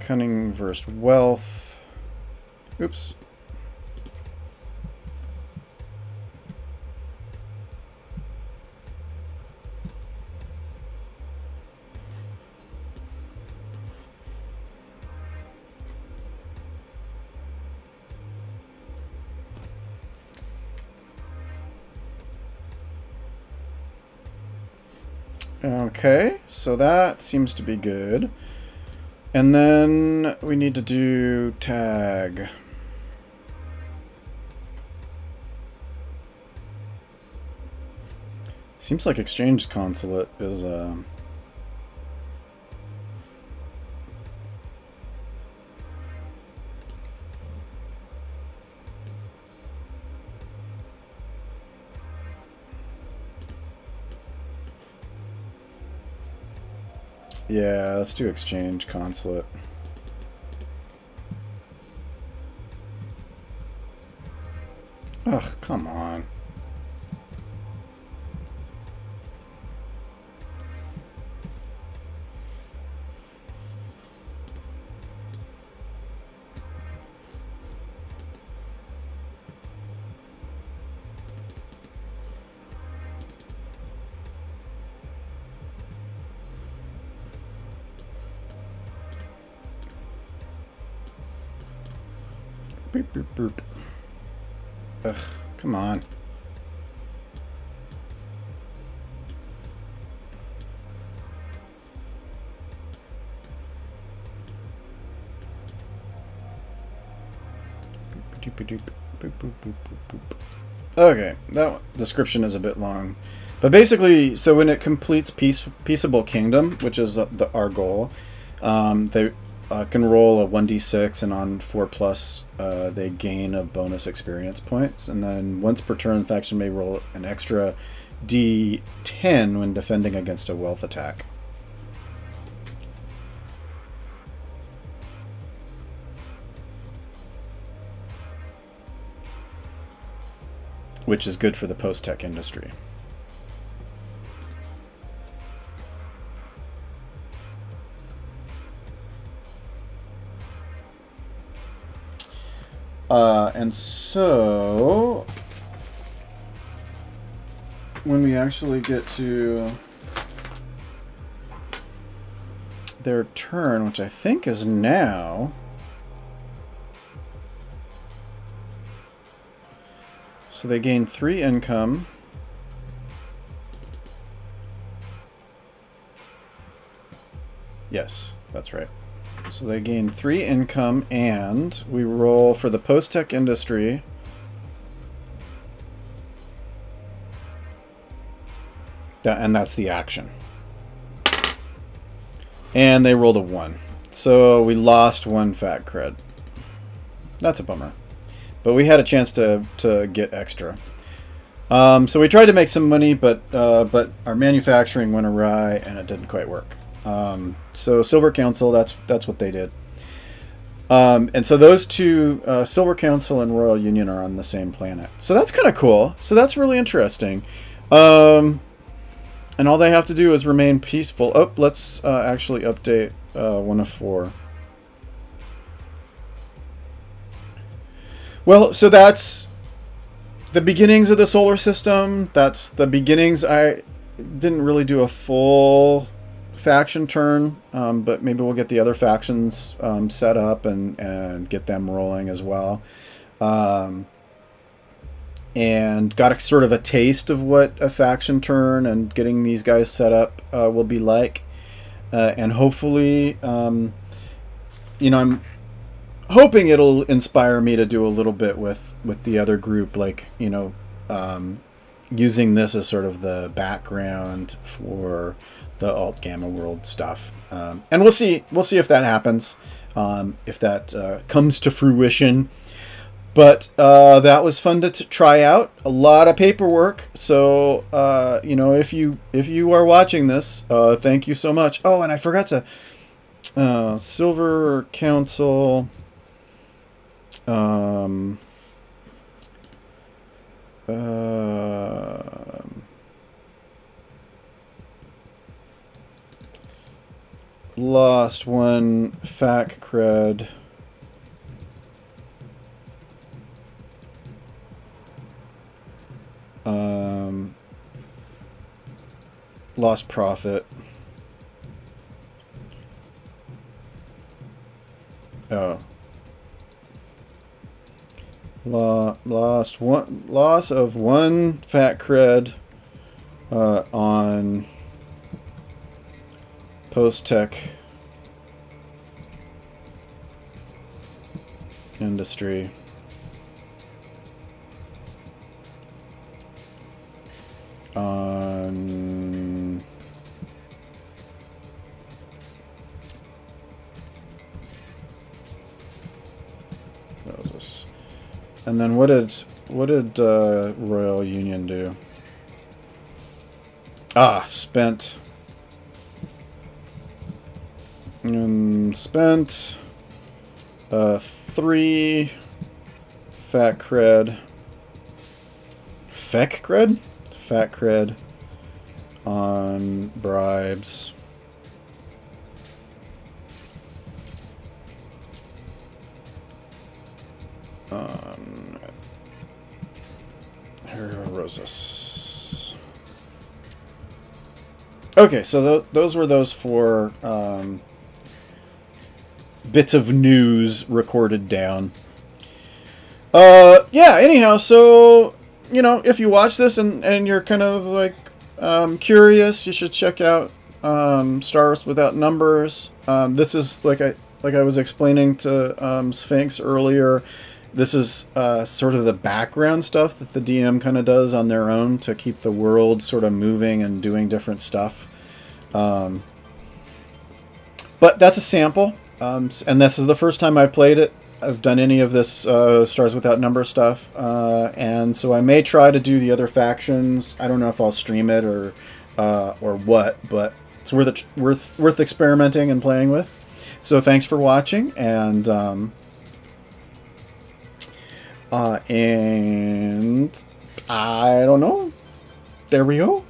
A: Cunning versus wealth. Oops. Okay, so that seems to be good. And then we need to do tag. Seems like exchange consulate is yeah, let's do exchange consulate. Ugh, come on. Boop, boop, boop. Ugh, come on. Okay, that description is a bit long. But basically, so when it completes Peaceable Kingdom, which is our goal, they can roll a 1d6, and on 4+, they gain a bonus experience points. And then once per turn, the faction may roll an extra d10 when defending against a wealth attack. Which is good for the post-tech industry. And so, when we actually get to their turn, which I think is now, so they gain 3 income. Yes, that's right. So they gain 3 income, and we roll for the post-tech industry. And that's the action. And they rolled a 1. So we lost 1 fat cred. That's a bummer. But we had a chance to get extra. So we tried to make some money, but our manufacturing went awry, and it didn't quite work. So Silver Council, that's what they did. And so those two, Silver Council and Royal Union, are on the same planet. So that's kind of cool. So that's really interesting. And all they have to do is remain peaceful. Oh, let's actually update 1 of 4. Well, so that's the beginnings of the solar system. That's the beginnings. didn't really do a full faction turn, but maybe we'll get the other factions set up and get them rolling as well. And got a sort of a taste of what a faction turn and getting these guys set up will be like. And hopefully, you know, I'm hoping it'll inspire me to do a little bit with the other group, like, you know, using this as sort of the background for the alt gamma world stuff. And we'll see if that happens, if that comes to fruition. But that was fun to try out. A lot of paperwork. So you know, if you are watching this, thank you so much. Oh, and I forgot to Silver Council. Lost one fac cred. Lost profit. Oh. Loss of one fat cred on post-tech industry. On what was this? And then what did Royal Union do? Ah, spent 3 fat cred. Feck cred? Fat cred on bribes. Rosas. Okay, so those were those 4 bits of news recorded down. Yeah, anyhow, so, you know, if you watch this and you're kind of like curious, you should check out Stars Without Numbers. This is like I was explaining to Sphinx earlier. This is sort of the background stuff that the DM kind of does on their own to keep the world sort of moving and doing different stuff. But that's a sample, and this is the first time I've played it. I've done any of this Stars Without Number stuff, and so I may try to do the other factions. I don't know if I'll stream it or what, but it's worth experimenting and playing with. So thanks for watching, and I don't know. There we go.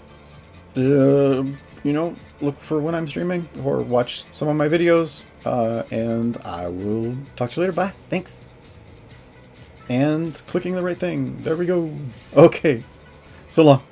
A: You know, look for when I'm streaming or watch some of my videos. And I will talk to you later. Bye. Thanks. And clicking the right thing. There we go. Okay. So long.